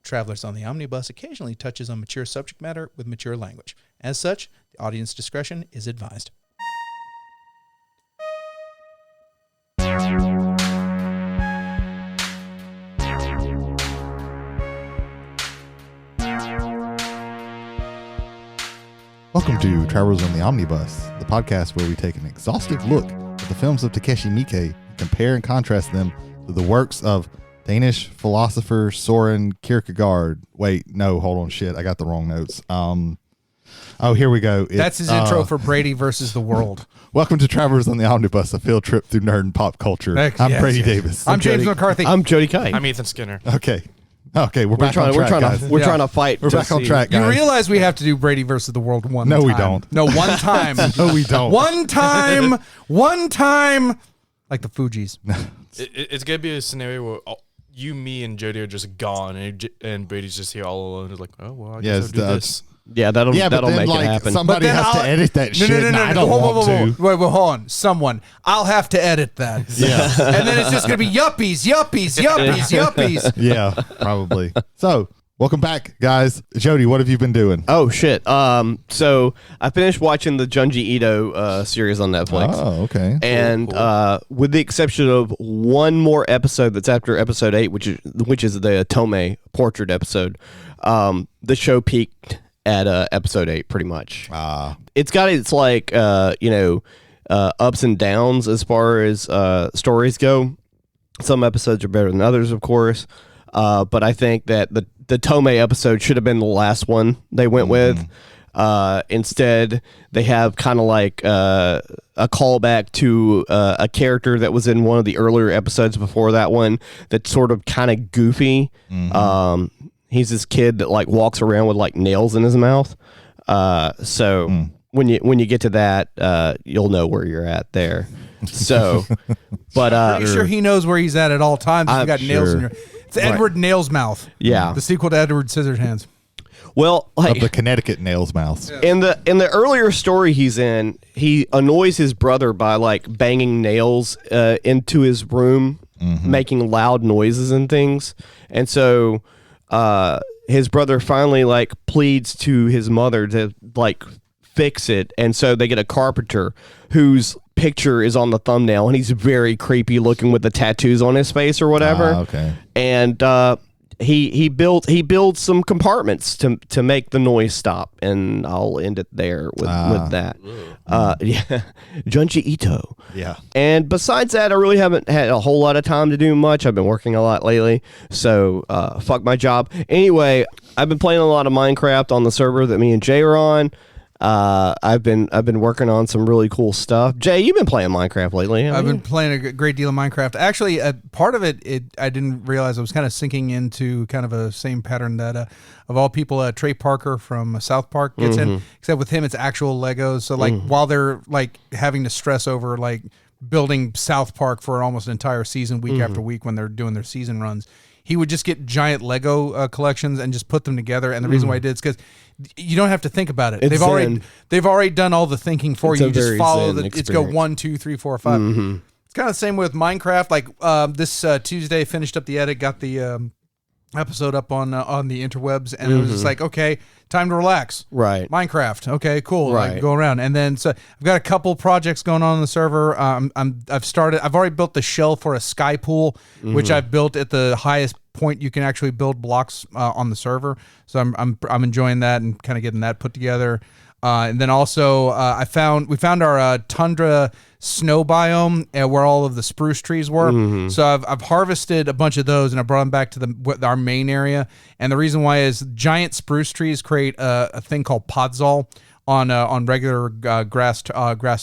Travelers on the Omnibus occasionally touches on mature subject matter with mature language. As such, the audience discretion is advised. Welcome to Travelers on the Omnibus, the podcast where we take an exhaustive look at the films of Takeshi Miike and compare and contrast them to the works of Danish philosopher Soren Kierkegaard. Wait, no, hold on, shit, I got the wrong notes. Oh, here we go. That's his intro for Brady versus the World. Welcome to Travelers on the Omnibus, a field trip through nerd and pop culture. I'm Brady Davis. I'm James McCarthy. I'm Jody Kite. I'm Ethan Skinner. Okay, we're back on track, guys. We're trying to fight. We're back on track, guys. You realize we have to do Brady versus the World one time. No, we don't. No, one time. No, we don't. One time, like the Fugees. It's going to be a scenario where you, me, and Jody are just gone, and Brady's just here all alone. It's like, oh, well, I guess I'll do this. Yeah, that'll make it happen. Somebody has to edit that shit. No, I don't want to. Wait, hold on. Someone. I'll have to edit that. Yeah. And then it's just going to be yuppies. Yeah, probably. So, welcome back, guys. Jody, what have you been doing? Oh, shit. So I finished watching the Junji Ito series on Netflix. Oh, okay. And Cool. With the exception of one more episode that's after episode 8, which is the Tomei portrait episode, the show peaked at episode 8 pretty much. It's got its ups and downs as far as stories go. Some episodes are better than others, of course, but I think that the Tomei episode should have been the last one they went with. Instead, they have kind of like a callback to a character that was in one of the earlier episodes before that one that's sort of kind of goofy. He's this kid that like walks around with like nails in his mouth. When you get to that, you'll know where you're at there. So, but pretty sure he knows where he's at all times. If you got nails in your. It's Edward Nails Mouth. Yeah, the sequel to Edward Scissorhands. Well, like, of the Connecticut Nails Mouth. Yeah. In the earlier story he's in, he annoys his brother by like banging nails into his room, making loud noises and things, and so. His brother finally like pleads to his mother to like fix it, and so they get a carpenter whose picture is on the thumbnail, and he's very creepy looking with the tattoos on his face or whatever. Okay. And he builds some compartments to make the noise stop, and I'll end it there with that. Yeah, Junji Ito. Yeah. And besides that, I really haven't had a whole lot of time to do much. I've been working a lot lately, so fuck my job. Anyway, I've been playing a lot of Minecraft on the server that me and Jay are on. I've been working on some really cool stuff. Jay, you've been playing Minecraft lately. I've been playing a great deal of Minecraft. Actually, part of it I didn't realize I was kind of sinking into kind of a same pattern that of all people, Trey Parker from South Park gets in. Except with him, it's actual Legos. So like while they're like having to stress over like building South Park for almost an entire season, week after week when they're doing their season runs, he would just get giant Lego collections and just put them together. And the reason why I did is because you don't have to think about it. They've already done all the thinking for you. You just follow the. It's go 1, 2, 3, 4, 5. It's kind of the same with Minecraft. Like this Tuesday, finished up the edit, got the episode up on the interwebs, and it was just like, okay, time to relax. Right. Minecraft. Okay, cool. Right. Like, go around, and then so I've got a couple projects going on the server. I've already built the shell for a sky pool, which I've built at the highest point you can actually build blocks on the server. So I'm enjoying that and kind of getting that put together. And then also we found our tundra snow biome where all of the spruce trees were. So I've harvested a bunch of those and I brought them back to our main area. And the reason why is giant spruce trees create a thing called podzol on regular grass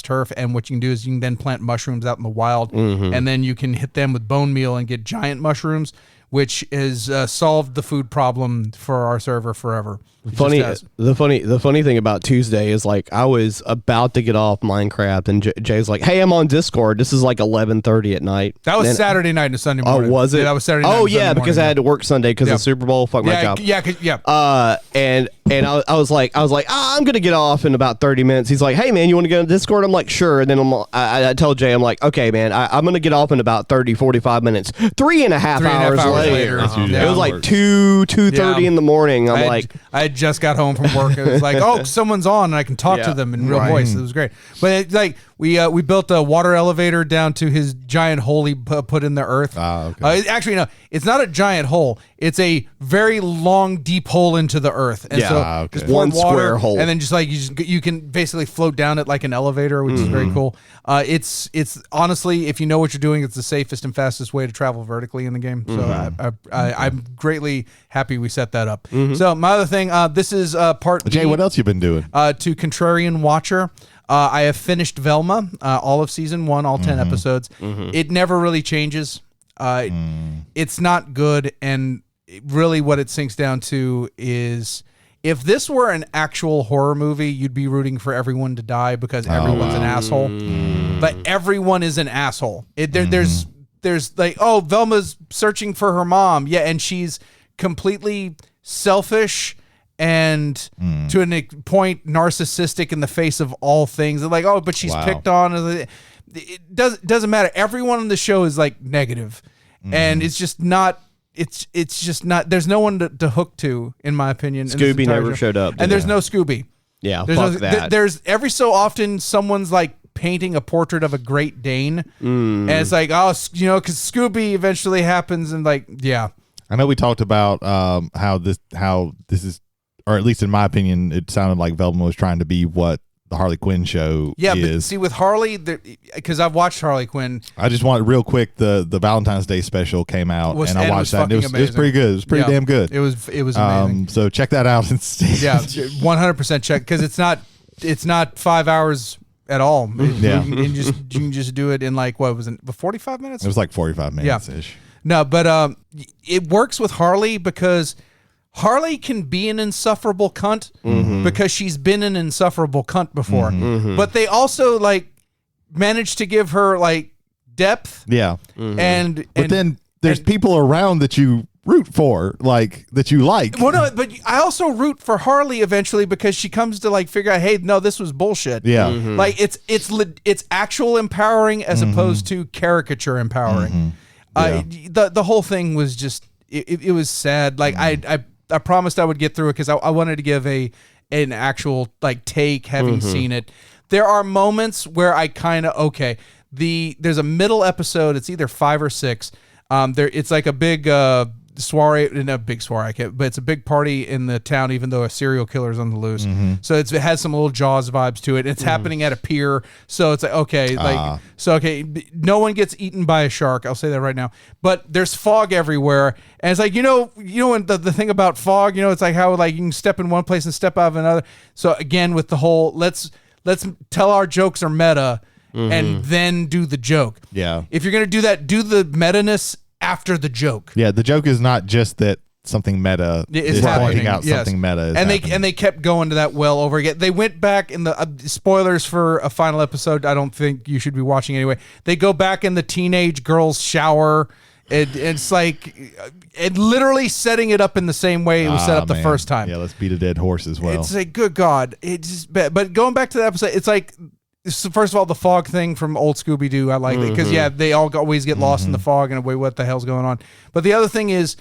turf, and what you can do is you can then plant mushrooms out in the wild, and then you can hit them with bone meal and get giant mushrooms, which has solved the food problem for our server forever. The funny thing about Tuesday is like I was about to get off Minecraft and Jay's like, "Hey, I'm on Discord. This is like 11:30 at night." That was Saturday night and Sunday morning. Oh, was it? Yeah, that was Saturday night. Oh, yeah, because I had to work Sunday because of the Super Bowl. Fuck my job. Yeah. And And I was like, I'm gonna get off in about 30 minutes. He's like, hey man, you want to go to Discord? I'm like, sure. And then I told Jay, I'm like, okay man, I'm gonna get off in about 45 minutes. 3.5 hours later. It was like 2:30 in the morning. I had just got home from work. It was like, oh, someone's on, and I can talk to them in real voice. It was great. But we built a water elevator down to his giant hole he put in the earth. Okay. Actually, no, it's not a giant hole. It's a very long, deep hole into the earth. And so just one water, square hole, and then just like you can basically float down it like an elevator, which is very cool. It's honestly, if you know what you're doing, it's the safest and fastest way to travel vertically in the game. So I'm greatly happy we set that up. So my other thing, this is part Jay, what else you been doing? To Contrarian Watcher. I have finished Velma, all of season 1, all 10 episodes. It never really changes. It's not good, and really what it sinks down to is if this were an actual horror movie, you'd be rooting for everyone to die because everyone's an asshole. But everyone is an asshole. There's like, oh, Velma's searching for her mom. Yeah, and she's completely selfish and to a point narcissistic in the face of all things. They're like, oh, but she's picked on. It doesn't matter. Everyone on the show is like negative, and it's just not. It's just not. There's no one to hook to, in my opinion. Scooby never showed up, and there's no Scooby. Yeah, there's that. There's every so often someone's like painting a portrait of a Great Dane, and it's like, oh, because Scooby eventually happens, and like, yeah. I know we talked about how this is, or at least in my opinion, it sounded like Velma was trying to be what the Harley Quinn show is. But see, with Harley, because I've watched Harley Quinn. I just want real quick, the Valentine's Day special came out, and I watched that. And it was pretty good. It was pretty damn good. It was amazing. So check that out instead. Yeah, 100% check, because it's not 5 hours at all. You can just do it in like, what was it, 45 minutes? It was like 45 minutes ish. No, but it works with Harley because Harley can be an insufferable cunt because she's been an insufferable cunt before. But they also like managed to give her like depth. Yeah. And then there's people around that you root for, like that you like. Well, no, but I also root for Harley eventually because she comes to like figure out, hey, no, this was bullshit. Yeah. Like it's actual empowering as opposed to caricature empowering. The whole thing was just it was sad. Like I promised I would get through it because I wanted to give an actual like take, having seen it. There are moments where I kind of there's a middle episode. It's either 5 or 6. It's like a big soiree, not a big soiree, but it's a big party in the town, even though a serial killer is on the loose. So it has some little Jaws vibes to it. It's happening at a pier, so it's like no one gets eaten by a shark. I'll say that right now. But there's fog everywhere, and it's like when the thing about fog, it's like how like you can step in one place and step out of another. So again, with the whole let's tell our jokes are meta. And then do the joke. Yeah. If you're gonna do that, do the meta-ness after the joke. Yeah, the joke is not just that something meta is pointing out something meta is happening. And they kept going to that well over again. They went back in the spoilers for a final episode. I don't think you should be watching anyway. They go back in the teenage girl's shower. It's like and literally setting it up in the same way it was set up the first time. Yeah, let's beat a dead horse as well. It's like, good God. But going back to the episode, it's like, first of all, the fog thing from old Scooby-Doo, I like it because they all always get lost in the fog and wait, what the hell's going on? But the other thing is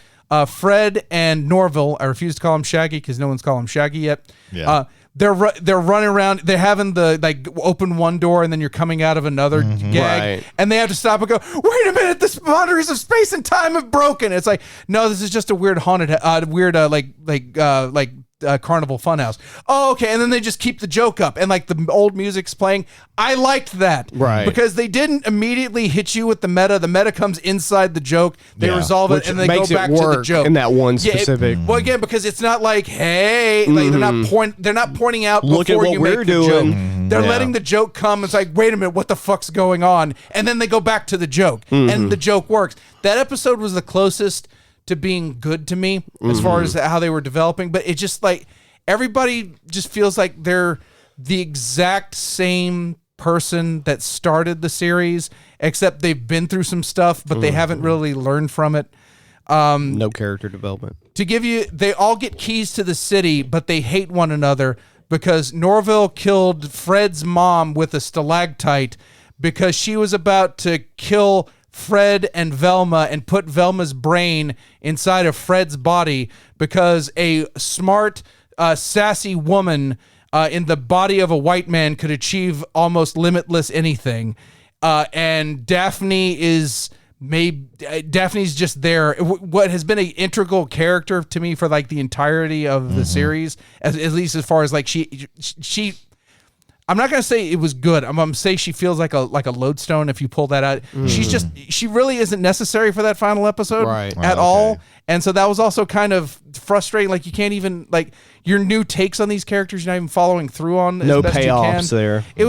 Fred and Norville. I refuse to call him Shaggy because no one's called him Shaggy yet. Yeah. They're running around. They're having the like open one door and then you're coming out of another gag, and they have to stop and go, wait a minute, the boundaries of space and time have broken. It's like, no, this is just a weird haunted, Carnival Funhouse. Oh, okay. And then they just keep the joke up and like the old music's playing. I liked that. Right. Because they didn't immediately hit you with the meta. The meta comes inside the joke. They resolve it and they go back to the joke. In that one specific. Well, again, because it's not like, hey, like they're not pointing out look before at what you we're make doing. the joke. They're letting the joke come. It's like, wait a minute, what the fuck's going on? And then they go back to the joke. And the joke works. That episode was the closest to being good to me as far as how they were developing. But it just like, everybody just feels like they're the exact same person that started the series, except they've been through some stuff, but they haven't really learned from it. No character development. To give you, they all get keys to the city, but they hate one another because Norville killed Fred's mom with a stalactite because she was about to kill Fred and Velma and put Velma's brain inside of Fred's body because a smart, sassy woman in the body of a white man could achieve almost limitless anything. And Daphne's just there. What has been an integral character to me for like the entirety of the series, at least as far as like she. I'm not gonna say it was good. I'm gonna say she feels like a lodestone. If you pull that out, she really isn't necessary for that final episode at all. And so that was also kind of frustrating. Like you can't even like your new takes on these characters. You're not even following through on. No as best payoffs you can. there. It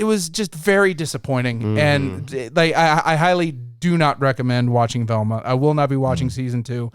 was just very disappointing. And like I highly do not recommend watching Velma. I will not be watching season 2.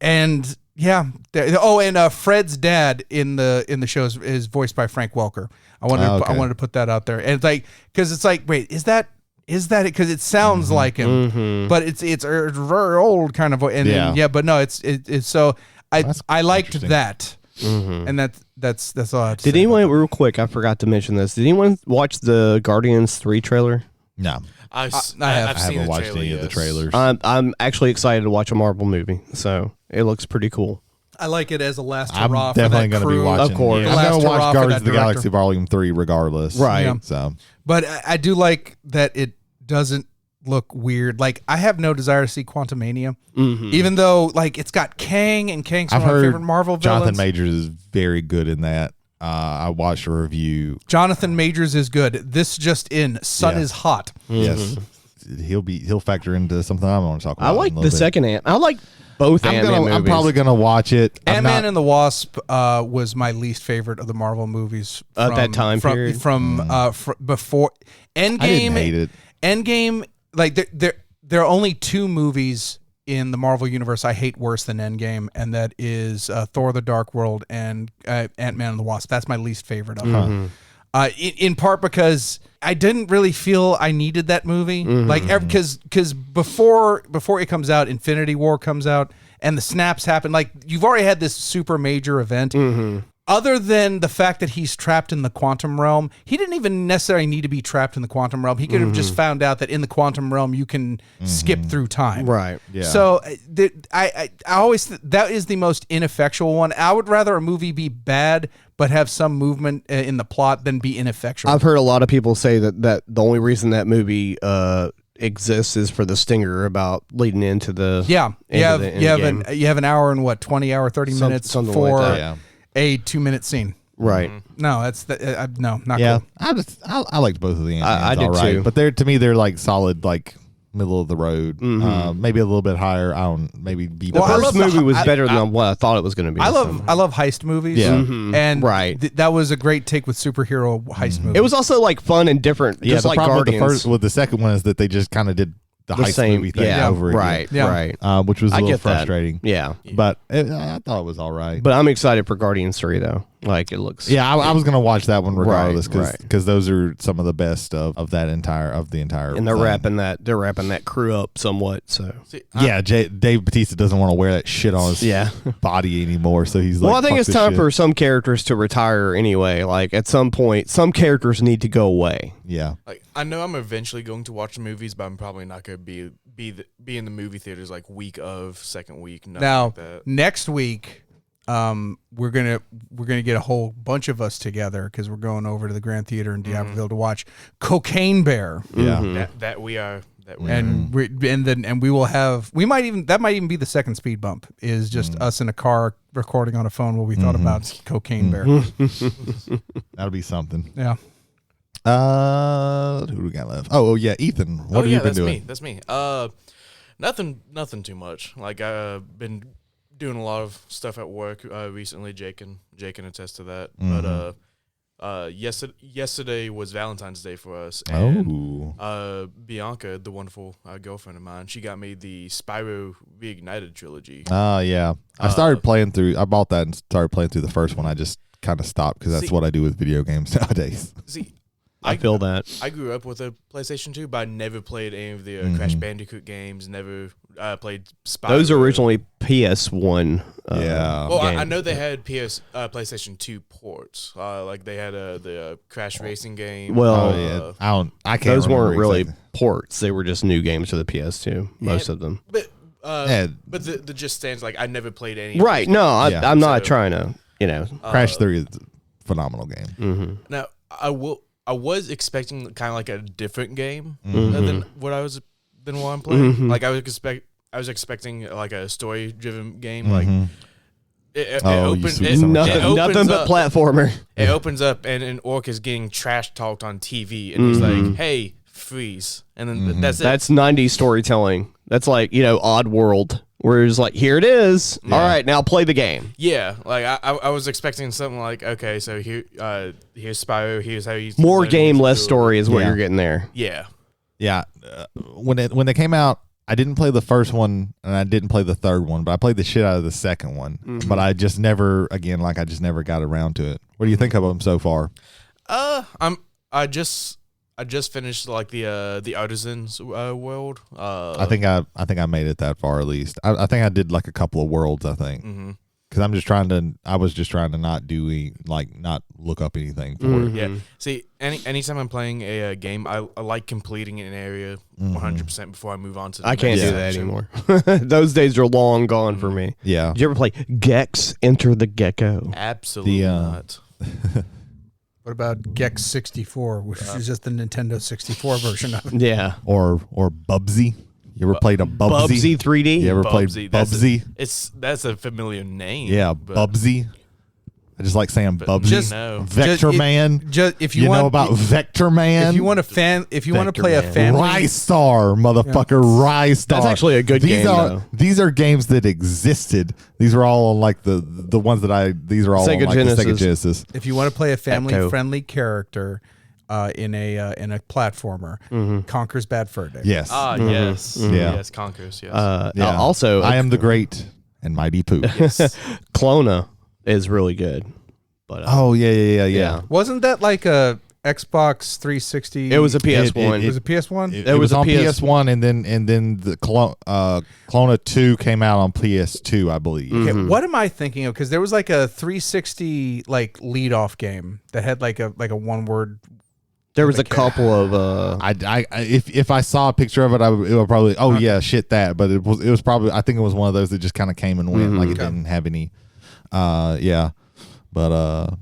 And yeah. And Fred's dad in the show is voiced by Frank Welker. I wanted to put that out there. And it's like, because it's like, wait, is that it? Because it sounds like him, but it's a very old kind of voice. And but no, it's so I liked that. And that's all I have to say. Did anyone, real quick, I forgot to mention this. Did anyone watch the Guardians 3 trailer? No. I've I seen haven't the watched trailer, any of the yes. trailers. I'm actually excited to watch a Marvel movie, so it looks pretty cool. I like it as a last I'm hurrah definitely going to be watching. Of course. I'm The last going to hurrah watch for Guardians that of the director. Galaxy Volume 3 regardless. Right. Yeah. So, But I do like that it doesn't look weird. Like I have no desire to see Quantumania, even though like it's got Kang, and Kang's one I've of my heard favorite Marvel Jonathan villains. Majors is very good in that. I watched a review. Jonathan Majors is good. This just in, Sun Yeah. is hot. Yes. He'll factor into something I want to talk about. I like in a the little bit. second Ant. I like both Ant-Man movies. I'm probably gonna watch it. I'm Ant-Man not- and the Wasp was my least favorite of the Marvel movies At that time period? before Endgame. I didn't hate it. Endgame, like there are only 2 movies in the Marvel universe I hate worse than Endgame, and that is Thor: The Dark World and Ant-Man and the Wasp. That's my least favorite of them. In part because I didn't really feel I needed that movie, like because before it comes out, Infinity War comes out, and the snaps happen. Like you've already had this super major event. Other than the fact that he's trapped in the quantum realm, he didn't even necessarily need to be trapped in the quantum realm. He could have just found out that in the quantum realm you can skip through time. Right. Yeah. So I always that is the most ineffectual one. I would rather a movie be bad but have some movement in the plot than be ineffectual. I've heard a lot of people say that the only reason that movie exists is for the stinger about leading into the you have an hour and 20 hour 30 minutes something for like that. Yeah. a 2-minute scene. right. No, that's no, not Yeah. cool. I liked both of the Ant-Mans. I did all right. too. But to me they're like solid, like middle of the road. Maybe a little bit higher. Maybe be The Well, I first love movie was I better than what I thought it was going to be. I love heist movies. Yeah. And Right. that was a great take with superhero heist movies. It was also like fun and different, Yeah, just the like problem Guardians. with the second one is that they just kind of did the heist same movie thing over again. right, Yeah. right. Which was a I little get that. frustrating. Yeah. But I thought it was all right. But I'm excited for Guardians 3 though. Like it looks. yeah, I was gonna watch that one regardless Right. because those are some of the best of the entire And they're thing. wrapping that crew up somewhat. So See, Yeah, Dave Bautista doesn't want to wear that shit on his body anymore, so he's like, well, I think "Fuck it's this time shit." for some characters to retire anyway. Like at some point, some characters need to go away. Yeah. like I know I'm eventually going to watch the movies, but I'm probably not going to be in the movie theaters like week of, second week. Nothing now like that. next week. We're gonna get a whole bunch of us together because we're going over to the Grand Theater in D'Iberville to watch Cocaine Bear. Yeah. That we are. And we will have that might even be the second speed bump is just us in a car recording on a phone while we thought about Cocaine Bear. That'll be something. Yeah. Who do we got left? Oh yeah, Ethan. What have you been doing? That's me. Nothing too much. Like I've been doing a lot of stuff at work recently. Jake can attest to that. But yesterday was Valentine's Day for us. And, Bianca, the wonderful girlfriend of mine, she got me the Spyro Reignited trilogy. Yeah. I started playing through. I bought that and started playing through the first one. I just kind of stopped because that's what I do with video games nowadays. See, I feel that. I grew up with a PlayStation 2, but I never played any of the Crash Bandicoot games. Never played Spyro. Those are originally PS1. Yeah. Well, games. I know they had PlayStation 2 ports. Like they had the Crash Racing game. Well, I can't. those remember weren't really exactly. ports. They were just new games for the PS2. Most of them. But Yeah. but the just stands like I never played any. Right. No, Yeah. I'm not So- trying to. Crash 3 is a phenomenal game. Now I was expecting kind of like a different game Mm-hmm. than what I'm playing. Like I was expecting like a story driven game. Like it Oh, you opens sweet it, son of a it bitch. Nothing opens but up, platformer. It opens up and an orc is getting trash talked on TV, and he's like, "Hey, freeze!" And then that's it. That's 90s storytelling. That's like Odd World, where it's like, here it is. All right, now play the game. Yeah, like I was expecting something like, okay, so here's Spyro, here's how he's More learning game, to less do it. story is what Yeah. you're getting there. Yeah, Yeah. When they came out, I didn't play the first one and I didn't play the third one, but I played the shit out of the second one. But I just never got around to it. What do you think of them so far? I just finished like the Artisans world. I think I made it that far at least. I think I did like a couple of worlds. I think because I was just trying to not look up anything for it. Yeah. See, anytime I'm playing a game, I like completing an area 100% before I move on to the I can't next do that section. anymore. Those days are long gone for me. Yeah. Did you ever play Gex Enter the Gecko? Absolutely not. What about Gex 64, which is just the Nintendo 64 version of it? Yeah. Or Bubsy. You ever played a Bubsy? Bubsy 3D? You ever played Bubsy. Bubsy? That's a familiar name. Yeah, but Bubsy. I just like saying Bubsy. Just- no. Vector Just- Man. Just if you you want know about Vector Man? if you want to play a Man. family, Rystar, motherfucker, Rystar. That's actually a good game, though. These are games that existed. These are all on like the ones that these are all Sega on like Genesis. the Sega Genesis. if you want to play a family Echo. friendly character in a platformer, Conker's Bad Fur Day. Yes. Yes. Yeah. Yes, Conquers, yes. Yeah. Also, I am the great and mighty Pooh. Clona is really good. But Oh yeah. Wasn't that like a Xbox 360? it was a PS1. It was a PS1. It was was a on PS PS1 and then the Clona 2 came out on PS2, I believe. Okay, what am I thinking of? Because there was like a 360 like lead off game that had like a one word. there was a couple of If I saw a picture of it, it would probably yeah, shit that. But it was probably, I think it was one of those that just kind of came and went, like it didn't have any. But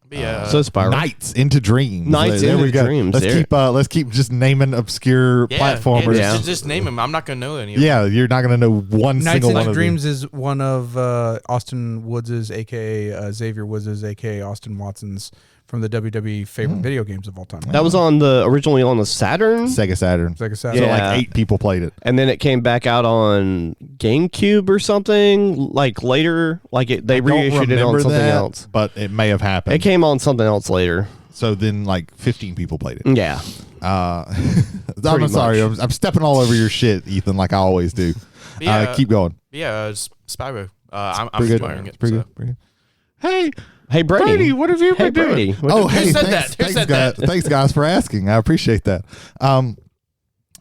Yeah. so Spyro. Nights into Dreams. Nights There into we go. Dreams, Let's keep just naming obscure platformers. Yeah. Just name them. I'm not gonna know any of them. Yeah, you're not gonna know one Nights single one into of Dreams is one of Austin Woods's, aka Xavier Woods's, aka Austin Watson's, from the WWE favorite video games of all time. That was originally on the Saturn, Sega Saturn. Sega So Saturn. Yeah. like 8 people played it. and then it came back out on GameCube or something. Like later, they reissued it on Remember something that, else. but it may have happened. It came on something else later. So then, like 15 people played it. Yeah. I'm sorry, much. I'm stepping all over your shit, Ethan, like I always do. Yeah. Keep going. Yeah, Spyro. I'm Pretty good. enjoying it. It's pretty so. good. Pretty good. Hey Brady, Brady, what have you hey been doing? Brady, what Oh, the- hey, said thanks, that? Who thanks, said guys, that? thanks, guys, for asking. I appreciate that.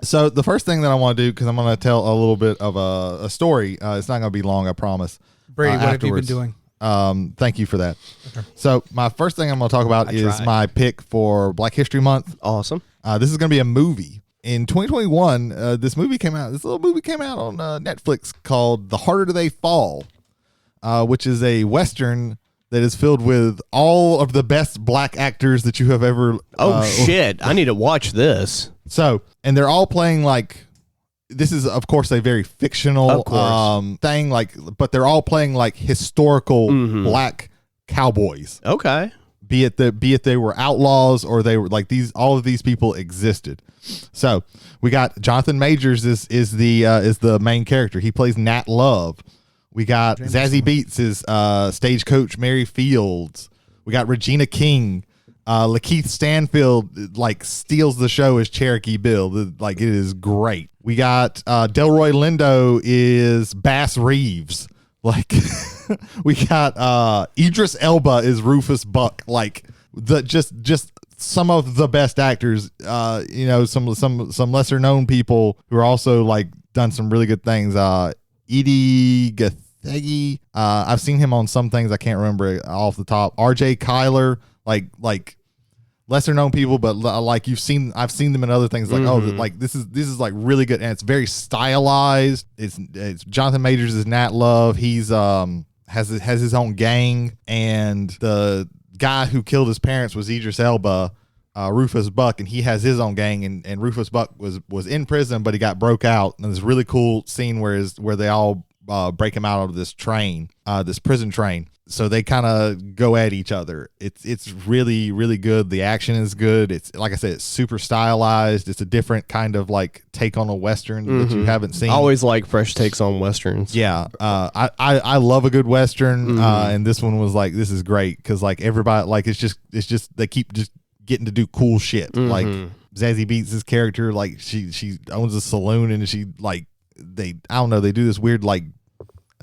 So the first thing that I want to do, because I'm going to tell a little bit of a story. It's not going to be long, I promise. Brady, what have you been afterwards. doing? Thank you for that. So my first thing I'm going to talk about is tried. my pick for Black History Month. Awesome. This is going to be a movie. In 2021, this little movie came out on Netflix called The Harder They Fall, which is a Western that is filled with all of the best black actors that you have ever. Shit, I need to watch this. So, and they're all playing like, this is of course a very fictional Of course. thing, but they're all playing like historical black cowboys. Okay. Be it they were outlaws or they were like all of these people existed. So we got Jonathan Majors is the main character. He plays Nat Love. We got Zazie Beetz is Stagecoach Mary Fields. We got Regina King. Lakeith Stanfield like steals the show as Cherokee Bill. Like it is great. We got Delroy Lindo is Bass Reeves. Like we got Idris Elba is Rufus Buck. Like just some of the best actors, some lesser known people who are also like done some really good things. Edie Gathegi, I've seen him on some things I can't remember off the top. RJ Kyler, like lesser known people, but like I've seen them in other things. Like like this is like really good, and it's very stylized. It's Jonathan Majors is Nat Love. He's has his own gang, and the guy who killed his parents was Idris Elba, Rufus Buck, and he has his own gang. And Rufus Buck was in prison, but he got broke out. And there's a really cool scene where they all break him out of this train, this prison train. So they kind of go at each other. It's really, really good. The action is good. It's like I said, it's super stylized. It's a different kind of like take on a Western that you haven't seen. I always like fresh takes on Westerns. Yeah. I love a good Western. And this one was like, this is great. Cause like everybody, like, it's just, they keep just getting to do cool shit. Like Zazie Beetz' character, like she owns a saloon, and she like, I don't know, they do this weird, like,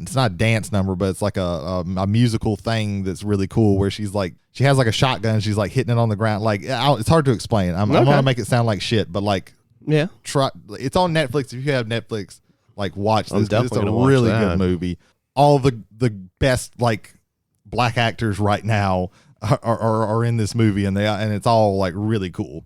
it's not a dance number, but it's like a musical thing that's really cool, where she's like, she has like a shotgun, she's like hitting it on the ground. Like, it's hard to explain. I'm gonna make it sound like shit, but like, yeah, it's on Netflix. If you have Netflix, like, watch this. It's a really good movie. All the best like black actors right now are in this movie, and it's all like really cool.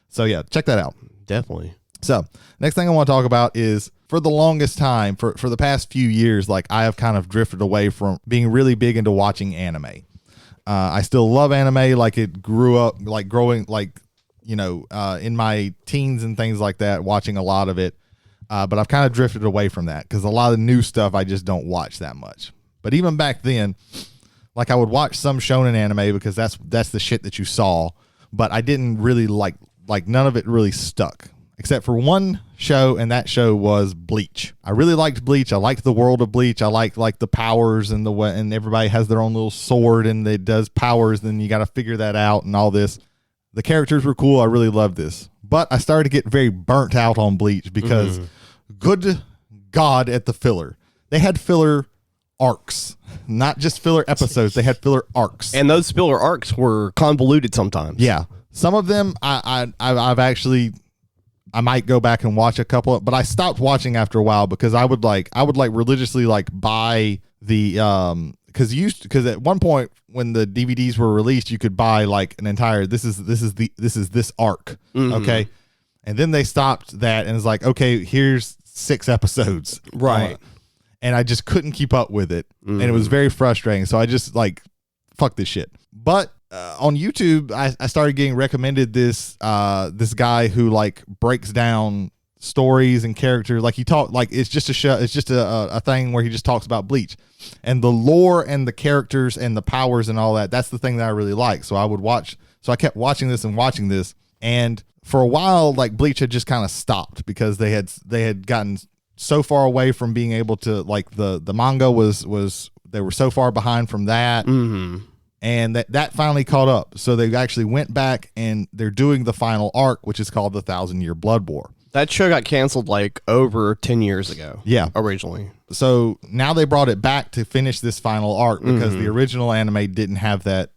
So yeah, check that out. Definitely. So next thing I want to talk about is, for the longest time, for the past few years, like, I have kind of drifted away from being really big into watching anime. I still love anime. Like, it grew up, like, growing, like, in my teens and things like that, watching a lot of it. But I've kind of drifted away from that, because a lot of the new stuff I just don't watch that much. But even back then, like, I would watch some shonen anime because that's the shit that you saw. But I didn't really like none of it really stuck. Except for one show, and that show was Bleach. I really liked Bleach. I liked the world of Bleach. I liked like the powers and and everybody has their own little sword and it does powers. Then you got to figure that out and all this. The characters were cool. I really loved this. But I started to get very burnt out on Bleach because good God at the filler. They had filler arcs, not just filler episodes. They had filler arcs. And those filler arcs were convoluted sometimes. Yeah. Some of them I've actually... I might go back and watch a couple, but I stopped watching after a while because I would religiously like buy the because at one point when the DVDs were released, you could buy like an entire this is this arc, okay, and then they stopped that and it's like, okay, here's 6 episodes, right, and I just couldn't keep up with it, and it was very frustrating. So I just like, fuck this shit. But on YouTube, I started getting recommended this guy who like breaks down stories and characters. Like, he talk like it's just a show. It's just a thing where he just talks about Bleach and the lore and the characters and the powers and all that. That's the thing that I really like. So I kept watching this, and for a while, like, Bleach had just kind of stopped because they had gotten so far away from being able to, like, the manga was they were so far behind from that. And that finally caught up. So they actually went back and they're doing the final arc, which is called the 1,000-Year Blood War. That show got canceled like over 10 years ago. Yeah. Originally. So now they brought it back to finish this final arc because the original anime didn't have that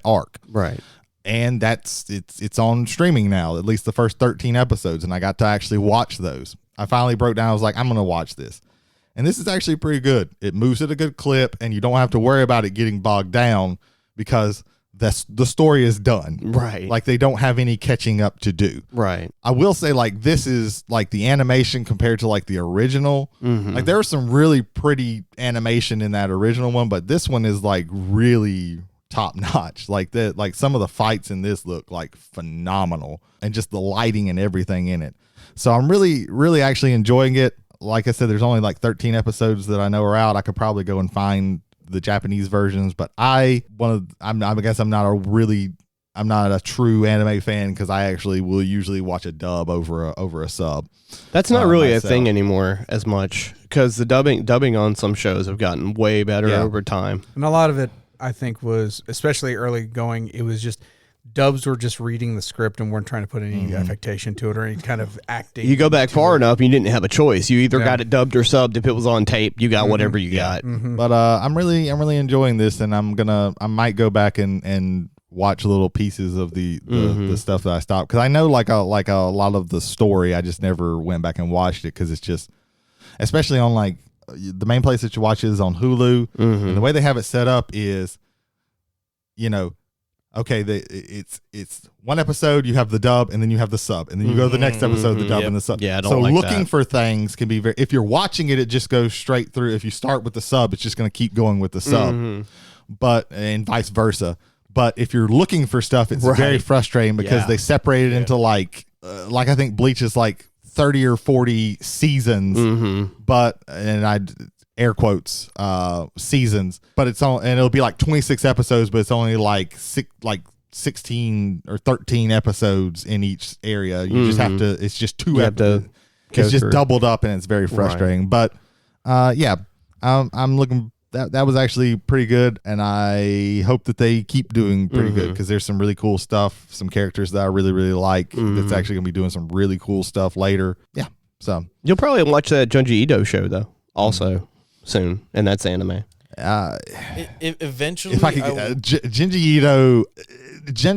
arc. Right. And it's on streaming now, at least the first 13 episodes. And I got to actually watch those. I finally broke down. I was like, I'm going to watch this. And this is actually pretty good. It moves at a good clip, and you don't have to worry about it getting bogged down because the story is done. Right. Like, they don't have any catching up to do. Right. I will say, like, this is like the animation compared to like the original. Like, there was some really pretty animation in that original one, but this one is like really top notch. Like, some of the fights in this look like phenomenal, and just the lighting and everything in it. So I'm really, really actually enjoying it. Like I said, there's only like 13 episodes that I know are out. I could probably go and find the Japanese versions, but I guess I'm not a true anime fan because I actually will usually watch a dub over a sub. That's not really a thing anymore as much because the dubbing on some shows have gotten way better over time. And a lot of it, I think, was, especially early going, it was just dubs were just reading the script and weren't trying to put any affectation to it or any kind of acting. You go back far enough, you didn't have a choice. You either got it dubbed or subbed. If it was on tape, you got whatever you got. But I'm really enjoying this, and I might go back and watch little pieces of the stuff that I stopped, because I know like a lot of the story. I just never went back and watched it because it's just, especially on like the main place that you watch is on Hulu, and the way they have it set up is, okay, it's one episode, you have the dub, and then you have the sub, and then you go to the next episode, the dub and the sub. Yeah, I don't so like looking that. for things can be very. If you're watching it, it just goes straight through. If you start with the sub, it's just going to keep going with the sub, and vice versa. But if you're looking for stuff, it's very frustrating because they separate it into like I think Bleach is like 30 or 40 seasons, but air quotes seasons, but it's on, and it'll be like 26 episodes, but it's only like 16 or 13 episodes in each area. You just have to, it's just two episodes. It's just doubled up, and it's very frustrating. But I'm looking, that was actually pretty good, and I hope that they keep doing pretty good, because there's some really cool stuff, some characters that I really, really like that's actually going to be doing some really cool stuff later. Yeah. So you'll probably watch that Junji Ito show though also soon, and that's anime. Eventually, if I could, Junji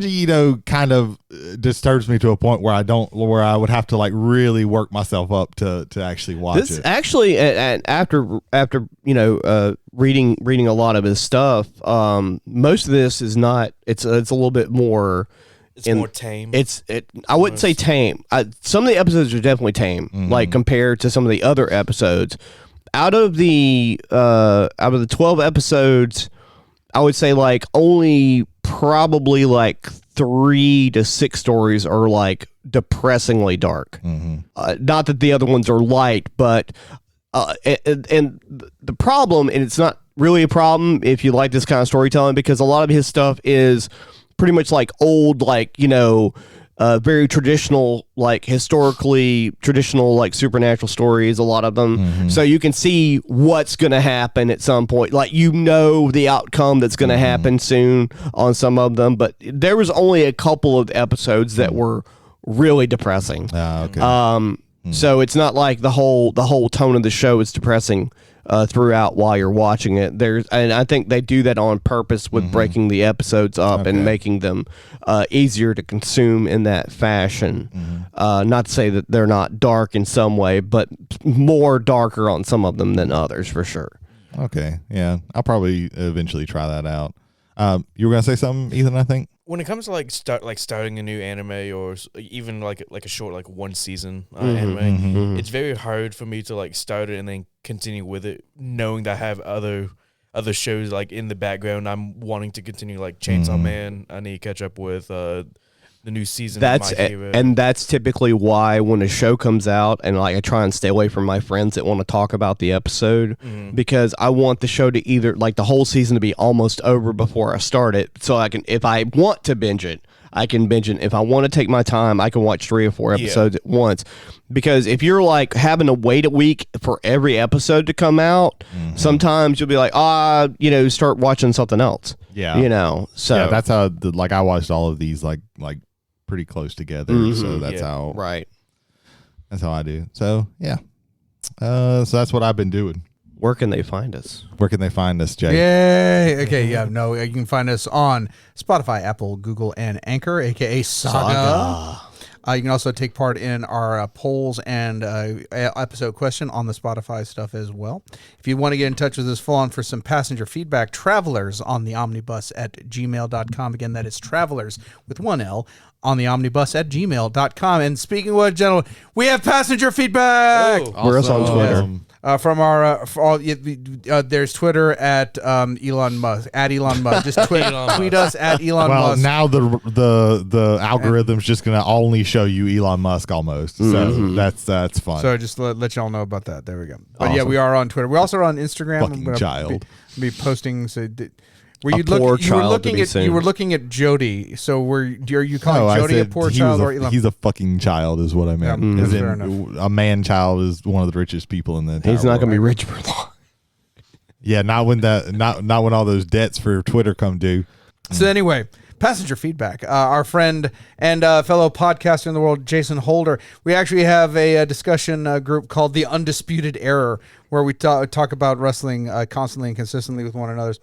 Ito kind of disturbs me to a point where I would have to like really work myself up to actually watch it. Actually, and after reading a lot of his stuff, most of this is not. It's a little bit more. It's more tame. I wouldn't say tame. Some of the episodes are definitely tame, like compared to some of the other episodes. Out of the 12 episodes, I would say like only probably like 3 to 6 stories are like depressingly dark. Not that the other ones are light, but and the problem, and it's not really a problem if you like this kind of storytelling, because a lot of his stuff is pretty much like old, like, very traditional, like historically traditional, like supernatural stories, a lot of them. So you can see what's going to happen at some point. Like, the outcome that's going to happen soon on some of them. But there was only a couple of episodes that were really depressing. Okay. So it's not like the whole tone of the show is depressing throughout while you're watching it. And I think they do that on purpose with breaking the episodes up and making them easier to consume in that fashion. Not to say that they're not dark in some way, but more darker on some of them than others, for sure. Okay, yeah, I'll probably eventually try that out. You were gonna say something, Ethan? I think when it comes to starting a new anime, or even like a short, like one season anime, it's very hard for me to like start it and then continue with it, knowing that I have other shows like in the background I'm wanting to continue, like Chainsaw Man. I need to catch up with the new season. And that's typically why when a show comes out, and like I try and stay away from my friends that want to talk about the episode, because I want the show to either like the whole season to be almost over before I start it, so I can, if I want to binge it, I can binge it. If I want to take my time, I can watch 3 or 4 episodes at once. Because if you're like having to wait a week for every episode to come out, sometimes you'll be like, start watching something else. Yeah. So yeah, that's how I watched all of these like pretty close together. So that's how that's how I do. So yeah. So that's what I've been doing. Where can they find us? Where can they find us, Jay? Yay! Okay, yeah, no, you can find us on Spotify, Apple, Google, and Anchor, aka Saga. You can also take part in our polls and episode question on the Spotify stuff as well. If you want to get in touch with us full on for some passenger feedback, travelers on the omnibus at gmail.com. Again, that is travelers with 1 L on the omnibus at gmail.com. And speaking of what, gentlemen, we have passenger feedback. We're us on Twitter. From our, there's Twitter at Elon Musk, at Elon Musk. Just tweet us at Elon Musk. Well, now the algorithm's just gonna only show you Elon Musk almost. So that's fun. So just let y'all know about that. There we go. But yeah, we are on Twitter. We also are on Instagram. Fucking child. Be posting. So you were looking at Jody. So are you calling Jody a poor child or Elon? He's a fucking child, is what I meant. Yeah, As fair in, enough. a man child is one of the richest people in the entire He's not going to be world. rich for long. Yeah, not when all those debts for Twitter come due. So anyway, passenger feedback. Our friend and fellow podcaster in the world, Jason Holder. We actually have a discussion group called The Undisputed Error, where we talk about wrestling constantly and consistently with one another.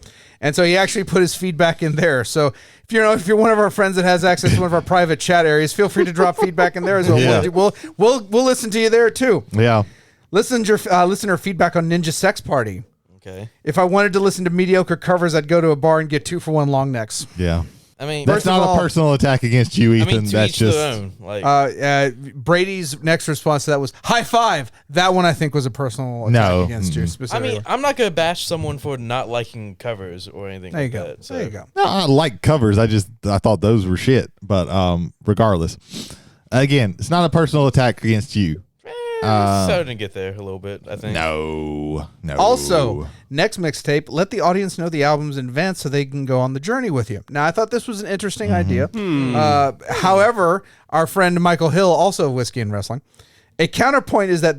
And so he actually put his feedback in there. So if you're one of our friends that has access to one of our private chat areas, feel free to drop feedback in there as well. Yeah. We'll listen to you there too. Yeah. Listener feedback on Ninja Sex Party. Okay. If I wanted to listen to mediocre covers, I'd go to a bar and get 2-for-1 long necks. Yeah. I mean, That's not a personal attack against you, Ethan. to That's each just their own. Like, Brady's next response to that was high five. That one I think was a personal attack against you specifically. I mean, I'm not gonna bash someone for not liking covers or anything. there you like go. That, so. There you go. No, I like covers. I thought those were shit. But regardless, again, it's not a personal attack against you. Starting to get there a little bit, I think. No. Also, next mixtape, let the audience know the albums in advance so they can go on the journey with you. Now, I thought this was an interesting idea. However, our friend Michael Hill, also of Whiskey and Wrestling, a counterpoint is that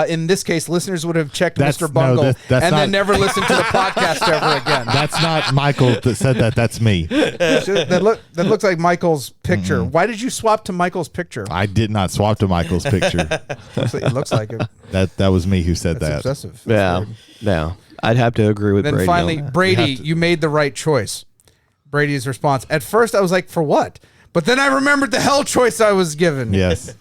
in this case, listeners would have checked Mr. Bungle and then never listened to the podcast ever again. That's not Michael that said that. That's me. That looks like Michael's picture. Why did you swap to Michael's picture? I did not swap to Michael's picture. It looks like it. That was me who said That's that. obsessive. Yeah. Yeah. I'd have to agree with Then Brady. finally, Brady, you made the right choice. Brady's response. At first, I was like, for what? But then I remembered the hell choice I was given. Yes.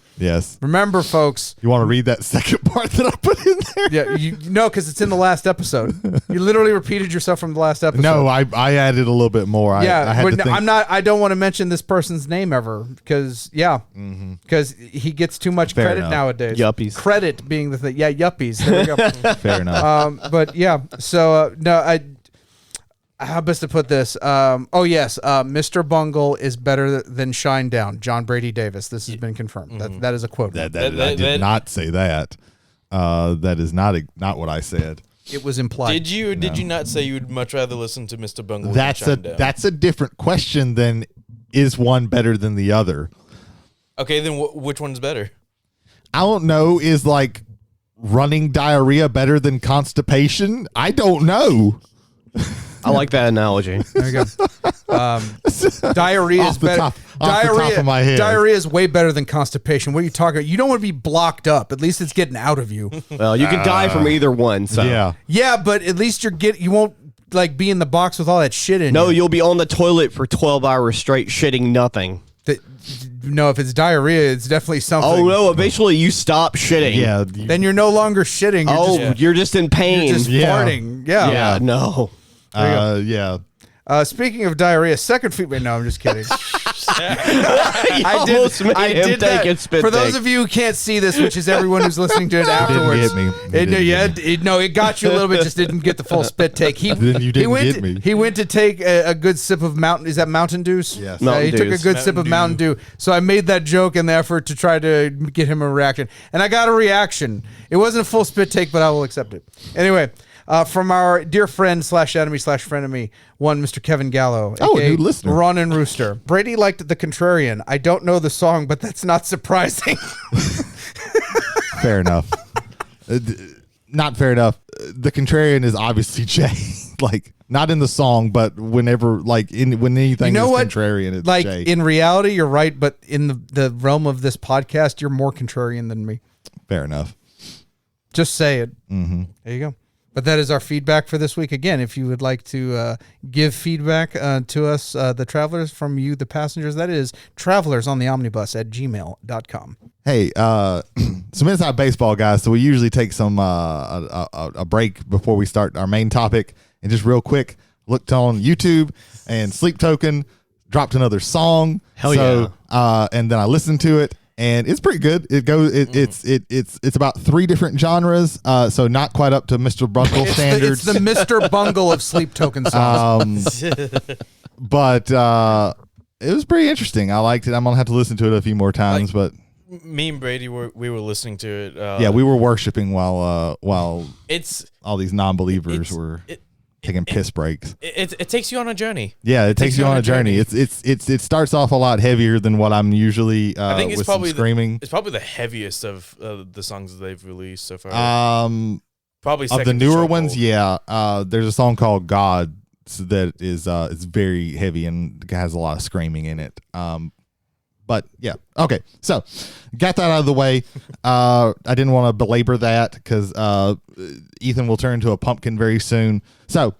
Remember, folks. You want to read that second part that I put in there? Yeah, no, because it's in the last episode. You literally repeated yourself from the last episode. No, I added a little bit more. Yeah, I had to think. I don't want to mention this person's name ever because he gets too much Fair credit enough. Mm-hmm. nowadays. Yuppies. Credit being the thing. Yeah, yuppies. There we go. Fair enough. But yeah, so no, how best to put this? Mr. Bungle is better than Shinedown. John Brady Davis. This has been confirmed. That is a quote. I did not say that. That is not what I said. It was implied. Did you or did you not say you would much rather listen to Mr. Bungle? That's a different question than is one better than the other. Okay, then which one's better? I don't know. Is like running diarrhea better than constipation? I don't know. I like that analogy. There you go. Diarrhea is better. Off the top of my head. Diarrhea is way better than constipation. What are you talking about? You don't want to be blocked up. At least it's getting out of you. Well, you could die from either one. So Yeah. Yeah, but at least you won't like be in the box with all that shit in No, you. you'll be on the toilet for 12 hours straight shitting nothing. No, if it's diarrhea, it's definitely something. Oh, no, eventually you stop shitting. Yeah. Then you're no longer shitting. You're just in pain. You're just farting. Yeah. yeah, no. Yeah. Speaking of diarrhea, second feedback. No, I'm just kidding. I did that. For those of you who can't see this, which is everyone who's listening to it afterwards, it got you a little bit, just didn't get the full spit take. Then you didn't get me. He went to take a good sip of Mountain. Is that Mountain Dew? Yes. He took a good sip of Mountain Dew. So I made that joke in the effort to try to get him a reaction, and I got a reaction. It wasn't a full spit take, but I will accept it. Anyway. From our dear friend /enemy/frenemy, one Mr. Kevin Gallo, Oh, aka a new listener. Ron and Rooster. Brady liked The Contrarian. I don't know the song, but that's not surprising. Fair enough. Not fair enough. The Contrarian is obviously Jay. Like, not in the song, but whenever, like, when anything is contrarian, it's like, Jay. in reality, you're right, but in the realm of this podcast, you're more contrarian than me. Fair enough. Just say it. Mm-hmm. There you go. But that is our feedback for this week. Again, if you would like to give feedback to us, the travelers, from you, the passengers, that is travelersontheomnibus@gmail.com. Hey, some inside baseball guys. So we usually take some a break before we start our main topic, and just real quick, looked on YouTube, and Sleep Token dropped another song. Yeah! And then I listened to it, and it's pretty good. It's about 3 different genres. So not quite up to Mr. Bungle standards. It's the Mr. Bungle of Sleep Token songs. But it was pretty interesting. I liked it. I'm gonna have to listen to it a few more times, but. Me and Brady we were listening to it. Yeah, we were worshiping while it's all these non-believers were taking piss breaks. It takes you on a journey. Yeah, it takes you on a journey. It starts off a lot heavier than what I'm usually. I think it's with probably some screaming. It's probably the heaviest of the songs that they've released so far. Of Probably the second to newer Stronghold. ones, yeah. There's a song called God that is it's very heavy and has a lot of screaming in it. But yeah, okay. So got that out of the way. I didn't want to belabor that because Ethan will turn into a pumpkin very soon. So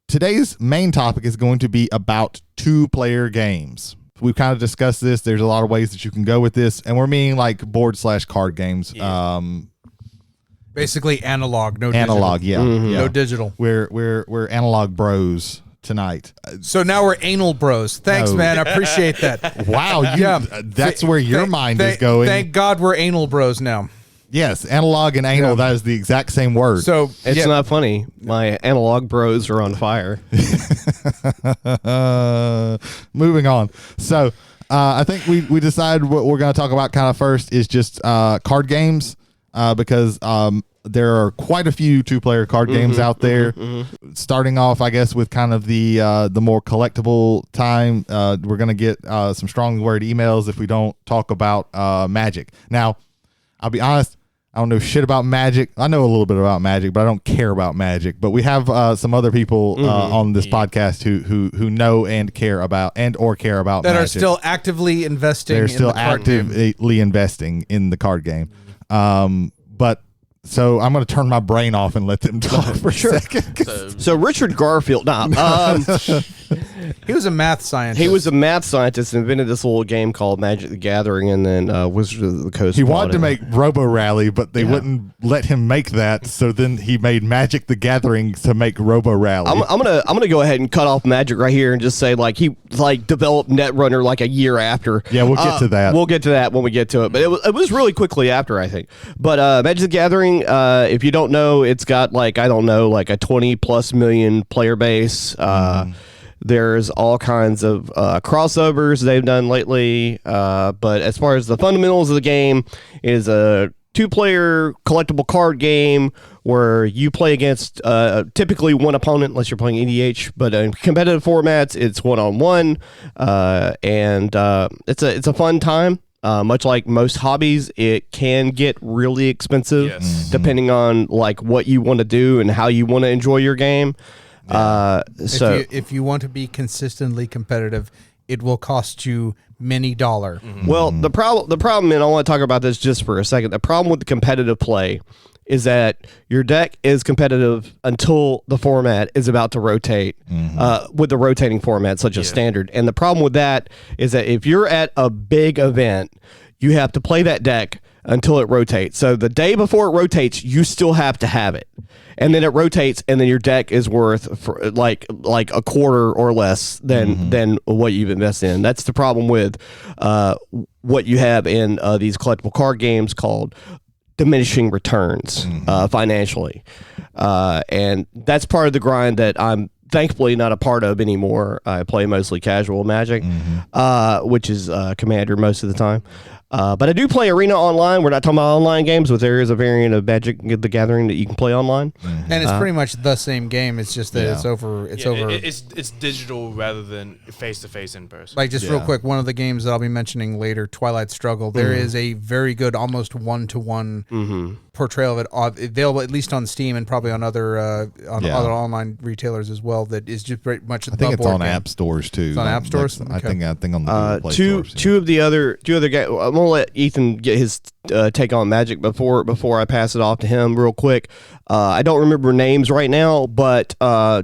today's main topic is going to be about 2-player games. We've kind of discussed this. There's a lot of ways that you can go with this, and we're meaning like board/card games. Yeah. Basically analog, no Analog, digital. yeah. No digital. We're analog bros tonight. So now we're anal bros. Thanks, No. man. I appreciate that. Wow, that's where your mind is going. Thank God we're anal bros now. Yes, analog and anal, that is the exact same word. So It's not funny. My analog bros are on fire. Moving on. So I think we decided what we're going to talk about kind of first is just card games because there are quite a few 2-player card games out there. Starting off, I guess, with kind of the more collectible time, we're going to get some strong word emails if we don't talk about Magic. Now, I'll be honest, I don't know shit about Magic. I know a little bit about Magic, but I don't care about Magic. But we have some other people on this podcast who know and care about that that Magic. are still actively investing. They're in still the card game. actively investing in the card game. But so I'm going to turn my brain off and let them talk for a second. So Richard Garfield, He was a math scientist. he was a math scientist and invented this little game called Magic the Gathering, and then Wizards of the Coast. He bought wanted to it. make Robo Rally, but they wouldn't let him make that. So then he made Magic the Gathering to make Robo Rally. I'm gonna go ahead and cut off Magic right here and just say he developed Netrunner like a year after. Yeah, we'll get to that. We'll get to that when we get to it, but it was really quickly after, I think. But Magic the Gathering, if you don't know, it's got a 20+ million player base. There's all kinds of crossovers they've done lately, but as far as the fundamentals of the game, it is a 2-player collectible card game where you play against typically one opponent, unless you're playing EDH. But in competitive formats, it's 1-on-1, and it's a fun time. Much like most hobbies, it can get really expensive, Yes. depending on what you want to do and how you want to enjoy your game. So if you want to be consistently competitive, it will cost you many dollar. well, the problem, and I want to talk about this just for a second. The problem with the competitive play is that your deck is competitive until the format is about to rotate, with the rotating format such as standard. And the problem with that is that if you're at a big event, you have to play that deck until it rotates. So the day before it rotates, you still have to have it. And then it rotates, and then your deck is worth for like a quarter or less than what you've invested in. That's the problem with what you have in these collectible card games called diminishing returns financially. And that's part of the grind that I'm thankfully not a part of anymore. I play mostly casual Magic, which is Commander most of the time. But I do play Arena online. We're not talking about online games, but there is a variant of Magic the Gathering that you can play online. And it's pretty much the same game. It's just that it's over. It's digital rather than face to face in person. Like just real quick, one of the games that I'll be mentioning later, Twilight Struggle. There is a very good, almost 1-to-1 portrayal of it, available at least on Steam and probably on other other online retailers as well. That is just very much. I think it's on app stores too. It's on app stores. I think on the Google Play stores. Two of the other guys. I'm gonna let Ethan get his take on Magic before I pass it off to him real quick. I don't remember names right now, but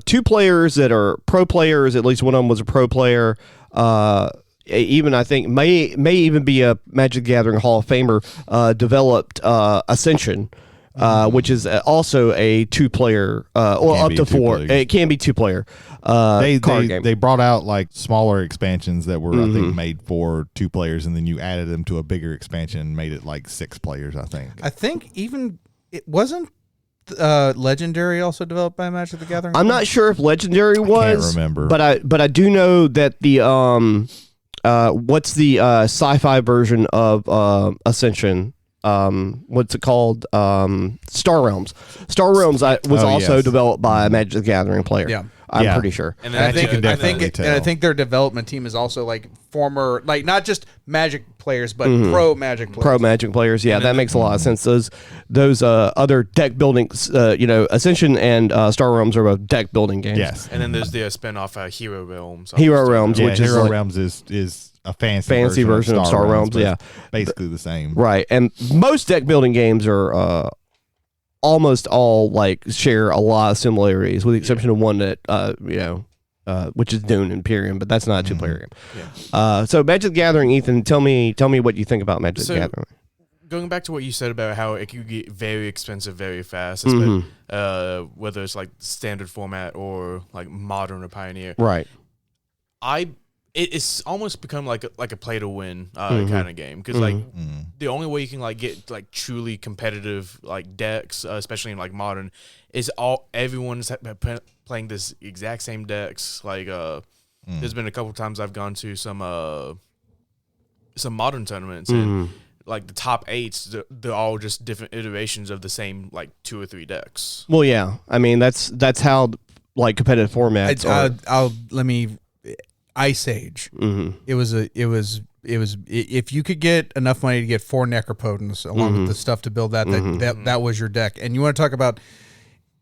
2 players that are pro players. At least one of them was a pro player. Even I think may even be a Magic the Gathering Hall of Famer. Developed Ascension. Which is also a 2-player, or up to 4. It can be 2-player card game. They brought out smaller expansions that were I think made for 2 players, and then you added them to a bigger expansion and made it 6 players. I think even it wasn't Legendary also developed by Magic the Gathering. I'm not sure if Legendary was. Can't remember, but I do know that the what's the sci-fi version of Ascension? What's it called? Star Realms. Star Realms was also developed by a Magic the Gathering player. Yeah. I'm pretty sure. And I think their development team is also former, not just Magic players, but pro Magic players. Pro Magic players, yeah, that makes a lot of sense. Those other deck building, Ascension and Star Realms are both deck building games. yes. And then there's the spinoff Hero Realms. Hero Realms, Yeah, which Hero is Realms is a fancy version of Star Realms. but Yeah, it's basically the same. right. And most deck building games are almost all like share a lot of similarities, with the exception of one that which is Dune Imperium, but that's not a 2-player game. Yeah. So Magic the Gathering, Ethan, tell me what you think about Magic the Gathering. Going back to what you said about how it could get very expensive very fast, whether it's like standard format or like modern or pioneer. Right. It's almost become like a play to win kind of game, because like the only way you can like get like truly competitive like decks, especially in like modern, is everyone's playing this exact same decks. Like there's been a couple times I've gone to some modern tournaments and like the top 8s, they're all just different iterations of the same like 2 or 3 decks. Well, yeah, I mean that's how like competitive formats are. Ice Age. It was if you could get enough money to get 4 Necropotents along with the stuff to build that was your deck. And you want to talk about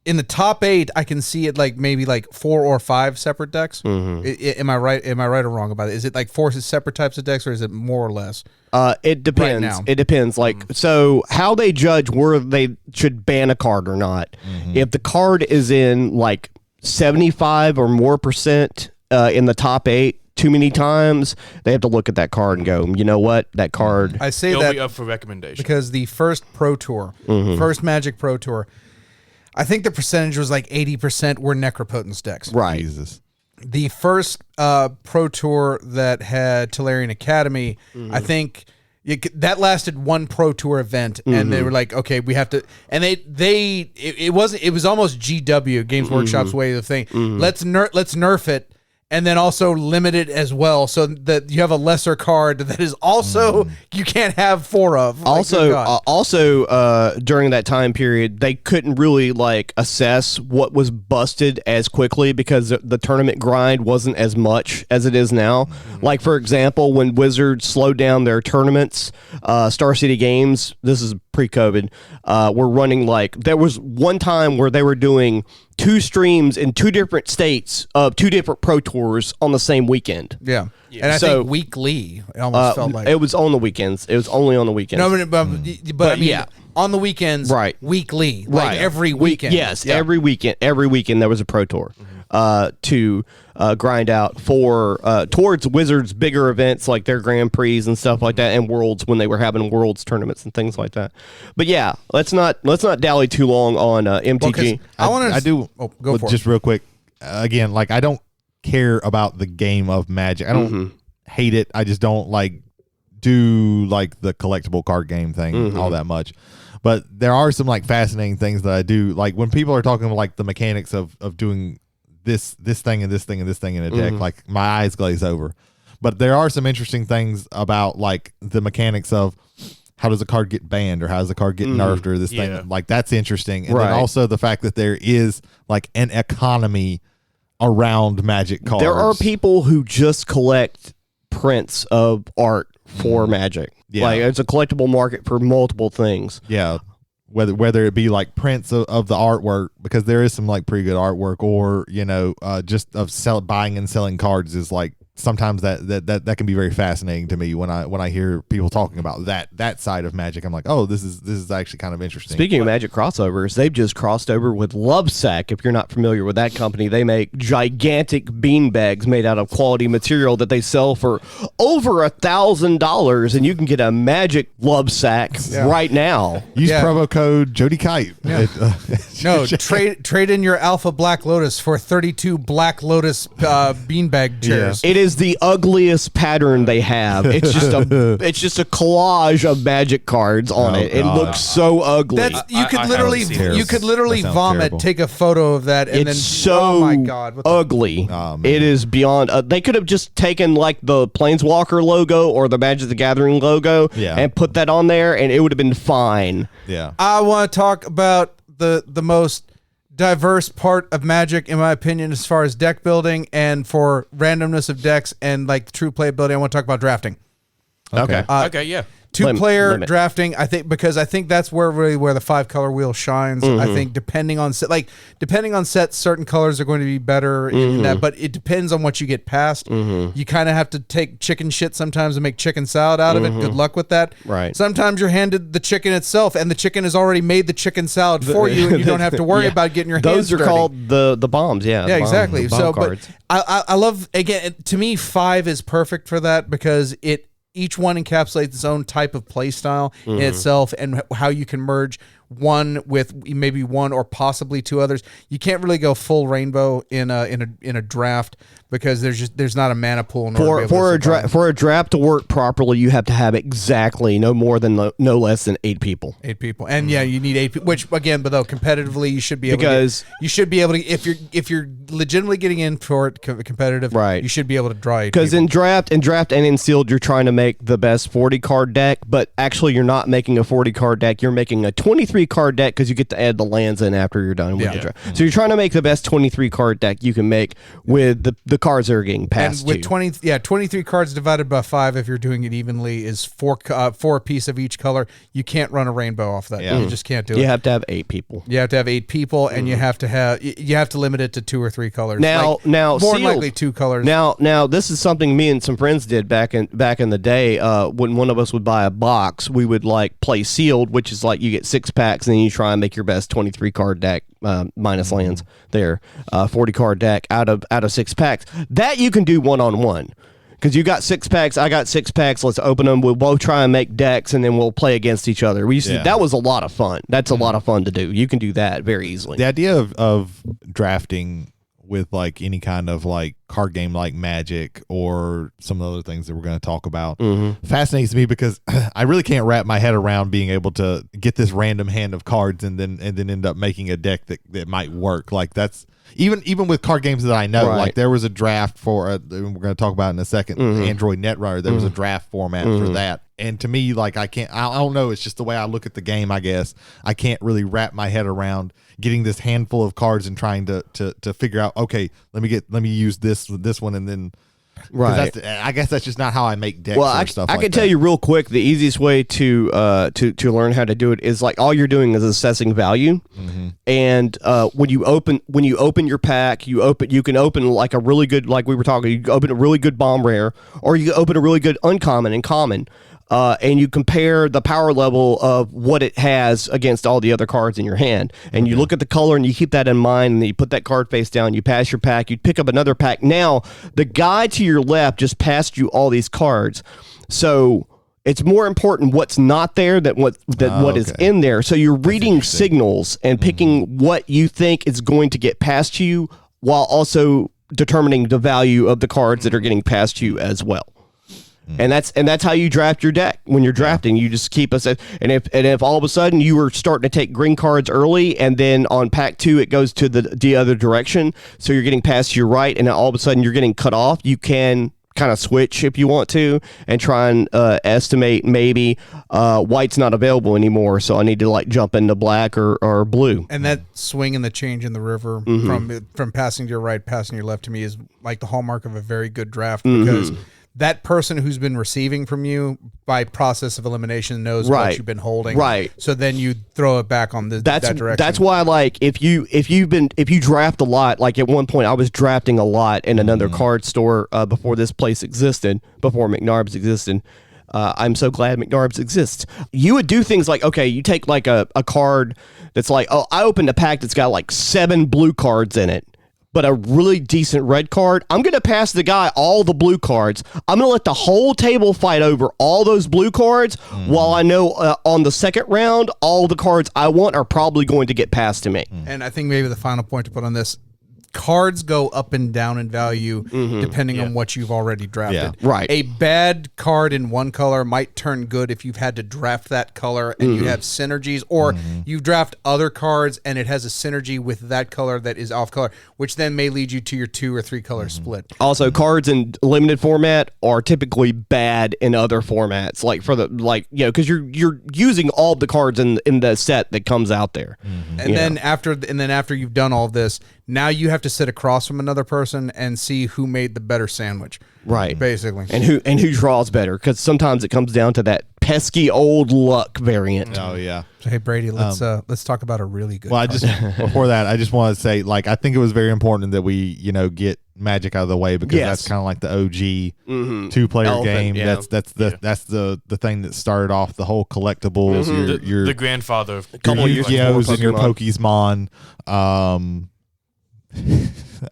in the top 8, I can see it like maybe like 4 or 5 separate decks. Am I right? Am I right or wrong about it? Is it like 4 separate types of decks, or is it more or less? It depends. Right now. It depends. Like so, how they judge where they should ban a card or not. If the card is in like 75 or more percent in the top 8 too many times, they have to look at that card and go, you know what, that card. I say It'll that be up for recommendation because the first Pro Tour, first Magic Pro Tour, I think the percentage was like 80% were Necropotence decks. Right. Jesus. The first Pro Tour that had Tolarian Academy, I think that lasted one Pro Tour event, and they were like, okay, we have to, and it was almost GW Games Workshop's way of thing. Let's nerf it. And then also limit it as well, so that you have a lesser card that is also you can't have 4 of. Like, also, during that time period, they couldn't really like assess what was busted as quickly because the tournament grind wasn't as much as it is now. Like for example, when Wizards slowed down their tournaments, Star City Games, this is pre-COVID, were running like there was one time where they were doing 2 streams in 2 different states of 2 different Pro Tours on the same weekend. Yeah. And I think weekly, it almost felt like. It was on the weekends. It was only on the weekends. No, but I mean, on the weekends, right. Weekly, like every weekend. Every weekend there was a Pro Tour to grind out for towards Wizards' bigger events like their Grand Prix and stuff like that, and Worlds when they were having Worlds tournaments and things like that. But yeah, let's not dally too long on MTG. Well, go for just it. real quick. Again, like I don't care about the game of Magic. I don't hate it. I just don't do the collectible card game thing all that much. But there are some fascinating things that I do. Like when people are talking about the mechanics of doing this thing and this thing and this thing in a deck, my eyes glaze over. But there are some interesting things about the mechanics of how does a card get banned or how does a card get nerfed or this thing. That's interesting. And then also the fact that there is an economy around Magic cards. There are people who just collect prints of art for Magic. Yeah. It's a collectible market for multiple things. Yeah. Whether it be prints of the artwork, because there is some pretty good artwork, or just of buying and selling cards is sometimes that can be very fascinating to me when I hear people talking about that side of Magic. I'm like, oh, this is actually kind of interesting. Speaking of Magic crossovers, they've just crossed over with Lovesac. If you're not familiar with that company, they make gigantic bean bags made out of quality material that they sell for over $1,000, and you can get a Magic Lovesac right now. Use promo code Jody Kite. No, trade in your Alpha Black Lotus for 32 Black Lotus beanbag chairs. It is the ugliest pattern they have. It's just a collage of Magic cards on it. It looks so ugly. You could literally vomit. Terrible. Take a photo of that, and it's then so oh my god, ugly. It is beyond. They could have just taken the Planeswalker logo or the Magic the Gathering logo and put that on there, and it would have been fine. Yeah. I want to talk about the most diverse part of Magic, in my opinion, as far as deck building and for randomness of decks and true playability. I want to talk about drafting. Okay. Okay, yeah. Two-player limit. drafting, I think, because I think that's where the 5-color wheel shines. I think depending on sets, certain colors are going to be better in that, but it depends on what you get past. You kind of have to take chicken shit sometimes and make chicken salad out of it. Good luck with that. Right. Sometimes you're handed the chicken itself, and the chicken has already made the chicken salad for you, and you don't have to worry about getting your hands Those are dirty. called the bombs. Yeah. Yeah, exactly. The bomb So, cards. but I love, again, to me, 5 is perfect for that because each one encapsulates its own type of play style in itself and how you can merge one with maybe one or possibly 2 others. You can't really go full rainbow in a draft because there's not a mana pool in order for a draft to work properly. You have to have exactly no less than 8 people. 8 people, and you need 8 people. Which again, but though competitively, you should be able to if you're legitimately getting in for it competitive, right? You should be able to draw 8 because people. in draft and in sealed, you're trying to make the best 40 card deck, but actually you're not making a 40 card deck. You're making a 23 card deck because you get to add the lands in after you're done with the draft. So you're trying to make the best 23 card deck you can make with the cards that are getting passed. And with 23 cards divided by 5, if you're doing it evenly, is 4 a piece of each color. You can't run a rainbow off that. You just can't do it. You have to have 8 people. You have to have 8 people, and you have to limit it to 2 or 3 colors. Now, more sealed, than likely 2 colors. Now, this is something me and some friends did back in the day. When one of us would buy a box, we would play sealed, which is you get 6 packs, and then you try and make your best 23 card deck minus lands there, 40 card deck out of 6 packs. That you can do 1-on-1. Because you got 6 packs, I got 6 packs. Let's open them. We'll both try and make decks, and then we'll play against each other. That was a lot of fun. That's a lot of fun to do. You can do that very easily. The idea of drafting with any kind of card game like Magic or some of the other things that we're going to talk about fascinates me because I really can't wrap my head around being able to get this random hand of cards and then end up making a deck that might work. That's even with card games that I know. Right. There was a draft for we're going to talk about in a second. Android Netrunner. There was a draft format for that. And to me, I don't know. It's just the way I look at the game, I guess. I can't really wrap my head around getting this handful of cards and trying to figure out, okay, let me use this one and then right. I guess that's just not how I make decks. Well, I can tell you real quick, the easiest way to learn how to do it is all you're doing is assessing value. And when you open your pack, you can open a really good, like we were talking, you open a really good bomb rare, or you open a really good uncommon and common. And you compare the power level of what it has against all the other cards in your hand. And you look at the color and you keep that in mind, and then you put that card face down, you pass your pack, you pick up another pack. Now, the guy to your left just passed you all these cards. So it's more important what's not there than what is in there. So you're reading signals and picking what you think is going to get past you while also determining the value of the cards that are getting past you as well. And that's how you draft your deck. When you're drafting, you just keep us. And if all of a sudden you were starting to take green cards early, and then on pack 2 it goes to the other direction, so you're getting past your right, and then all of a sudden you're getting cut off, you can kind of switch if you want to and try and estimate maybe white's not available anymore, so I need to jump into black or blue. And that swing and the change in the river from passing to your right, passing to your left, to me is the hallmark of a very good draft, because that person who's been receiving from you by process of elimination knows what you've been holding. Right. So then you throw it back on that direction. That's why if you draft a lot, at one point I was drafting a lot in another card store before this place existed, before McNarb's existed. I'm so glad McNarb's exists. You would do things okay, you take a card that's I opened a pack that's got 7 blue cards in it, but a really decent red card. I'm going to pass the guy all the blue cards. I'm going to let the whole table fight over all those blue cards, while I know on the second round, all the cards I want are probably going to get passed to me. And I think maybe the final point to put on this, cards go up and down in value depending on what you've already drafted. Yeah. Right. A bad card in one color might turn good if you've had to draft that color and you have synergies, or you draft other cards and it has a synergy with that color that is off color, which then may lead you to your 2 or 3 color split. Also, cards in limited format are typically bad in other formats, because you're using all the cards in the set that comes out there. And then after you've done all this, now you have to sit across from another person and see who made the better sandwich. Right. Basically. And who draws better, because sometimes it comes down to that pesky old luck variant. Oh yeah. So, hey Brady, let's talk about a really good. Well, I just before that, I just want to say, like, I think it was very important that we, get Magic out of the way, because that's kind of like the OG 2-player game. Yeah. That's the thing that started off the whole collectibles. Your the grandfather of your years Yu-Gi-Ohs before and your Pokemon.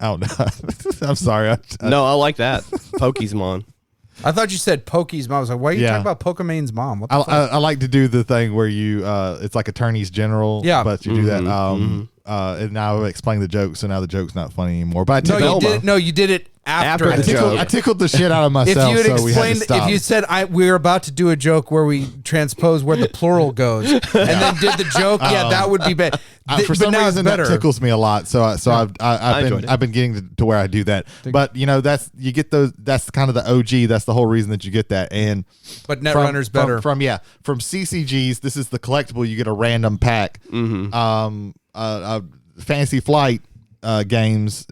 I don't know. I'm sorry. No, I like that. Pokemon. I thought you said Pokey's mom. I was like, why are you Yeah. talking about Pokemon's mom? What the fuck? I like to do the thing where you it's like attorneys general, Yeah. but you do that. And now I explain the joke, so now the joke's not funny anymore. But I You did it after After the the joke. joke. I tickled the shit out of If myself. you had so we had to explained, stop. if you said we were about to do a joke where we transpose where the plural goes, and then did the joke, that would be bad. For some reason that tickles me a lot, so I've been getting to where I do that. But you get those. That's kind of the OG. That's the whole reason that you get that. And But Netrunner's better. From CCGs. This is the collectible. You get a random pack. Fantasy Flight games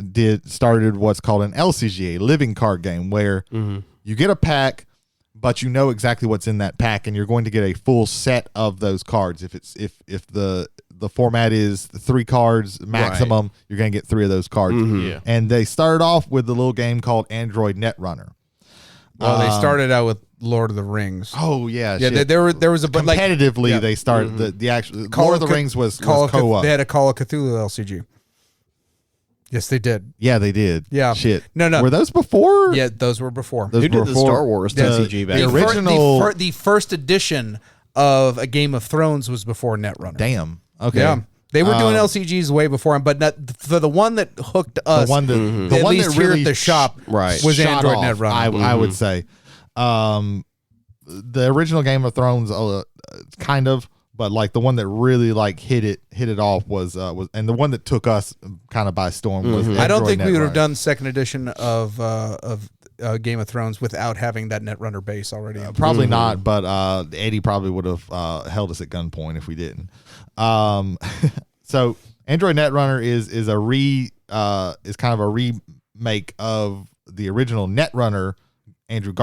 started what's called an LCG, a living card game, where you get a pack, but you know exactly what's in that pack, and you're going to get a full set of those cards. If the format is 3 cards maximum, you're going to get 3 of those cards. Yeah. And they started off with a little game called Android Netrunner. Well, they started out with Lord of the Rings. Oh yeah, Yeah, shit. there was a but like competitively they started the actual Lord of the Rings was co-op. They had a Call of Cthulhu LCG. Yes, they did. Yeah, they did. Yeah. Shit. No. Were those before? Yeah, those were before. Those Who did were the before- Star Wars TCG back the then? original. the first edition of A Game of Thrones was before Netrunner. Damn. Okay. Yeah. They were doing LCGs way before him, but not, for the one that hooked us, The one that the at one least that here really at the shop, Right. was shot Android off, Netrunner. I would say. The original Game of Thrones, kind of, but like the one that really like hit it off was and the one that took us kind of by storm was. I don't Android think we would have Netrunner. done second edition of Game of Thrones without having that Netrunner base already. Probably not, but Eddie probably would have held us at gunpoint if we didn't. So Android Netrunner is kind of a remake of the original Netrunner. Richard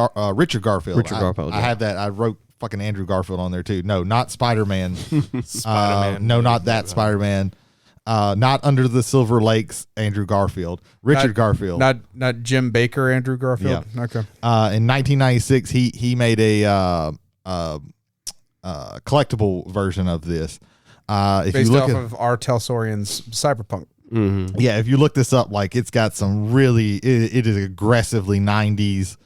Garfield. Richard Garfield, I yeah. have that. I wrote fucking Andrew Garfield on there too. No, not Spider-Man. Spider-Man. No, not that Spider-Man. Not Under the Silver Lakes, Andrew Garfield. Richard Garfield. Not Jim Baker, Andrew Garfield. Yeah. Okay. In 1996, he made a collectible version of this. If Based you look off at, of R. Telsorian's Cyberpunk. yeah, if you look this up, like it's got some really, it is aggressively 90s.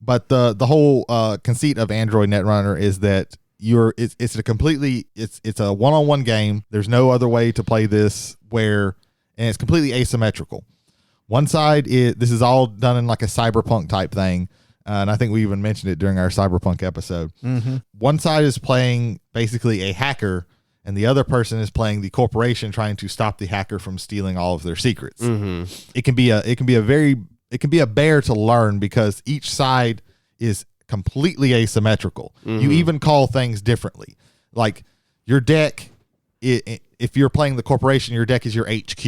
But the whole conceit of Android Netrunner is that it's a one-on-one game. There's no other way to play this and it's completely asymmetrical. One side this is all done in like a cyberpunk type thing. And I think we even mentioned it during our cyberpunk episode. One side is playing basically a hacker, and the other person is playing the corporation trying to stop the hacker from stealing all of their secrets. It can be a bear to learn because each side is completely asymmetrical. You even call things differently. Like your deck, if you're playing the corporation, your deck is your HQ.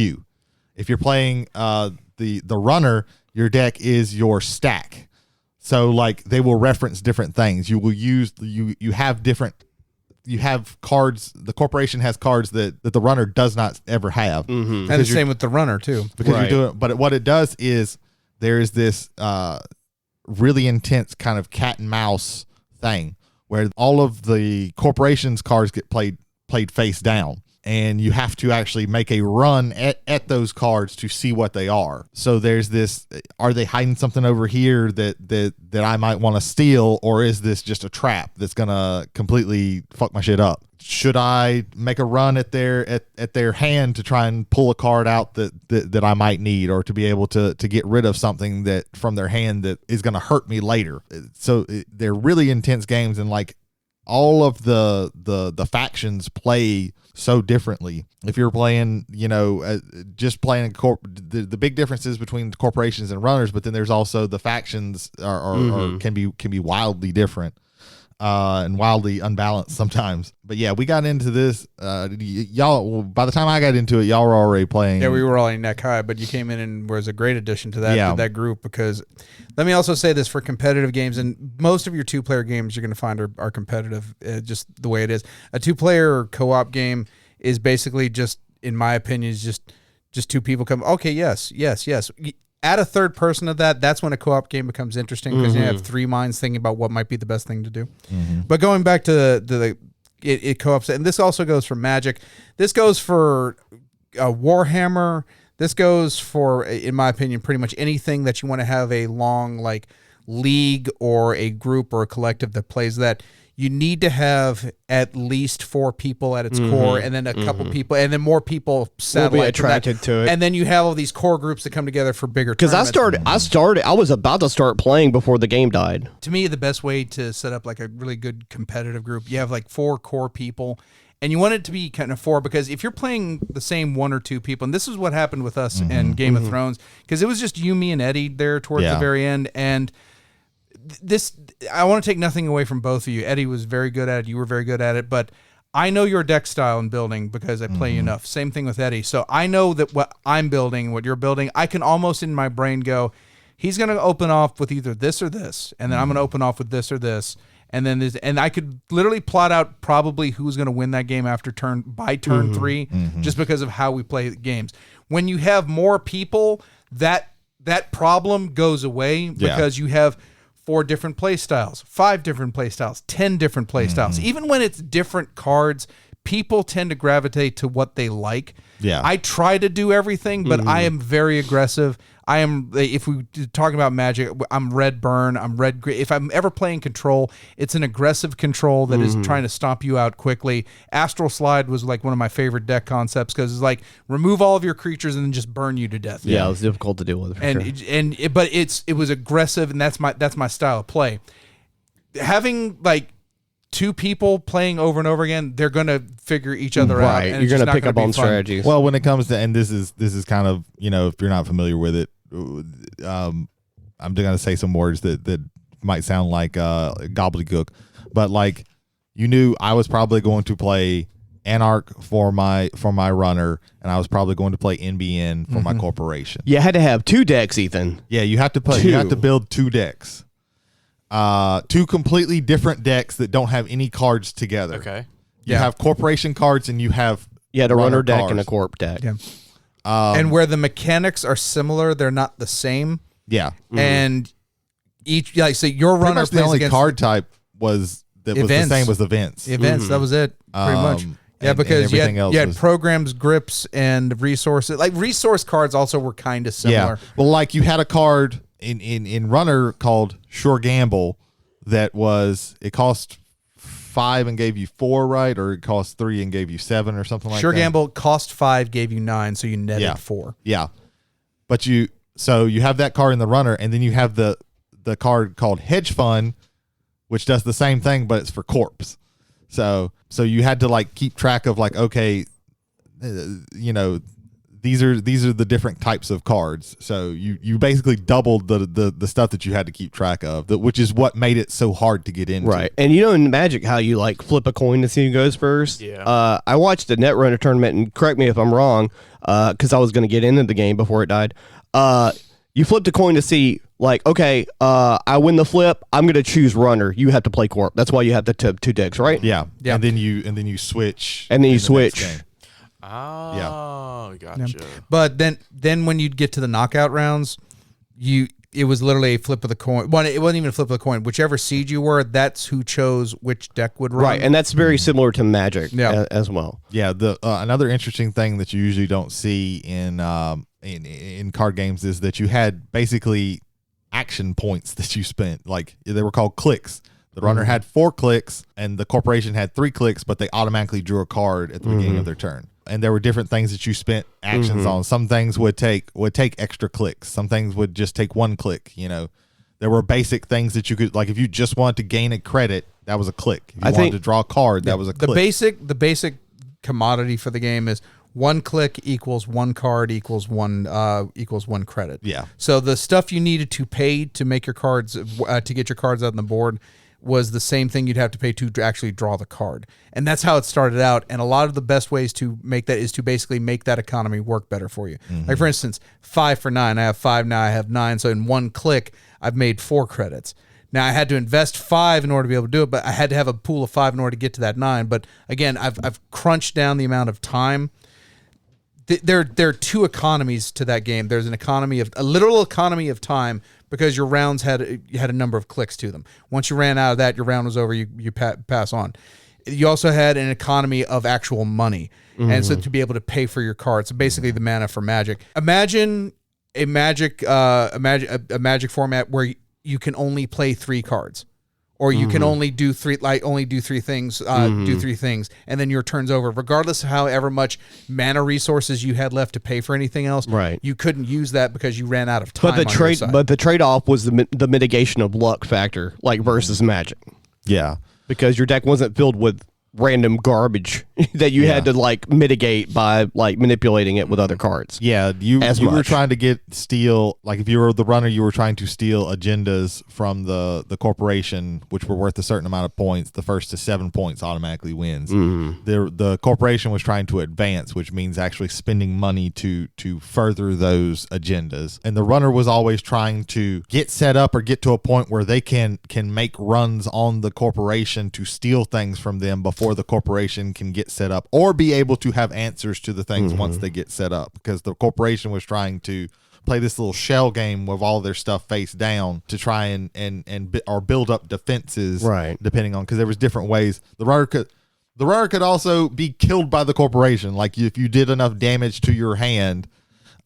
If you're playing the runner, your deck is your stack. So like they will reference different things. You will use you have cards. The corporation has cards that the runner does not ever have. And the same with the runner too. Because Right. you're doing, but what it does is there is this really intense kind of cat and mouse thing where all of the corporation's cards get played face down, and you have to actually make a run at those cards to see what they are. So there's this: are they hiding something over here that I might want to steal, or is this just a trap that's gonna completely fuck my shit up? Should I make a run at their hand to try and pull a card out that I might need, or to be able to get rid of something that from their hand that is going to hurt me later? So they're really intense games, and like all of the factions play so differently. If you're playing, just playing the big differences between corporations and runners, but then there's also the factions are can be wildly different. and wildly unbalanced sometimes. But yeah, we got into this. Y'all, by the time I got into it, y'all were already playing. Yeah, we were all in neck high, but you came in and was a great addition to that Yeah. to that group. Because let me also say this for competitive games, and most of your 2-player games you're going to find are competitive, just the way it is. A 2-player co-op game is basically just, in my opinion, is just 2 people come. Okay, yes. Add a third person to that. That's when a co-op game becomes interesting because you have 3 minds thinking about what might be the best thing to do. But going back to it co-ops, and this also goes for Magic. This goes for Warhammer. This goes for, in my opinion, pretty much anything that you want to have a long like league or a group or a collective that plays that. You need to have at least 4 people at its core, and then a couple people, and then more people satellite attracted to it. And then you have all these core groups that come together for bigger. Because I was about to start playing before the game died. To me, the best way to set up like a really good competitive group, you have like 4 core people, and you want it to be kind of 4 because if you're playing the same 1 or 2 people, and this is what happened with us in Game of Thrones, because it was just you, me, and Eddie there towards the very end, and this, I want to take nothing away from both of you. Eddie was very good at it. You were very good at it, but I know your deck style in building because I play you enough. Same thing with Eddie. So I know that what I'm building, what you're building, I can almost in my brain go, he's going to open off with either this or this, and then I'm going to open off with this or this, and then this, and I could literally plot out probably who's going to win that game after turn 3, just because of how we play the games. When you have more people, that problem goes away because you have 4 different play styles, 5 different play styles, 10 different play styles. Even when it's different cards, people tend to gravitate to what they like. Yeah. I try to do everything, but I am very aggressive. I am, if we talk about Magic, I'm red burn, I'm red gray. If I'm ever playing control, it's an aggressive control that is trying to stomp you out quickly. Astral Slide was like one of my favorite deck concepts because it's like remove all of your creatures and then just burn you to death. Yeah, it was difficult to deal with. But it was aggressive, and that's my style of play. Having like 2 people playing over and over again, they're going to figure each other out. Right, you're going to pick up on strategies. Well, when it comes to, and this is kind of, if you're not familiar with it, I'm going to say some words that might sound like gobbledygook, but like you knew I was probably going to play Anarch for my runner, and I was probably going to play NBN for my corporation. You had to have 2 decks, Ethan. Yeah, you have to build 2 decks. 2 completely different decks that don't have any cards together. Okay. You have corporation cards and you have a runner deck cards. and a corp deck. Yeah. And where the mechanics are similar, they're not the same. Yeah. And each, like, so your runner much the only card type was events. the same as events. Events, that was it, pretty much. Yeah, because you had programs, grips, and resources. Like resource cards also were kind of similar. Yeah. Well, like you had a card in Runner called Sure Gamble that it cost 5 and gave you 4, right? Or it cost 3 and gave you 7 or something like that. Sure Gamble cost 5, gave you 9, so you netted 4. Yeah. But you have that card in the Runner, and then you have the card called Hedge Fund, which does the same thing, but it's for corps. So you had to like keep track of like, okay, these are the different types of cards. So you basically doubled the stuff that you had to keep track of, which is what made it so hard to get into. Right. And in Magic, how you like flip a coin to see who goes first. Yeah. I watched a Netrunner tournament, and correct me if I'm wrong, because I was going to get into the game before it died. You flipped a coin to see, like, okay, I win the flip. I'm going to choose runner. You have to play corp. That's why you have the 2 decks, right? Yeah. And then you switch. And then you switch. Oh, gotcha. Yeah. But then when you'd get to the knockout rounds, it was literally a flip of the coin. Well, it wasn't even a flip of the coin. Whichever seed you were, that's who chose which deck would run. Right, and that's very similar to Magic as well. Yeah, the another interesting thing that you usually don't see in card games is that you had basically action points that you spent. Like they were called clicks. The runner had 4 clicks, and the corporation had 3 clicks, but they automatically drew a card at the beginning of their turn. And there were different things that you spent actions on. Some things would take extra clicks. Some things would just take 1 click. There were basic things that you could, like if you just wanted to gain a credit, that was a click. If you wanted to draw a card, that was a click. The basic commodity for the game is 1 click equals 1 card equals 1 credit. Yeah. So the stuff you needed to pay to make your cards to get your cards out on the board was the same thing you'd have to pay to actually draw the card. And that's how it started out. And a lot of the best ways to make that is to basically make that economy work better for you. Like, for instance, 5 for 9. I have 5 now, I have 9. So in one click, I've made 4 credits. Now, I had to invest 5 in order to be able to do it, but I had to have a pool of 5 in order to get to that 9. But again, I've crunched down the amount of time. There are 2 economies to that game. There's a literal economy of time, because your rounds had a number of clicks to them. Once you ran out of that, your round was over. You pass on. You also had an economy of actual money, and so to be able to pay for your cards. So basically, the mana for Magic. Imagine a Magic format where you can only play 3 cards. Or you can only do 3 things, do 3 things, and then your turn's over. Regardless of however much mana resources you had left to pay for anything else, right? You couldn't use that because you ran out of time. But the trade-off was the mitigation of luck factor, like versus Magic. Yeah, because your deck wasn't filled with random garbage that you had to like mitigate by like manipulating it with other cards. Yeah, you were trying to steal, like if you were the runner, you were trying to steal agendas from the corporation, which were worth a certain amount of points. The first to 7 points automatically wins. The corporation was trying to advance, which means actually spending money to further those agendas. And the runner was always trying to get set up or get to a point where they can make runs on the corporation to steal things from them before the corporation can get set up, or be able to have answers to the things once they get set up, because the corporation was trying to play this little shell game with all their stuff face down to try and build up defenses, right? Depending on, because there was different ways. The runner could also be killed by the corporation, like if you did enough damage to your hand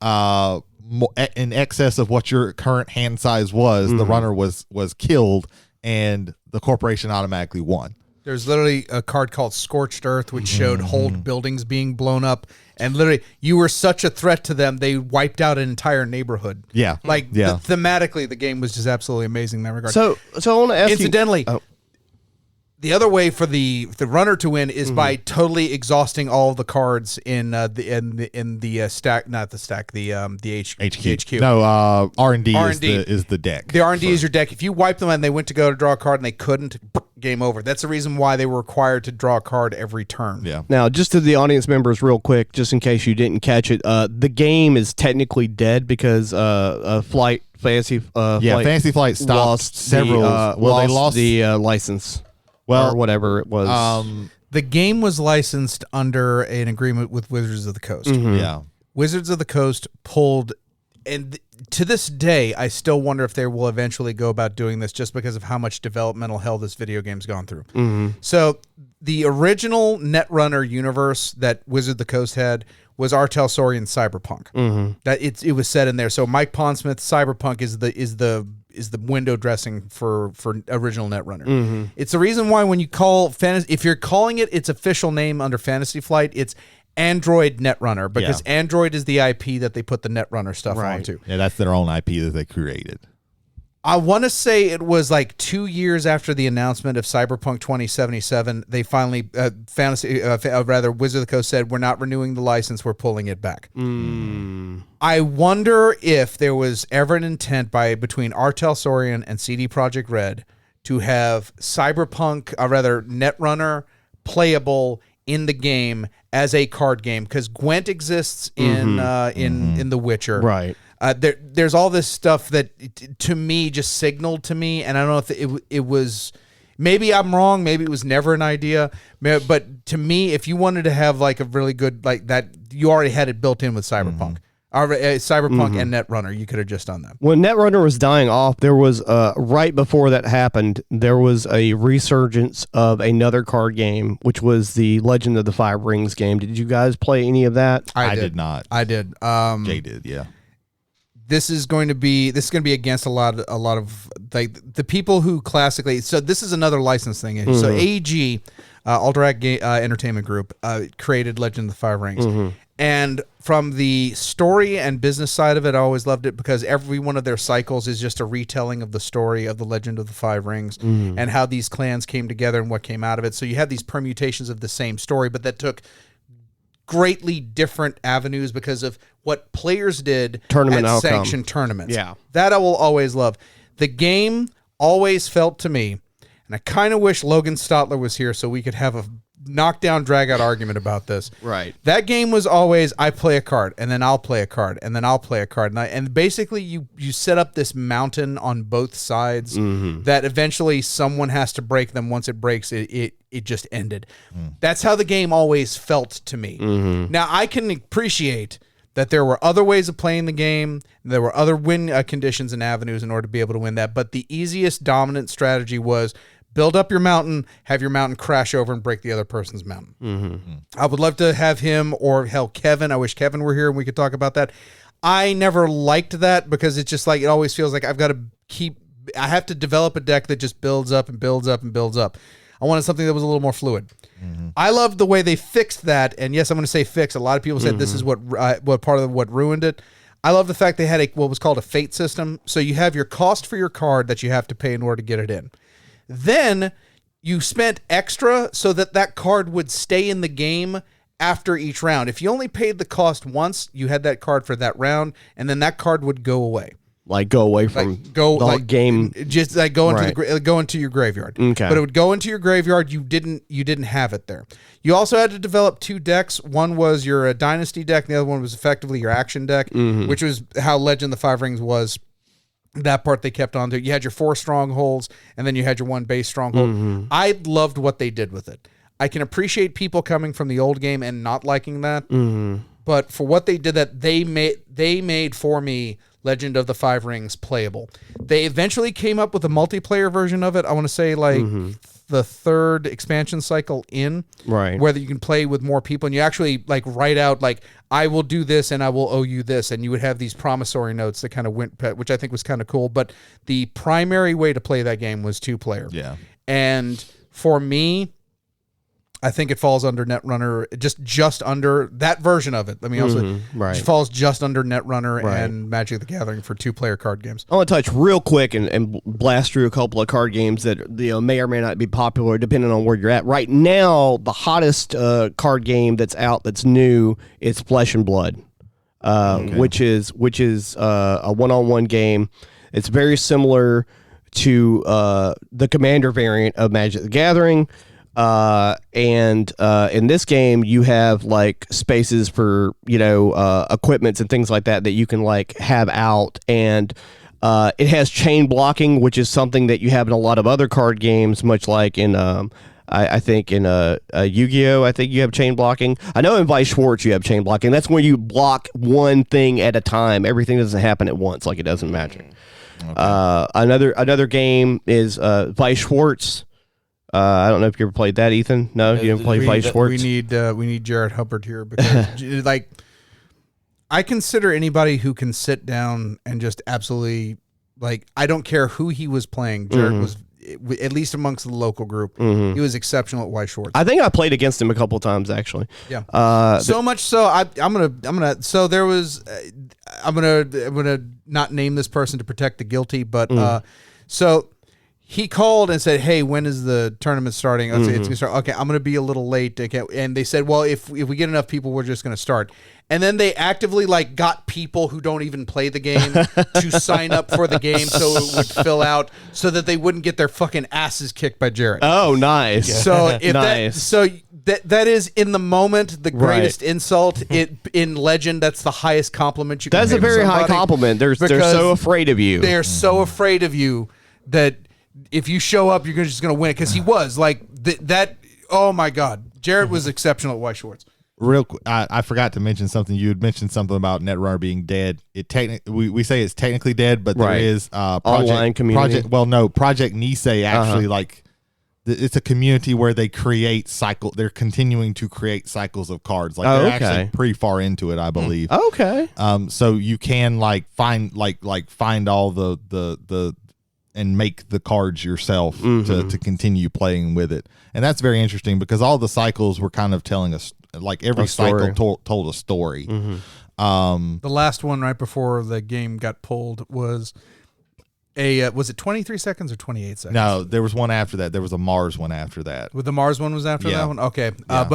in excess of what your current hand size was, the runner was killed and the corporation automatically won. There's literally a card called Scorched Earth, which showed whole buildings being blown up, and literally you were such a threat to them, they wiped out an entire neighborhood. Yeah, thematically, the game was just absolutely amazing in that regard. So I want to ask incidentally, the other way for the runner to win is by totally exhausting all of the cards in the stack, not the stack, the HQ. No, R&D is the deck. The R&D is your deck. If you wipe them and they went to go to draw a card and they couldn't, game over. That's the reason why they were required to draw a card every turn. Yeah. Now, just to the audience members, real quick, just in case you didn't catch it, the game is technically dead because Fantasy Flight stopped lost several. they lost the license. Or whatever it was. The game was licensed under an agreement with Wizards of the Coast. Yeah. Wizards of the Coast pulled, and to this day, I still wonder if they will eventually go about doing this, just because of how much developmental hell this video game's gone through. So the original Netrunner universe that Wizards of the Coast had was Artel Saurian's Cyberpunk. That it was set in there. So Mike Pondsmith's Cyberpunk is the window dressing for original Netrunner. It's the reason why when you call if you're calling it its official name under Fantasy Flight, it's Android Netrunner, because Android is the IP that they put the Netrunner stuff onto. Yeah, that's their own IP that they created. I want to say it was like 2 years after the announcement of Cyberpunk 2077, they finally, Wizards of the Coast said, we're not renewing the license, we're pulling it back. I wonder if there was ever an intent between Artel Saurian and CD Projekt Red to have Cyberpunk, Netrunner, playable in the game as a card game, because Gwent exists in The Witcher. Right. There's all this stuff that to me just signaled to me, and I don't know if it was, maybe I'm wrong, maybe it was never an idea, but to me, if you wanted to have like a really good, like that, you already had it built in with Cyberpunk. Cyberpunk and Netrunner, you could have just done that. When Netrunner was dying off, there was right before that happened, there was a resurgence of another card game, which was the Legend of the Five Rings game. Did you guys play any of that? I did not. I did. Jay did, yeah. This is going to be against a lot of like the people who classically. So this is another license thing. So AEG, Alterac Entertainment Group, created Legend of the Five Rings, and from the story and business side of it, I always loved it, because every one of their cycles is just a retelling of the story of the Legend of the Five Rings and how these clans came together and what came out of it. So you have these permutations of the same story, but that took greatly different avenues because of what players did at sanctioned tournaments. Yeah. That I will always love. The game always felt to me, and I kind of wish Logan Stotler was here so we could have a knockdown, drag out argument about this. Right. That game was always I play a card, and then I'll play a card, and then I'll play a card, and basically you set up this mountain on both sides that eventually someone has to break them. Once it breaks, it just ended. That's how the game always felt to me. Now I can appreciate that there were other ways of playing the game. There were other win conditions and avenues in order to be able to win that. But the easiest dominant strategy was build up your mountain, have your mountain crash over and break the other person's mountain. I would love to have him, or hell, Kevin. I wish Kevin were here and we could talk about that. I never liked that because it's just like, it always feels like I have to develop a deck that just builds up and builds up and builds up. I wanted something that was a little more fluid. I loved the way they fixed that, and yes, I'm going to say fix. A lot of people said this is what part of what ruined it. I love the fact they had what was called a fate system. So you have your cost for your card that you have to pay in order to get it in. Then you spent extra so that card would stay in the game after each round. If you only paid the cost once, you had that card for that round, and then that card would go away. Like go away from the game, just like go into your graveyard. Okay, but it would go into your graveyard. You didn't have it there. You also had to develop two decks. One was your Dynasty deck, and the other one was effectively your action deck, which was how Legend of the Five Rings was. That part they kept on to. You had your 4 strongholds, and then you had your 1 base stronghold. I loved what they did with it. I can appreciate people coming from the old game and not liking that, but for what they did, that they made for me Legend of the Five Rings playable. They eventually came up with a multiplayer version of it. I want to say like the 3rd expansion cycle in, right, where you can play with more people, and you actually like write out like, I will do this and I will owe you this, and you would have these promissory notes that kind of went, which I think was kind of cool. But the primary way to play that game was 2-player. Yeah, and for me, I think it falls under Netrunner, just under that version of it. Let me also, right. It falls just under Netrunner and Magic the Gathering for 2-player card games. I want to touch real quick and blast through a couple of card games that may or may not be popular depending on where you're at. Right now, the hottest card game that's out that's new is Flesh and Blood, which is a one-on-one game. It's very similar to the Commander variant of Magic the Gathering. And in this game you have like spaces for equipments and things like that you can like have out, and it has chain blocking, which is something that you have in a lot of other card games, much like in I think in Yu-Gi-Oh! I think you have chain blocking. I know in Vice Schwartz you have chain blocking. That's where you block one thing at a time. Everything doesn't happen at once like it does in Magic. Okay. Another game is Vice Schwartz. I don't know if you ever played that, Ethan. No, you didn't play Vice Schwartz. We need Jared Hubbard here because like I consider anybody who can sit down and just absolutely like, I don't care who he was playing. Jared was, at least amongst the local group, he was exceptional at White Schwartz. I think I played against him a couple of times actually. Yeah. So much so I'm gonna. So there was. I'm gonna not name this person to protect the guilty, but so. He called and said, "Hey, when is the tournament starting?" It's going to start. Okay, I'm going to be a little late. And they said, "Well, if we get enough people, we're just going to start." And then they actively like got people who don't even play the game to sign up for the game so it would fill out, so that they wouldn't get their fucking asses kicked by Jared. Oh, nice. So that is in the moment the greatest insult. In Legend, that's the highest compliment you can. That's pay a very somebody, high compliment. They're so afraid of you. They're so afraid of you that if you show up, you're just going to win it. Because he was like that. Oh my God, Jared was exceptional at White Schwartz. Real quick, I forgot to mention something. You had mentioned something about Netrunner being dead. We say it's technically dead, but there is online community. Project Nisei actually like it's a community where they create cycle. They're continuing to create cycles of cards. Like they're actually pretty far into it, I believe. Okay. So you can like find all the and make the cards yourself to continue playing with it. And that's very interesting because all the cycles were kind of telling us, like every cycle told a story. The last one right before the game got pulled was was it 23 seconds or 28 seconds? No, there was one after that. There was a Mars one after that. The Mars one was after that one? Okay. Yeah.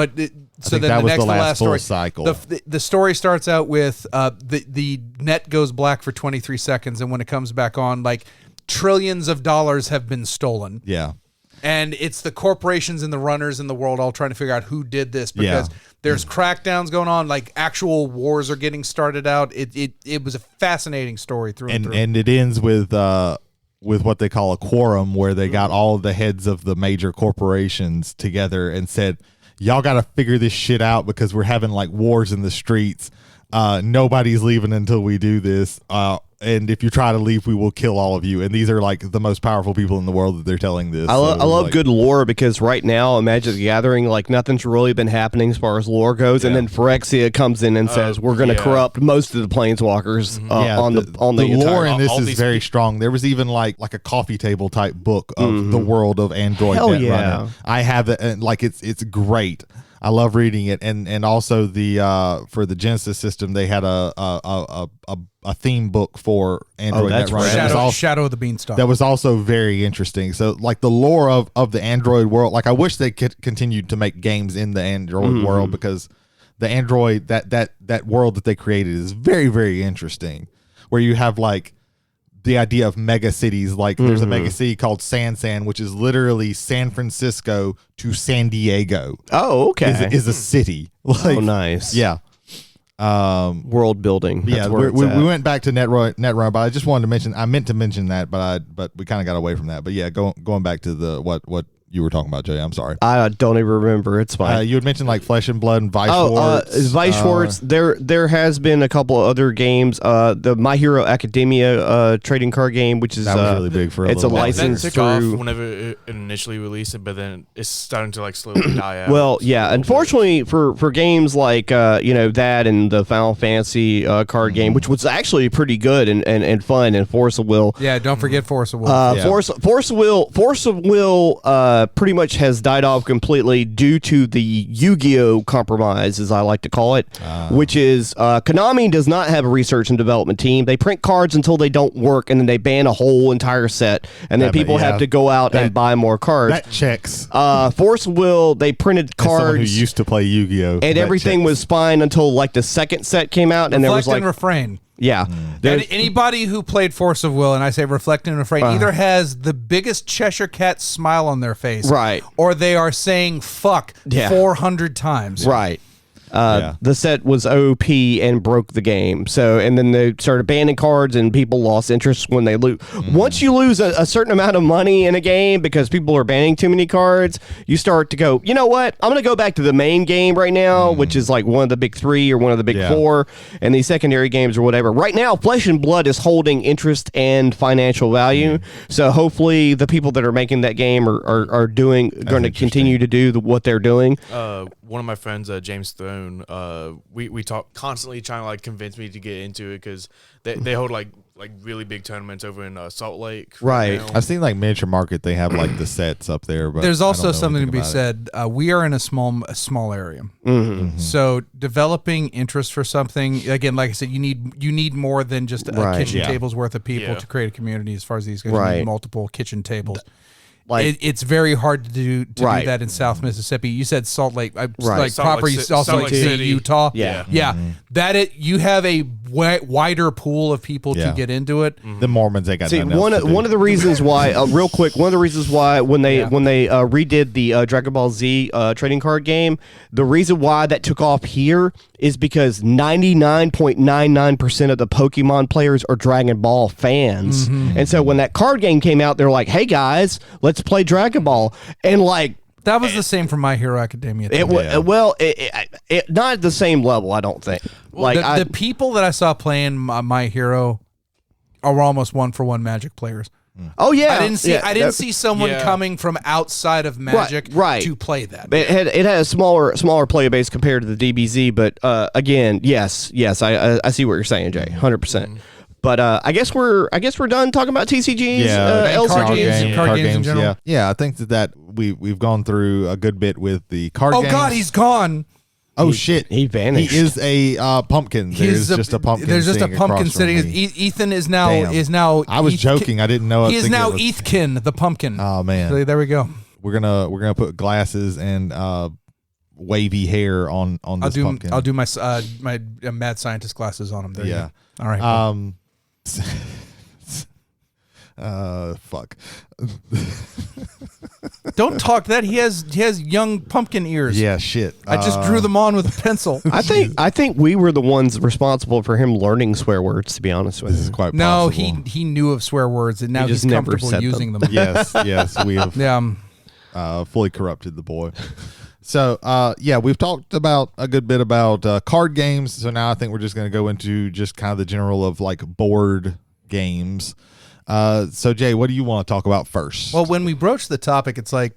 So then the last full story, cycle. The story starts out with the net goes black for 23 seconds, and when it comes back on, like, trillions of dollars have been stolen. Yeah. And it's the corporations and the runners in the world all trying to figure out who did this because there's crackdowns going on, like actual wars are getting started out. It was a fascinating story through and through. And it ends with what they call a quorum, where they got all the heads of the major corporations together and said, y'all got to figure this shit out because we're having like wars in the streets. Nobody's leaving until we do this. And if you try to leave, we will kill all of you. And these are like the most powerful people in the world that they're telling this. I love good lore, because right now, Magic the Gathering, like nothing's really been happening as far as lore goes. And then Phyrexia comes in and says, we're going to corrupt most of the Planeswalkers on the lore entire, in this is very strong. There was even like a coffee table type book of the world of Android. Hell Netrunner. I have it, and like it's great. I love reading it, and also the for the Genesis system, they had a theme book for Android Netrunner. Shadow of the Beanstalk. That was also very interesting. So, like the lore of the Android world, like I wish they could continue to make games in the Android world, because the Android that world that they created is very, very interesting. Where you have like the idea of mega cities, like there's a mega city called San, which is literally San Francisco to San Diego. Oh, okay. Is a city. Like, oh, nice. Yeah. World building. That's we went back to Netrunner, but I just wanted to mention. I meant to mention that, but we kind of got away from that. But yeah, going back to the what you were talking about, Jay. I'm sorry. I don't even remember. It's fine. You had mentioned like Flesh and Blood and Vice Schwartz. Vice Schwartz. There has been a couple of other games. The My Hero Academia trading card game, which is that was really big for. It's a license that took off whenever it initially released it, but then it's starting to like slowly die out. Well, yeah. Unfortunately, for games like that and the Final Fantasy card game, which was actually pretty good and fun, and Force of Will. Yeah, don't forget Force of Will. Force of Will. Pretty much has died off completely due to the Yu-Gi-Oh compromise, as I like to call it, which is Konami does not have a research and development team. They print cards until they don't work, and then they ban a whole entire set, and then people have to go out and buy more cards. That checks. Force of Will, they printed cards. As someone who used to play Yu-Gi-Oh, and everything was fine until like the second set came out, and there was like refrain. Yeah. Anybody who played Force of Will, and I say reflect and refrain, either has the biggest Cheshire Cat smile on their face, right, or they are saying fuck 400 times. Right. The set was OP and broke the game. So, and then they started banning cards, and people lost interest when they lose. Once you lose a certain amount of money in a game because people are banning too many cards, you start to go, you know what? I'm going to go back to the main game right now, which is like one of the big three or one of the big four, and these secondary games or whatever. Right now, Flesh and Blood is holding interest and financial value. So hopefully the people that are making that game are going to continue to do what they're doing. One of my friends, James Throne, we talk constantly trying to like convince me to get into it because they hold like really big tournaments over in Salt Lake. Right. Now. I've seen like Miniature Market. They have like the sets up there, but there's also something to be said. We are in a small area, so developing interest for something again, like I said, you need more than just a kitchen table's worth of people to create a community. As far as these guys, you need multiple kitchen tables. Like it's very hard to do that in South Mississippi. You said Salt Lake, like Salt proper Salt Lake City, Utah. That you have a wider pool of people to get into it. The Mormons, they got one of the reasons why, real quick, one of the reasons why when they redid the Dragon Ball Z trading card game, the reason why that took off here is because 99.99% of the Pokemon players are Dragon Ball fans, and so when that card game came out, they're like, "Hey guys, let's play Dragon Ball," and like. That was the same for My Hero Academia. It not at the same level, I don't think. Well, like the people that I saw playing My Hero are almost one-for-one Magic players. Oh yeah, I didn't see someone coming from outside of Magic to play that. It had a smaller player base compared to the DBZ, but again, yes, I see what you're saying, Jay, 100%. But I guess we're done talking about TCGs, LCGs, card games in general. Yeah, I think that we've gone through a good bit with the card games. Oh God, he's gone. Oh shit, he vanished. He is a pumpkin. There's just a pumpkin. There's just a pumpkin sitting. Ethan is now. I was joking. I didn't know. He is now Ethkin, the pumpkin. Oh man. So there we go. We're gonna put glasses and wavy hair on this pumpkin. I'll do my mad scientist glasses on him. There. Yeah. All right. Fuck. Don't talk that. He has young pumpkin ears. Yeah, shit. I just drew them on with a pencil. I think we were the ones responsible for him learning swear words. To be honest with This is you, quite No, possible. he knew of swear words, and now He he's just never comfortable said using them. Yes, we have Yeah. fully corrupted the boy. So, we've talked about a good bit about card games. So now I think we're just going to go into just kind of the general of like board games. So Jay, what do you want to talk about first? Well, when we broach the topic, it's like,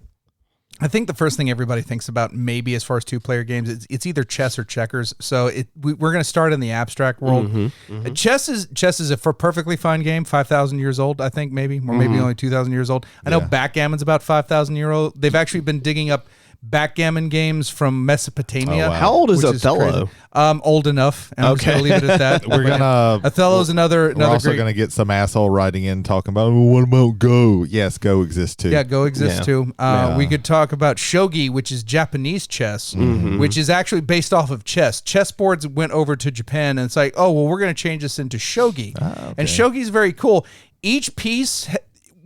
I think the first thing everybody thinks about, maybe as far as two-player games, it's either chess or checkers. So we're going to start in the abstract world. Chess is a perfectly fine game, 5,000 years old, I think, maybe, or maybe only 2,000 years old. I know backgammon's about 5,000 years old. They've actually been digging up backgammon games from Mesopotamia. Oh, wow. how old is which Othello? crazy. Old enough. And I'm just going to leave it at that. we're gonna. Othello's another We're also great. going to get some asshole writing in talking about, well, what about Go? Yes, Go exists too. Yeah, Go exists Yeah. too. Yeah. We could talk about shogi, which is Japanese chess, which is actually based off of chess. Chessboards went over to Japan, and it's like, oh, well, we're going to change this into shogi. And shogi is very cool. Each piece,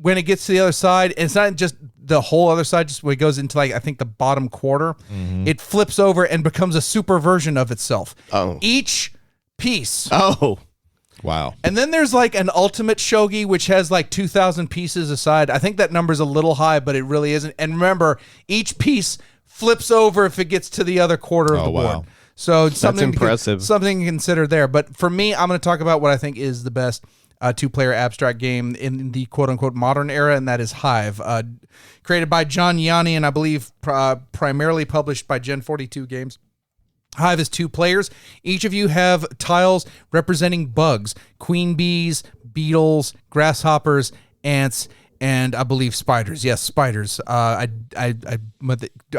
when it gets to the other side, it's not just the whole other side, just when it goes into, like, I think the bottom quarter, it flips over and becomes a super version of itself. Oh. Each piece. Oh, Wow. And then there's like an ultimate shogi, which has like 2,000 pieces aside. I think that number's a little high, but it really isn't. And remember, each piece flips over if it gets to the other quarter of the board. Wow. So it's something impressive. something to consider there. But for me, I'm going to talk about what I think is the best two-player abstract game in the quote-unquote modern era, and that is Hive. Created by John Yanni, and I believe primarily published by Gen 42 Games. Hive is 2 players. Each of you have tiles representing bugs, queen bees, beetles, grasshoppers, ants, and I believe spiders. Yes, spiders. Our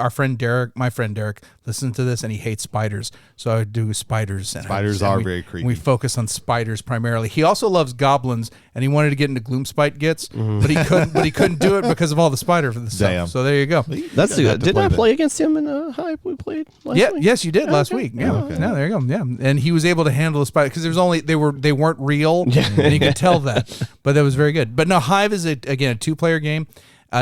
friend Derek, my friend Derek, listens to this and he hates spiders. So I do spiders. And Spiders are very creepy. We focus on spiders primarily. He also loves goblins, and he wanted to get into Gloomspite Gits, but he couldn't. But he couldn't do it because of all the spider stuff. Damn. So there you go. that's good. Didn't I play against him in Hive? We played last Yeah, week? yes, you did last okay. week. Yeah, Okay. yeah, there you go. Yeah, and he was able to handle the spider because they weren't real, and you could tell that. But that was very good. But no, Hive is a 2-player game.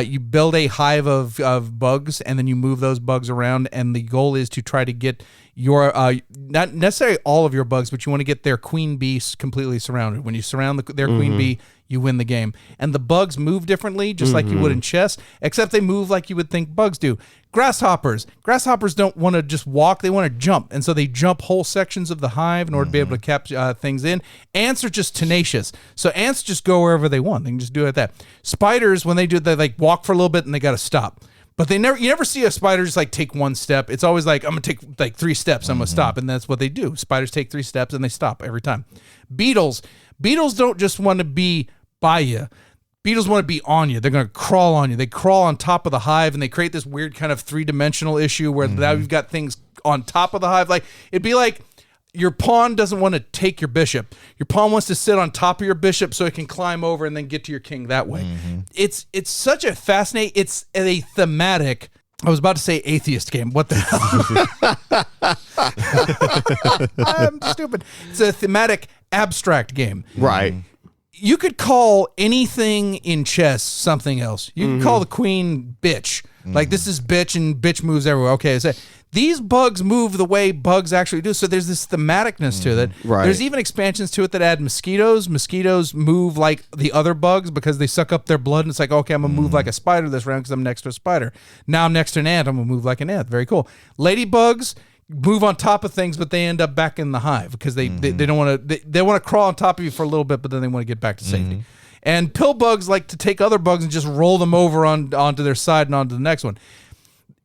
You build a hive of bugs, and then you move those bugs around, and the goal is to try to get your not necessarily all of your bugs, but you want to get their queen bee completely surrounded. When you surround their queen bee, you win the game. And the bugs move differently, just like you would in chess, except they move like you would think bugs do. Grasshoppers don't want to just walk, they want to jump. And so they jump whole sections of the hive in order to be able to capture things in. Ants are just tenacious. So ants just go wherever they want. They can just do it like that. Spiders, when they do, they like walk for a little bit and they got to stop. But you never see a spider just like take one step. It's always like, I'm going to take like 3 steps, I'm going to stop. And that's what they do. Spiders take 3 steps and they stop every time. Beetles don't just want to be by you. Beetles want to be on you. They're going to crawl on you. They crawl on top of the hive, and they create this weird kind of 3-dimensional issue where now you've got things on top of the hive. Like, it'd be like your pawn doesn't want to take your bishop. Your pawn wants to sit on top of your bishop so it can climb over and then get to your king that way. It's such a fascinating, it's a thematic, I was about to say atheist game. What the hell? I'm stupid. It's a thematic abstract game. Right. You could call anything in chess something else. You can call the queen bitch. Like, this is bitch, and bitch moves everywhere. Okay, so these bugs move the way bugs actually do. So there's this thematicness to that. Right. There's even expansions to it that add mosquitoes. Mosquitoes move like the other bugs because they suck up their blood. And it's like, okay, I'm going to move like a spider this round because I'm next to a spider. Now I'm next to an ant. I'm going to move like an ant. Very cool. Ladybugs move on top of things, but they end up back in the hive because they don't want to. They want to crawl on top of you for a little bit, but then they want to get back to safety. And pill bugs like to take other bugs and just roll them over onto their side and onto the next one.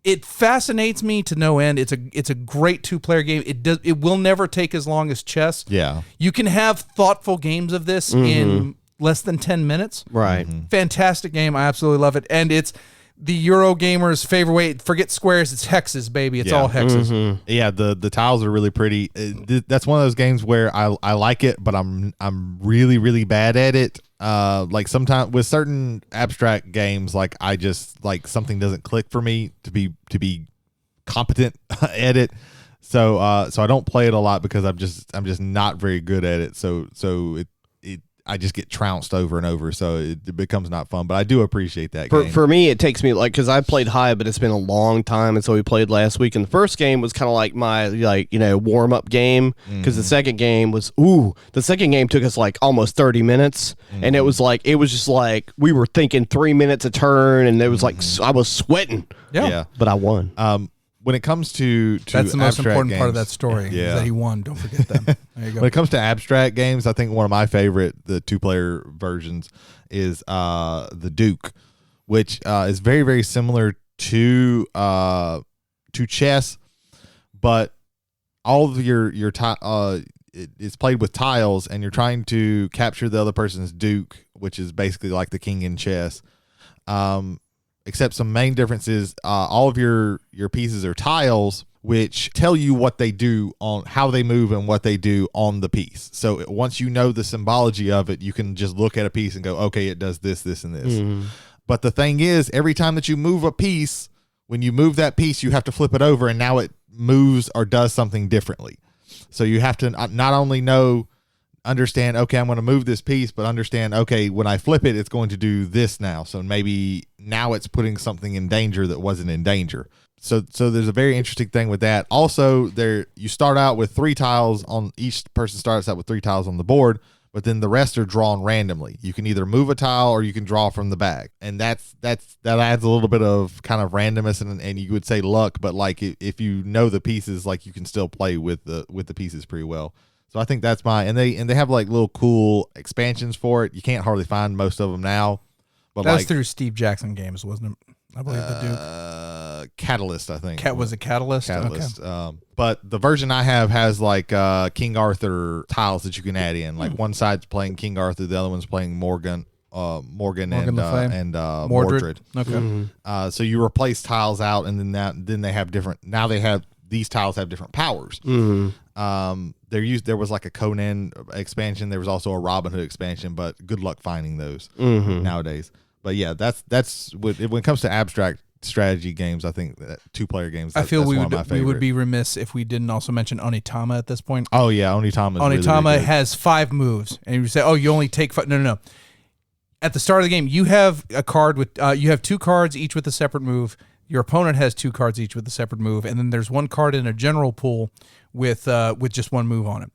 It fascinates me to no end. It's a great 2-player game. It will never take as long as chess. Yeah. You can have thoughtful games of this in less than 10 minutes. Right. Fantastic game. I absolutely love it. And it's the Eurogamer's favorite way. Forget squares. It's hexes, baby. It's all hexes. Yeah, the tiles are really pretty. That's one of those games where I like it, but I'm really, really bad at it. Like sometimes with certain abstract games, like I just like something doesn't click for me to be competent at it. So I don't play it a lot because I'm just not very good at it. So I just get trounced over and over, so it becomes not fun. But I do appreciate that game. For me, it takes me like, because I played Hive, but it's been a long time, and so we played last week. And the first game was kind of like my warm up game, because the second game took us like almost 30 minutes, and it was just like we were thinking 3 minutes a turn, and it was like I was sweating. Yeah. But I won. When it comes to that's the most abstract important games, part of that story. Yeah. Is that he won. Don't forget that. There you go. When it comes to abstract games, I think one of my favorite, the 2-player versions, is the Duke, which is very, very similar to chess, but all of it's played with tiles, and you're trying to capture the other person's Duke, which is basically like the king in chess. Except some main differences, all of your pieces are tiles, which tell you what they do on how they move and what they do on the piece. So once you know the symbology of it, you can just look at a piece and go, okay, it does this, this, and this. But the thing is, every time that you move a piece, when you move that piece, you have to flip it over, and now it moves or does something differently. So you have to not only understand, okay, I'm going to move this piece, but understand, okay, when I flip it, it's going to do this now. So maybe now it's putting something in danger that wasn't in danger. So there's a very interesting thing with that. Also, you start out with 3 tiles on each person starts out with 3 tiles on the board, but then the rest are drawn randomly. You can either move a tile or you can draw from the bag, and that adds a little bit of kind of randomness and you would say luck, but like if you know the pieces, like you can still play with the pieces pretty well. So I think that's and they have like little cool expansions for it. You can't hardly find most of them now. But that was through Steve Jackson Games, wasn't it? I believe the Duke. Catalyst, I think. Was it Catalyst? Catalyst. Okay. But the version I have has like King Arthur tiles that you can add in. Like one side's playing King Arthur, the other one's playing Morgan and Mordred. Okay. So you replace tiles out, and then they have different. Now these tiles have different powers. There was like a Conan expansion. There was also a Robin Hood expansion, but good luck finding those nowadays. But yeah, when it comes to abstract strategy games, I think that 2-player games. I feel we would be remiss if we didn't also mention Onitama at this point. Oh yeah, Onitama. Onitama really has 5 moves, and you say, "Oh, you only take 5." No. At the start of the game, you have a card with you have 2 cards each with a separate move. Your opponent has 2 cards each with a separate move, and then there's 1 card in a general pool with just 1 move on it.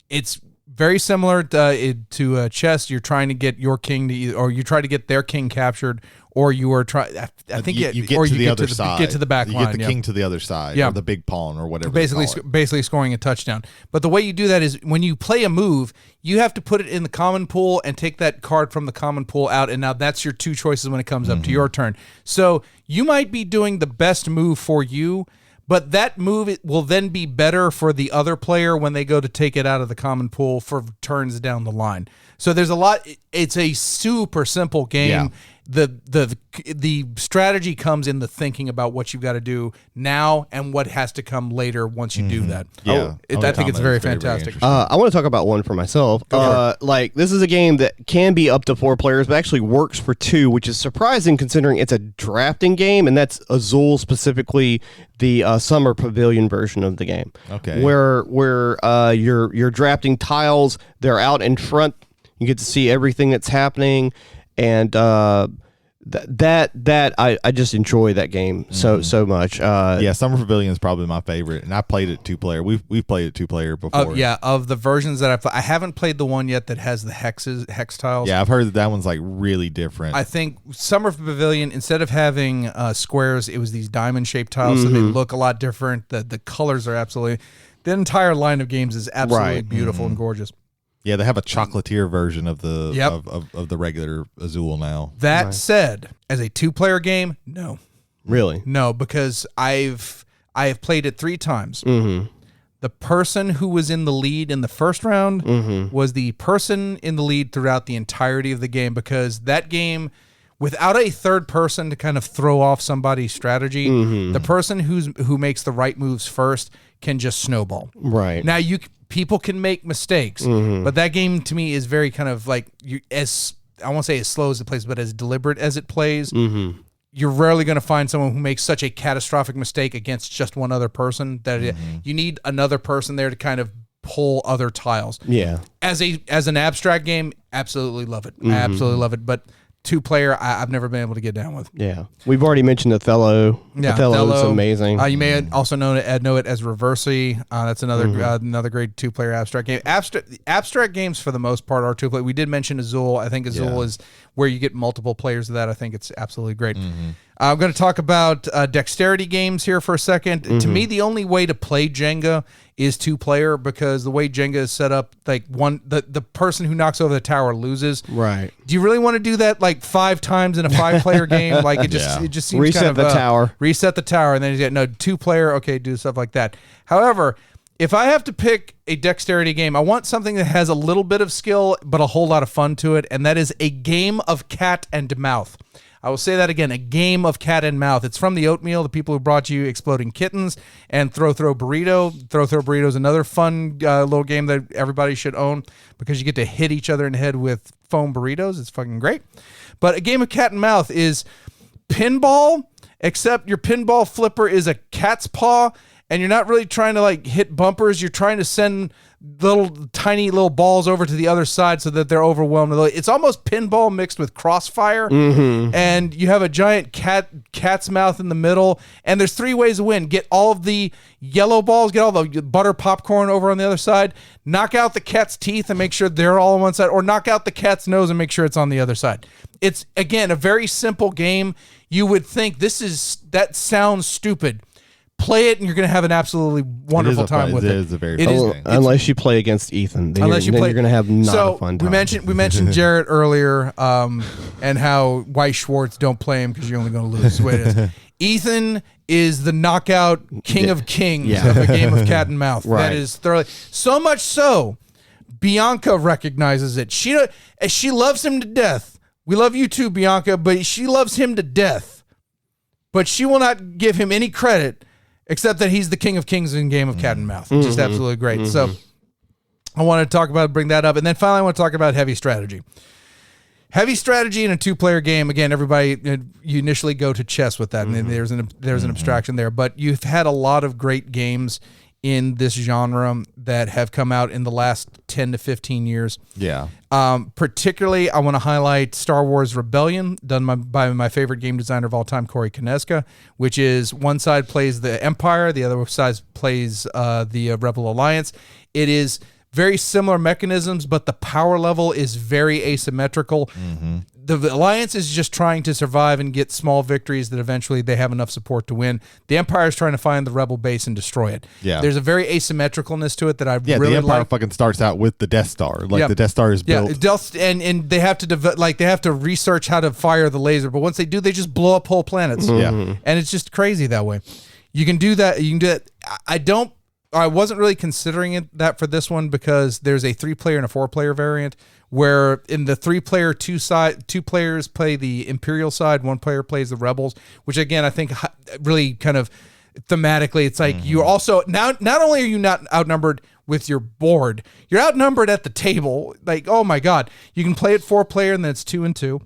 It's very similar to chess. You're trying to get your king or you try to get their king captured, or you are trying. I think you get to the other side. Get to the back line. You get the king to the other side, or the big pawn, or whatever. Basically scoring a touchdown. But the way you do that is when you play a move, you have to put it in the common pool and take that card from the common pool out, and now that's your 2 choices when it comes up to your turn. So you might be doing the best move for you, but that move will then be better for the other player when they go to take it out of the common pool for turns down the line. So there's a lot. It's a super simple game. Yeah. The strategy comes in the thinking about what you've got to do now and what has to come later once you do that. Yeah, I think it's very fantastic. I want to talk about one for myself. Like this is a game that can be up to 4 players, but actually works for 2, which is surprising considering it's a drafting game, and that's Azul, specifically the Summer Pavilion version of the game. Okay, where you're drafting tiles. They're out in front. You get to see everything that's happening. And that I just enjoy that game so much. Summer Pavilion is probably my favorite, and I played it 2-player. We've played it 2-player before. Of the versions that I haven't played the one yet that has the hex tiles. Yeah, I've heard that one's like really different. I think Summer Pavilion, instead of having squares, it was these diamond shaped tiles, so they look a lot different. The colors are absolutely. The entire line of games is absolutely beautiful and gorgeous. Yeah, they have a chocolatier version of the of the regular Azul now. That said, as a 2-player game, no. Really? No, because I have played it 3 times. The person who was in the lead in the first round was the person in the lead throughout the entirety of the game, because that game, without a third person to kind of throw off somebody's strategy, the person who makes the right moves first can just snowball. Right. Now people can make mistakes, but that game to me is very kind of like I won't say as slow as it plays, but as deliberate as it plays. You're rarely going to find someone who makes such a catastrophic mistake against just one other person that you need another person there to kind of pull other tiles. Yeah. As an abstract game, absolutely love it. I absolutely love it. But 2-player, I've never been able to get down with. Yeah. We've already mentioned Othello. Yeah, Othello is amazing. You may also know it as Reversi. That's another great 2-player abstract game. Abstract games for the most part are 2-player. We did mention Azul. I think Azul is where you get multiple players of that. I think it's absolutely great. I'm going to talk about dexterity games here for a second. To me, the only way to play Jenga is 2-player, because the way Jenga is set up, like the person who knocks over the tower loses. Right. Do you really want to do that like 5 times in a 5-player game? Like it just seems reset kind of the tower. Reset the tower, and then you get 2-player. Okay, do stuff like that. However, if I have to pick a dexterity game, I want something that has a little bit of skill but a whole lot of fun to it, and that is a game of cat and mouth. I will say that again, a game of cat and mouth. It's from the Oatmeal, the people who brought you Exploding Kittens and Throw Burrito. Throw Burrito is another fun little game that everybody should own, because you get to hit each other in the head with foam burritos. It's fucking great. But a game of cat and mouth is pinball, except your pinball flipper is a cat's paw, and you're not really trying to like hit bumpers. You're trying to send tiny little balls over to the other side so that they're overwhelmed. It's almost pinball mixed with Crossfire, and you have a giant cat's mouth in the middle, and there's 3 ways to win. Get all of the yellow balls, get all the butter popcorn over on the other side, knock out the cat's teeth and make sure they're all on one side, or knock out the cat's nose and make sure it's on the other side. It's, again, a very simple game. You would think that sounds stupid. Play it, and you're going to have an absolutely wonderful time with it. It is a very fun game. Unless you play against Ethan, then you're going to have not a fun time. We mentioned Jarrett earlier, and how Weiss Schwartz, don't play him because you're only going to lose. Wait, Ethan is the knockout king of kings of a game of cat and mouth. Right. That is thoroughly so much so. Bianca recognizes it. She loves him to death. We love you too, Bianca, but she loves him to death. But she will not give him any credit, except that he's the king of kings in game of cat and mouth. Just absolutely great. So I want to bring that up. And then finally, I want to talk about heavy strategy. Heavy strategy in a 2-player game. Again, everybody, you initially go to chess with that, and then there's an abstraction there. But you've had a lot of great games in this genre that have come out in the last 10 to 15 years. Yeah. Particularly, I want to highlight Star Wars Rebellion, done by my favorite game designer of all time, Corey Kineska, which is one side plays the Empire, the other side plays the Rebel Alliance. It is very similar mechanisms, but the power level is very asymmetrical. The Alliance is just trying to survive and get small victories that eventually they have enough support to win. The Empire is trying to find the Rebel base and destroy it. Yeah. There's a very asymmetricalness to it that I really like. The Empire fucking starts out with the Death Star. The Death Star is built. Yeah, and they have to they have to research how to fire the laser, but once they do, they just blow up whole planets. Yeah. And it's just crazy that way. You can do that. You can do it. I wasn't really considering that for this one, because there's a 3-player and a 4-player variant, where in the 3-player, 2 players play the Imperial side, 1 player plays the Rebels, which again, I think really kind of thematically, it's like you're also not only are you not outnumbered with your board, you're outnumbered at the table. Like, oh my God, you can play it 4-player, and then it's 2 and 2,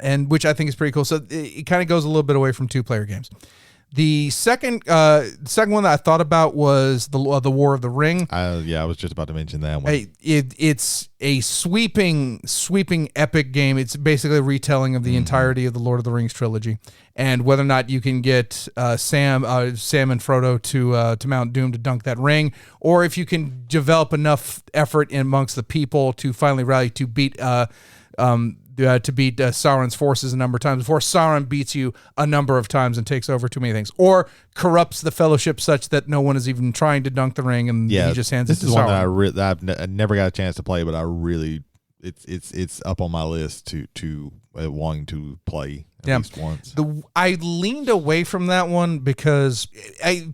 and which I think is pretty cool. So it kind of goes a little bit away from 2-player games. The second one that I thought about was the War of the Ring. I was just about to mention that one. It's a sweeping epic game. It's basically a retelling of the entirety of the Lord of the Rings trilogy, and whether or not you can get Sam and Frodo to Mount Doom to dunk that ring, or if you can develop enough effort amongst the people to finally rally to beat Sauron's forces a number of times before Sauron beats you a number of times and takes over too many things, or corrupts the Fellowship such that no one is even trying to dunk the ring, and he just hands it to Sauron. This is one that I never got a chance to play, but I really it's up on my list to wanting to play at least once. I leaned away from that one because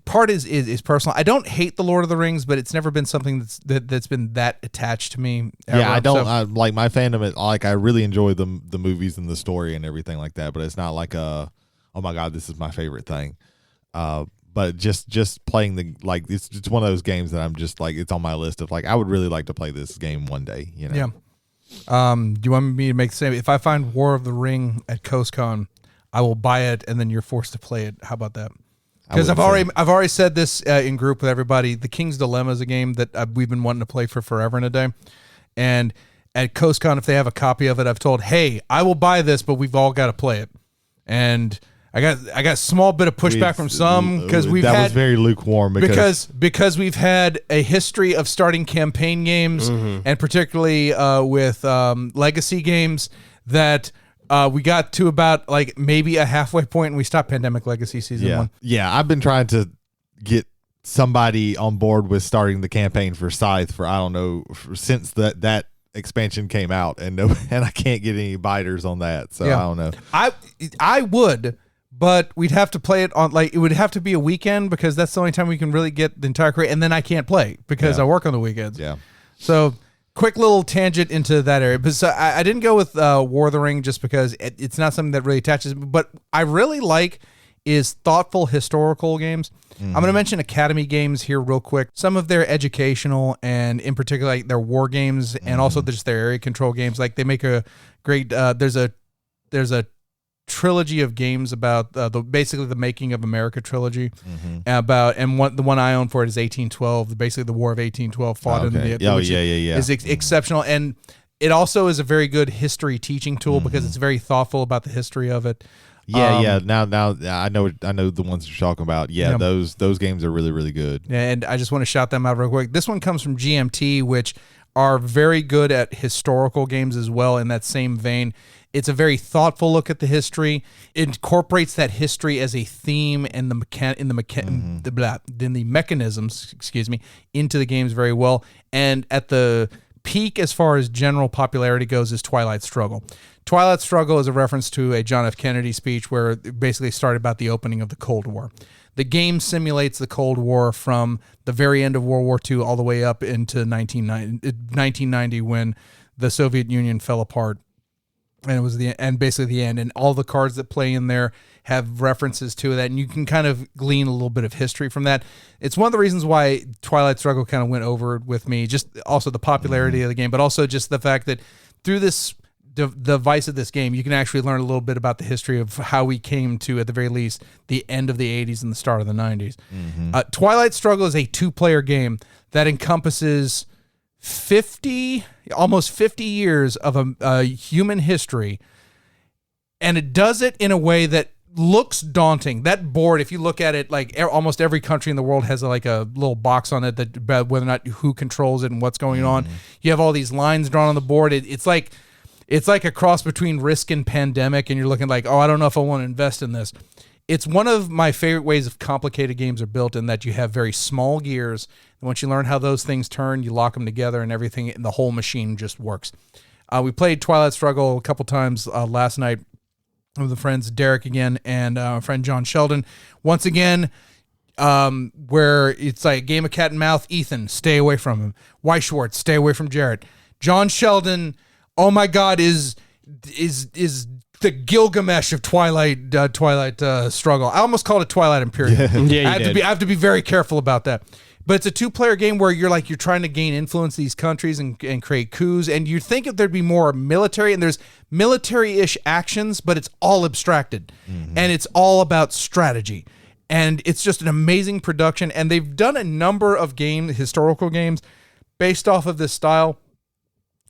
part is personal. I don't hate the Lord of the Rings, but it's never been something that's been that attached to me ever. Yeah, I don't. I like my fandom. I really enjoy the movies and the story and everything like that, but it's not like oh my God, this is my favorite thing. But just playing it's just one of those games that I'm just like, it's on my list of I would really like to play this game one day. Yeah. Do you want me to make the same? If I find War of the Ring at CoastCon, I will buy it, and then you're forced to play it. How about that? Because I've already said this in group with everybody. The King's Dilemma is a game that we've been wanting to play for forever and a day. And at CoastCon, if they have a copy of it, I've told, hey, I will buy this, but we've all got to play it. And I got a small bit of pushback from some because was very lukewarm because we've had a history of starting campaign games and particularly with legacy games that we got to about like maybe a halfway point and we stopped Pandemic Legacy Season 1. Yeah, I've been trying to get somebody on board with starting the campaign for Scythe for I don't know since that expansion came out and I can't get any biters on that, so I don't know. I would. But we'd have to play it on, like, it would have to be a weekend because that's the only time we can really get the entire crate. And then I can't play because I work on the weekends. Yeah. So, quick little tangent into that area. But so I didn't go with War of the Ring just because it's not something that really attaches. But I really like is thoughtful historical games. I'm going to mention Academy games here real quick. Some of their educational and in particular like their war games and also just their area control games. Like they make a great, there's a trilogy of games about basically the Making of America trilogy the one I own for it is 1812, basically the War of 1812 fought in the is exceptional, and it also is a very good history teaching tool because it's very thoughtful about the history of it. Now I know the ones you're talking about. Those games are really, really good. And I just want to shout them out real quick. This one comes from GMT, which are very good at historical games as well in that same vein. It's a very thoughtful look at the history. It incorporates that history as a theme and the mechanisms, into the games very well. And at the peak, as far as general popularity goes, is Twilight Struggle. Twilight Struggle is a reference to a John F. Kennedy speech where it basically started about the opening of the Cold War. The game simulates the Cold War from the very end of World War II all the way up into 1990 when the Soviet Union fell apart. And it was basically the end. And all the cards that play in there have references to that. And you can kind of glean a little bit of history from that. It's one of the reasons why Twilight Struggle kind of went over with me. Just also the popularity of the game, but also just the fact that through this device of this game, you can actually learn a little bit about the history of how we came to, at the very least, the end of the 80s and the start of the 90s. Twilight Struggle is a 2-player game that encompasses almost 50 years of a human history, and it does it in a way that looks daunting. That board, if you look at it, like almost every country in the world has like a little box on it that whether or not who controls it and what's going on. You have all these lines drawn on the board. It's like a cross between Risk and Pandemic, and you're looking like, oh, I don't know if I want to invest in this. It's one of my favorite ways of complicated games are built in that you have very small gears. And once you learn how those things turn, you lock them together and everything, and the whole machine just works. We played Twilight Struggle a couple times last night with the friends Derek again and our friend John Sheldon. Once again, where it's like a game of cat and mouse. Ethan, stay away from him. Weiss Schwartz, stay away from Jarrett. John Sheldon, oh my God, is the Gilgamesh of Twilight Struggle. I almost called it Twilight Imperium. I have to be very careful about that. But it's a 2-player game where you're trying to gain influence in these countries and create coups, and you think if there'd be more military, and there's military-ish actions, but it's all abstracted, and it's all about strategy. And it's just an amazing production, and they've done a number of historical games based off of this style.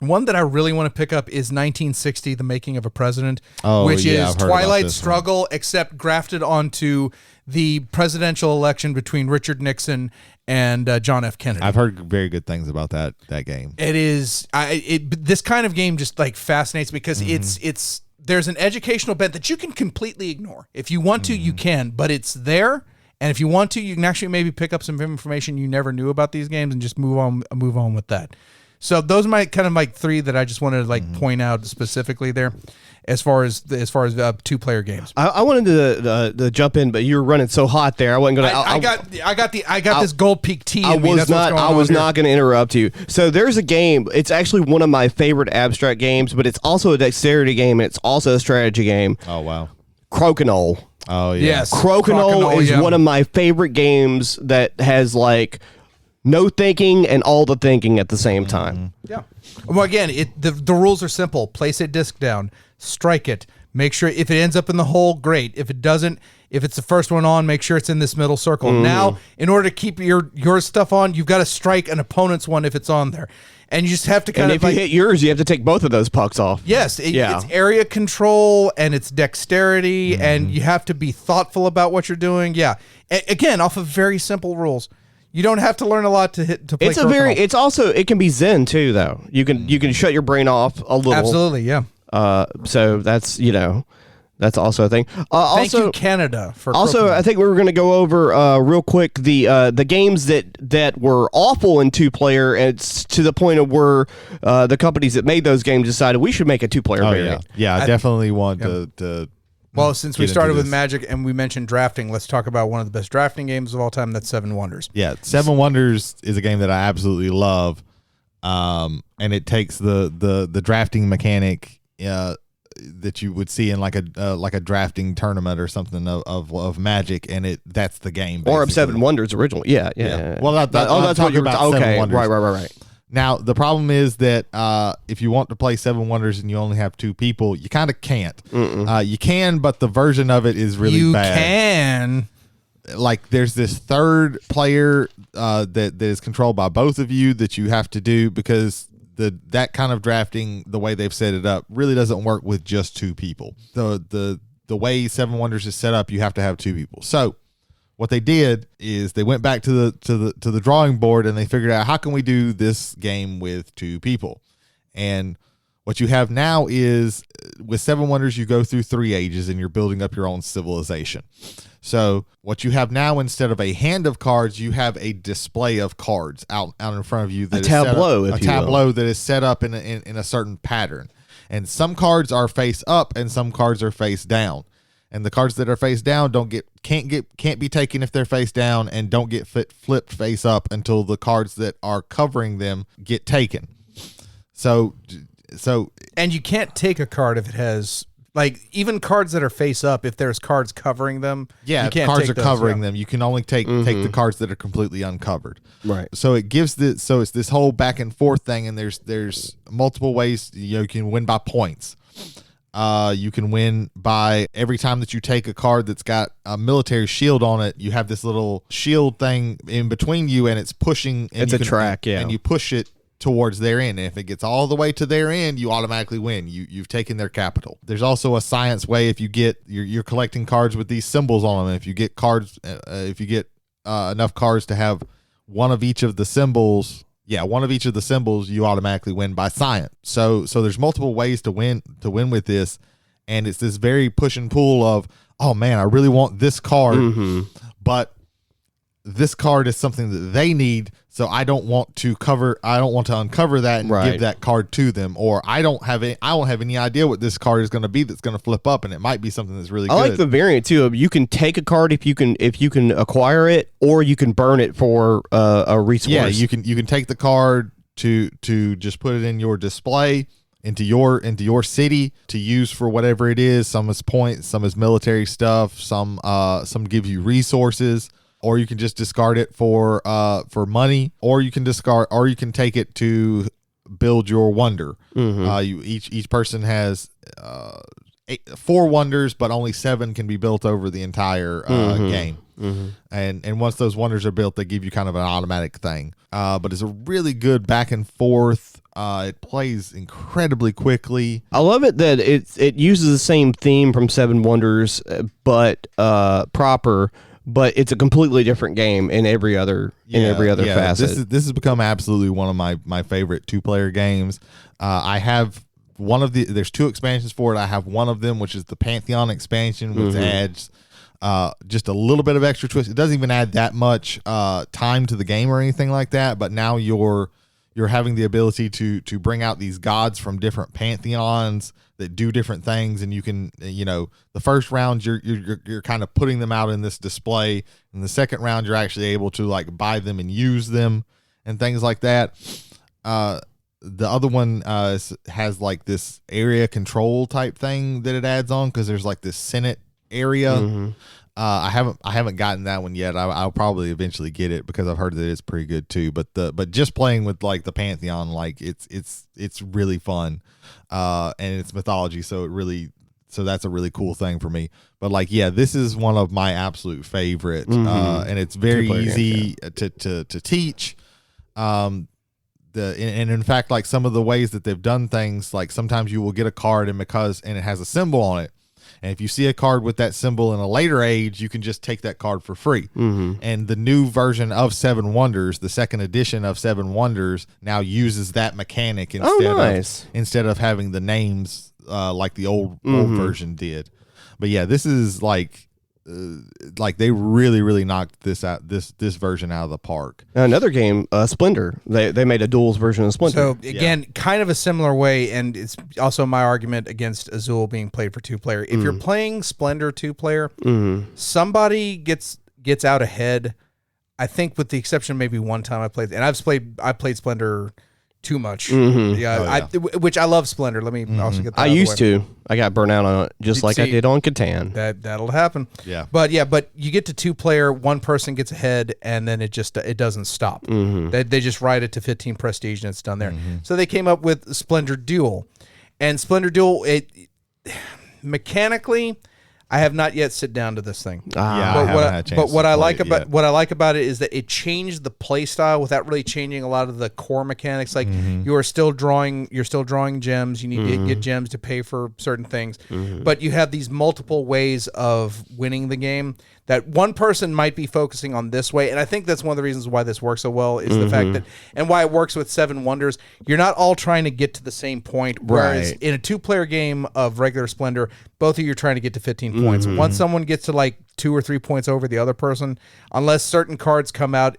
One that I really want to pick up is 1960, The Making of a President, which is Twilight Struggle, except grafted onto the presidential election between Richard Nixon and John F. Kennedy. I've heard very good things about that game. It is. This kind of game just like fascinates me because it's there's an educational bent that you can completely ignore. If you want to, you can, but it's there. And if you want to, you can actually maybe pick up some information you never knew about these games and just move on with that. So those are my kind of like 3 that I just wanted to like point out specifically there, as far as 2-player games. I wanted to jump in, but you were running so hot there. I wasn't going to. I got this Gold Peak tea. I was not going to interrupt you. So there's a game. It's actually one of my favorite abstract games, but it's also a dexterity game and it's also a strategy game. Oh wow, Crokinole. Oh yeah. Yes, Crokinole is one of my favorite games that has like no thinking and all the thinking at the same time. Yeah. Well, again, the rules are simple. Place a disc down, strike it, Make sure if it ends up in the hole, great. If it doesn't, if it's the first one on, make sure it's in this middle circle. Now, in order to keep your stuff on, you've got to strike an opponent's one if it's on there. And you just have to kind and of if you hit yours, you have to take both of those pucks off. Yes, it's area control and it's dexterity, and you have to be thoughtful about what you're doing. Yeah, again, off of very simple rules. You don't have to learn a lot to play. It's also it can be zen too, though. You can shut your brain off a little. Absolutely, yeah. So that's that's also a thing. Thank you, Canada, for also. I think we were going to go over real quick the games that were awful in 2-player, and it's to the point of where the companies that made those games decided we should make a 2-player variant. Yeah, I definitely want to. Well, since we started with Magic and we mentioned drafting, let's talk about one of the best drafting games of all time. That's Seven Wonders. Yeah, Seven Wonders is a game that I absolutely love, and it takes the drafting mechanic that you would see in like a drafting tournament or something of Magic, and that's the game. Basically. Or of Seven Wonders originally. Yeah. Well, that's what you're about. Okay, Seven Wonders. right. Now, the problem is that if you want to play Seven Wonders and you only have 2 people, you kind of can't. You can, but the version of it is really bad. You can. Like, there's this third player that is controlled by both of you that you have to do, because that kind of drafting, the way they've set it up, really doesn't work with just 2 people. The way Seven Wonders is set up, you have to have 2 people. So what they did is they went back to the drawing board, and they figured out, how can we do this game with 2 people? And what you have now is, with Seven Wonders, you go through 3 ages and you're building up your own civilization. So what you have now, instead of a hand of cards, you have a display of cards out in front of you. That a tableau, a tableau that is set up in a certain pattern. And some cards are face up and some cards are face down. And the cards that are face down can't be taken if they're face down, and don't get flipped face up until the cards that are covering them get taken. So and you can't take a card if it has, like, even cards that are face up, if there's cards covering them. Yeah, you if can't cards take are those, covering them. You can only take the cards that are completely uncovered. Right. So it gives it's this whole back and forth thing, and there's multiple ways. You can win by points. You can win by every time that you take a card that's got a military shield on it, you have this little shield thing in between you, and it's pushing. And it's a track, yeah. And you push it towards their end. And if it gets all the way to their end, you automatically win. You've taken their capital. There's also a science way. If you get you're collecting cards with these symbols on them. If you get cards, if you get enough cards to have one of each of the symbols. Yeah, one of each of the symbols, you automatically win by science. So there's multiple ways to win with this, and it's this very push and pull of, oh man, I really want this card, but this card is something that they need, so I don't want to uncover that and give that card to them, or I won't have any idea what this card is going to be that's going to flip up, and it might be something that's really good. I like the variant too of, you can take a card if you can acquire it, or you can burn it for a resource. Yeah, you can take the card to just put it in your display, into your city, to use for whatever it is. Some is points, some is military stuff, some give you resources. Or you can just discard it for money, or you can take it to build your wonder. Each person has 4 wonders, but only 7 can be built over the entire game. And once those wonders are built, they give you kind of an automatic thing. But it's a really good back and forth. It plays incredibly quickly. I love it that it uses the same theme from Seven Wonders, but proper. But it's a completely different game in every other facet. This has become absolutely one of my favorite 2-player games. I have there's 2 expansions for it. I have one of them, which is the Pantheon expansion, which adds just a little bit of extra twist. It doesn't even add that much time to the game or anything like that. But now you're having the ability to bring out these gods from different pantheons that do different things, and you can, the first round you're kind of putting them out in this display, and the second round you're actually able to like buy them and use them and things like that. The other one has like this area control type thing that it adds on, because there's like this Senate area. I haven't gotten that one yet. I'll probably eventually get it, because I've heard that it's pretty good too. But just playing with like the Pantheon, like it's really fun, and it's mythology, so it really so that's a really cool thing for me. But like, yeah, this is one of my absolute favorite, and it's very easy to teach. And in fact, like some of the ways that they've done things, like sometimes you will get a card and it has a symbol on it. And if you see a card with that symbol in a later age, you can just take that card for free. And the new version of Seven Wonders, the second edition of Seven Wonders, now uses that mechanic instead of having the names like the old version did. But yeah, this is like they really knocked this version out of the park. Another game, Splendor. They made a duels version of Splendor. So again, kind of a similar way, and it's also my argument against Azul being played for 2-player. If you're playing Splendor 2-player, somebody gets out ahead. I think, with the exception of maybe one time I played Splendor too much. Which I love Splendor. Let me also get that I used to. I got burnt out on it, just like I did on Catan. That'll happen. Yeah. But you get to 2-player, one person gets ahead, and then it doesn't stop. They just ride it to 15 prestige and it's done there. So they came up with Splendor Duel. And Splendor Duel, mechanically, I have not yet sit down to this thing. What I like about it is that it changed the play style without really changing a lot of the core mechanics. Like you're still drawing gems. You need to get gems to pay for certain things, but you have these multiple ways of winning the game. That one person might be focusing on this way, and I think that's one of the reasons why this works so well is the fact that, and why it works with Seven Wonders, you're not all trying to get to the same point, whereas in a 2-player game of regular Splendor, both of you are trying to get to 15 points. Once someone gets to like 2 or 3 points over the other person, unless certain cards come out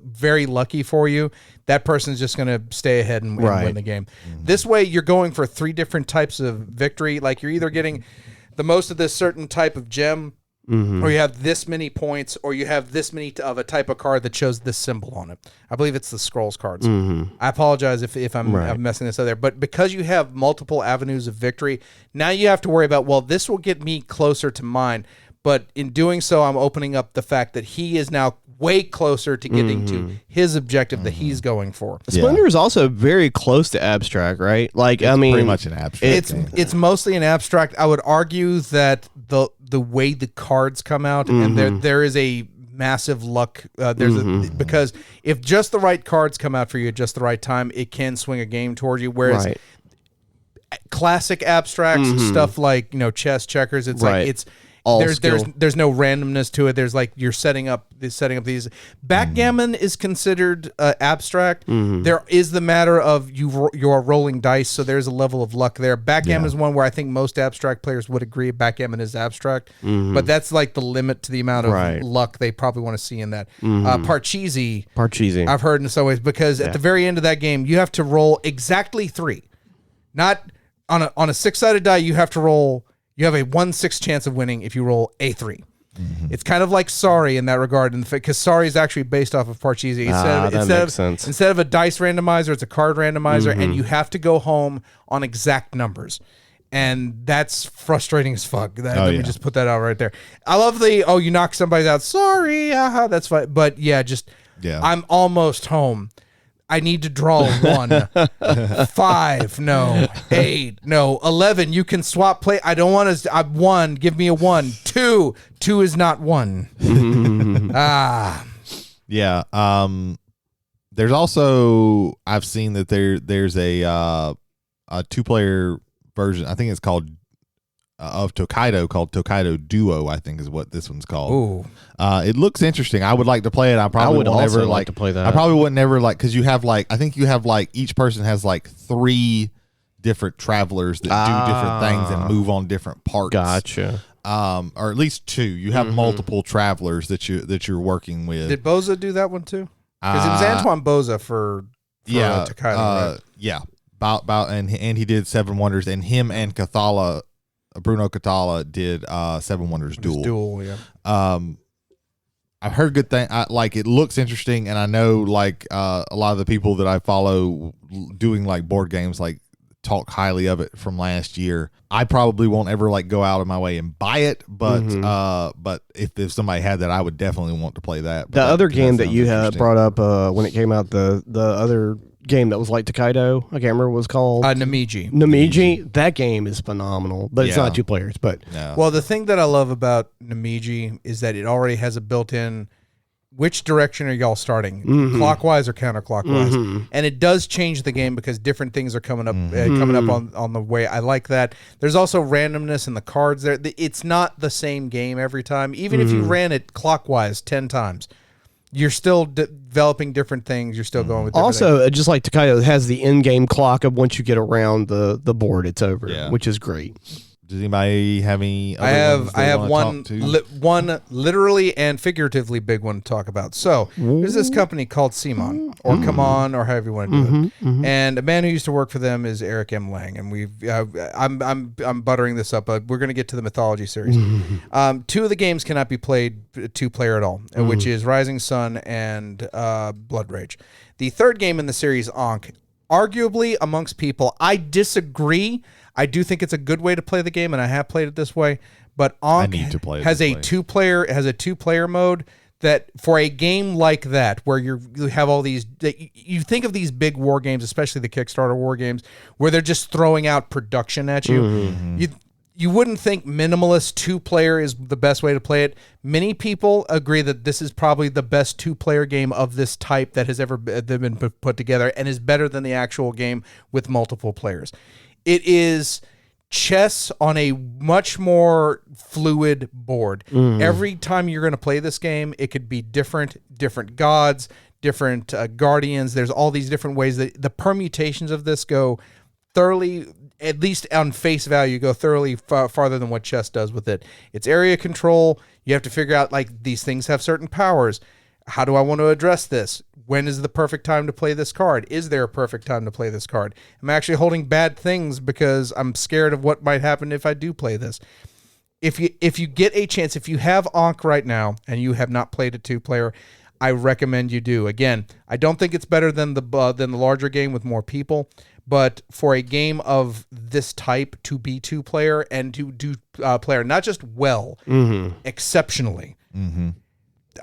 very lucky for you, that person's just going to stay ahead and win the game. This way, you're going for 3 different types of victory. Like you're either getting the most of this certain type of gem, or you have this many points, or you have this many of a type of card that shows this symbol on it. I believe it's the scrolls cards. I apologize if I'm messing this up there, but because you have multiple avenues of victory, now you have to worry about, well, this will get me closer to mine, but in doing so, I'm opening up the fact that he is now way closer to getting to his objective that he's going for. Splendor is also very close to abstract, right? Like, it's pretty much an abstract. It's mostly an abstract. I would argue that the way the cards come out, and there is a massive luck. Because if just the right cards come out for you at just the right time, it can swing a game towards you. Whereas classic abstracts, stuff like chess, checkers, it's like it's. There's no randomness to it. There's like you're setting up these. Backgammon is considered abstract. There is the matter of you are rolling dice, so there's a level of luck there. Backgammon is one where I think most abstract players would agree backgammon is abstract, but that's like the limit to the amount of luck they probably want to see in that. Parcheesi, I've heard in some ways, because at the very end of that game you have to roll exactly 3, not on a 6-sided die. You have to roll. You have a 1/6 chance of winning if you roll a 3. It's kind of like Sorry in that regard, because Sorry is actually based off of Parcheesi. Instead of a dice randomizer, it's a card randomizer, and you have to go home on exact numbers. And that's frustrating as fuck. Let me just put that out right there. I love you knock somebody out. Sorry, that's fine. But I'm almost home. I need to draw 1, 5, no, 8, no, 11. You can swap play. I don't want to. 1, give me a 1. 2 is not 1. Yeah. There's also, I've seen that there's a 2-player version. I think it's called of Tokaido, called Tokaido Duo, I think is what this one's called. Ooh. It looks interesting. I would like to play it. I would also like to play that. I probably would never because you have I think you have each person has 3 different travelers that do different things and move on different parts. Gotcha. Or at least 2. You have multiple travelers that you're working with. Did Boza do that one too? Because it was Antoine Boza for Tokaido, right? Yeah. And he did Seven Wonders, and him and Bruno Catala did Seven Wonders Duel. I've heard good things. It looks interesting, and I know a lot of the people that I follow doing board games talk highly of it from last year. I probably won't ever go out of my way and buy it, but if somebody had that, I would definitely want to play that. The other game that you had brought up when it came out, the other game that was like Takedo. I can't remember what it was called. Namiji. That game is phenomenal, but it's Yeah. not 2 players. But Yeah. Well, the thing that I love about Namiji is that it already has a built-in. Which direction are y'all starting? Clockwise or counterclockwise? And it does change the game because different things are coming up on the way. I like that. There's also randomness in the cards there. It's not the same game every time. Even if you ran it clockwise 10 times, you're still developing different things. You're still going with different also, things. just like Takedo, it has the in-game clock of once you get around the board, it's over, Yeah. which is great. Does anybody have any? I have one literally and figuratively big one to talk about. So there's this company called Simon or Come On or however you want to do it, and a man who used to work for them is Eric M. Lang, and I'm buttering this up, but we're going to get to the mythology series. 2 of the games cannot be played 2-player at all, which is Rising Sun and Blood Rage. The 3rd game in the series, Ankh, arguably amongst people, I disagree. I do think it's a good way to play the game, and I have played it this way. But Ankh has a 2-player mode that for a game like that, where you have all these, you think of these big war games, especially the Kickstarter war games, where they're just throwing out production at you. You wouldn't think minimalist 2-player is the best way to play it. Many people agree that this is probably the best 2-player game of this type that has ever been put together, and is better than the actual game with multiple players. It is chess on a much more fluid board. Every time you're going to play this game, it could be different gods, different guardians. There's all these different ways that the permutations of this go thoroughly, at least on face value, go thoroughly farther than what chess does with it. It's area control. You have to figure out, like, these things have certain powers. How do I want to address this? When is the perfect time to play this card? Is there a perfect time to play this card? I'm actually holding bad things because I'm scared of what might happen if I do play this. If you get a chance, if you have Ankh right now and you have not played a 2-player, I recommend you do. Again, I don't think it's better than the larger game with more people, but for a game of this type to be 2-player and to do player not just well, exceptionally.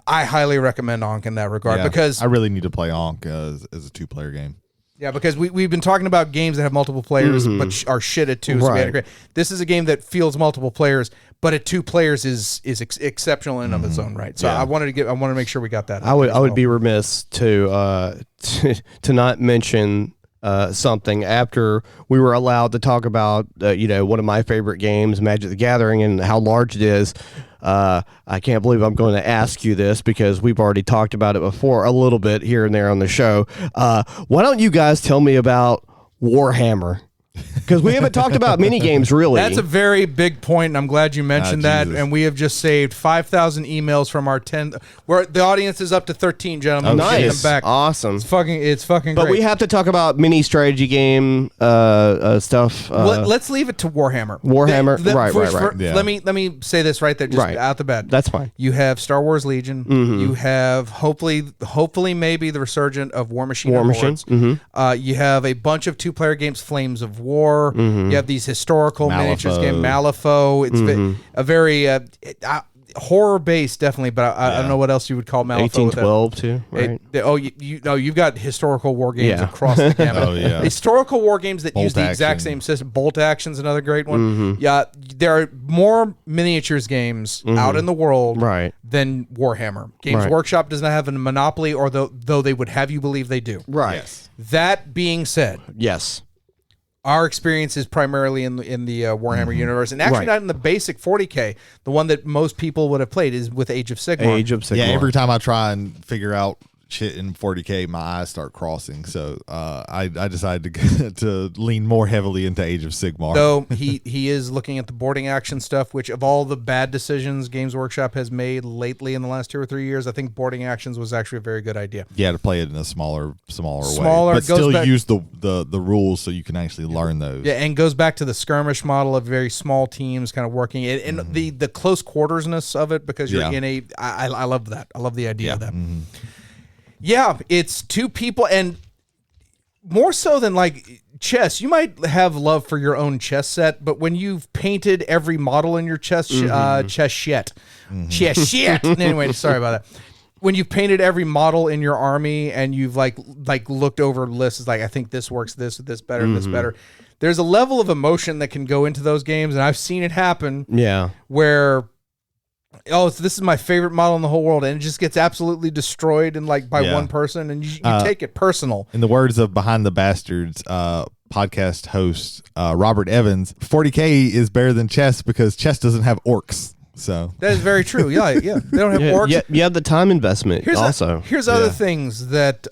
I highly recommend Ankh in that regard because I really need to play Ankh as a 2-player game. Yeah, because we've been talking about games that have multiple players but are shit at 2. So this is a game that feels multiple players, but at 2 players is exceptional in of its own right. So I wanted to make sure we got that. I would be remiss to not mention something after we were allowed to talk about one of my favorite games, Magic the Gathering, and how large it is. I can't believe I'm going to ask you this because we've already talked about it before a little bit here and there on the show. Why don't you guys tell me about Warhammer? Because we haven't talked about mini games really. That's a very big point, and I'm glad you mentioned that. And we have just saved 5,000 emails from our 10. Where the audience is up to 13, gentlemen. Nice, back. Awesome. It's fucking. But great. we have to talk about mini strategy game stuff. Let's leave it to Warhammer. Right. Yeah. Let me say this right there, just out the bat. That's fine. You have Star Wars Legion. You have hopefully maybe the resurgent of War Machine. You have a bunch of 2-player games, Flames of War. You have these historical miniatures game, Malifaux. It's a very horror based, definitely, but I don't know what else you would call Malifaux. 1812 too, right? You've got historical war games across the gamut. Historical war games that use the exact same system. Bolt Action's another great one. Yeah, there are more miniatures games out in the world than Warhammer. Games Workshop does not have a monopoly, or though they would have you believe they do. Right. Yes. That being said, our experience is primarily in the Warhammer universe, and actually not in the basic 40K. The one that most people would have played is with Age of Sigmar. Yeah, every time I try and figure out shit in 40K, my eyes start crossing. So I decided to lean more heavily into Age of Sigmar. So he is looking at the boarding action stuff, which of all the bad decisions Games Workshop has made lately in the last 2 or 3 years, I think boarding actions was actually a very good idea. Yeah, to play it in a smaller way, but still use the rules so you can actually learn those. Yeah, and goes back to the skirmish model of very small teams kind of working it, and the close quartersness of it, because you're in a. I love that. I love the idea of that. Yeah, it's 2 people, and more so than like chess, you might have love for your own chess set, but when you've painted every model in your chess shit. Anyway, sorry about that. when you've painted every model in your army and you've like looked over lists, like I think this works, this better, this better. There's a level of emotion that can go into those games, and I've seen it happen. Yeah. Where, this is my favorite model in the whole world, and it just gets absolutely destroyed and like by one person, and you take it personal. In the words of Behind the Bastards podcast host Robert Evans, 40K is better than chess because chess doesn't have orcs. So that is very true. Yeah. They don't have orcs. Yeah, you have the time investment. Here's other Yeah. things that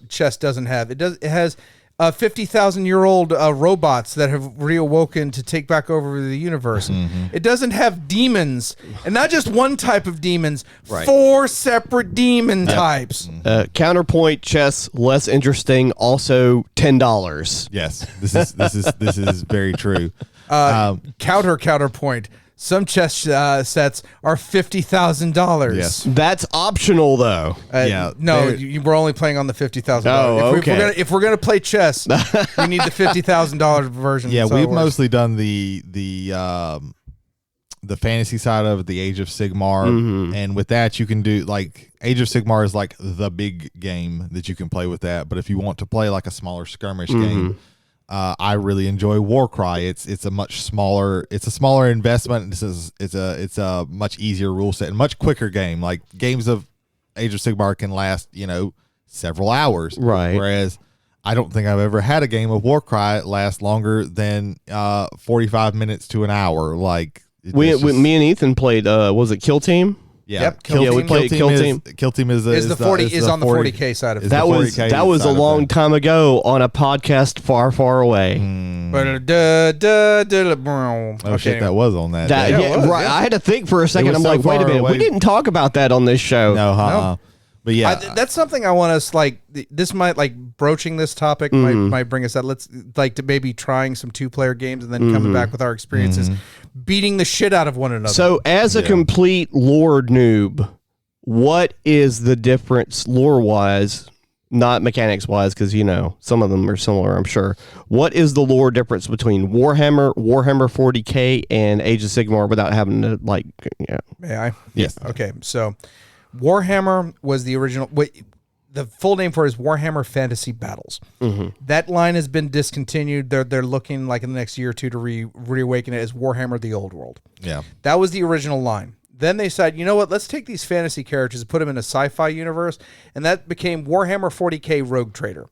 chess doesn't have. It has 50,000-year-old robots that have reawoken to take back over the universe. It doesn't have demons, and not just one type of demons. Right. 4 separate demon types. Counterpoint chess less interesting. Also $10. yes, this is very true. Counterpoint. Some chess sets are $50,000. Yes. That's optional though. Yeah, No, we're only playing on the $50,000. Oh, okay. If we're gonna play chess, we need the $50,000 version. Yeah, That's how it we've works. mostly done the fantasy side of the Age of Sigmar, and with that you can do like Age of Sigmar is like the big game that you can play with that. But if you want to play like a smaller skirmish game, I really enjoy Warcry. It's a much smaller, investment. It's a much easier rule set and much quicker game. Like games of Age of Sigmar can last several hours, Right. Whereas I don't think I've ever had a game of Warcry last longer than 45 minutes to an hour. Like Me and Ethan played. Was it Kill Team? Yeah, Yep, we played Kill Team. Kill Team is Is on the 40K side of is it. the That was 40K a side of long it. time ago on a podcast far away. Oh shit, that was on that. That, day. it was, right. yeah. I had to think for a second. was I'm so like, wait a far minute, away. we didn't talk about that on this show. No, but yeah, That's something I want us this might broaching this topic might bring us out. Let's to maybe trying some 2-player games and then coming back with our experiences, beating the shit out of one another. So, as a complete lore noob, what is the difference lore-wise, not mechanics-wise, because, some of them are similar, I'm sure. What is the lore difference between Warhammer 40K, and Age of Sigmar without having to, May I? yes. Okay, so Warhammer was the original. The full name for it is Warhammer Fantasy Battles. That line has been discontinued. They're looking like in the next year or two to reawaken it as Warhammer: The Old World. Yeah. That was the original line. Then they said, you know what? Let's take these fantasy characters and put them in a sci-fi universe, and that became Warhammer 40K Rogue Trader.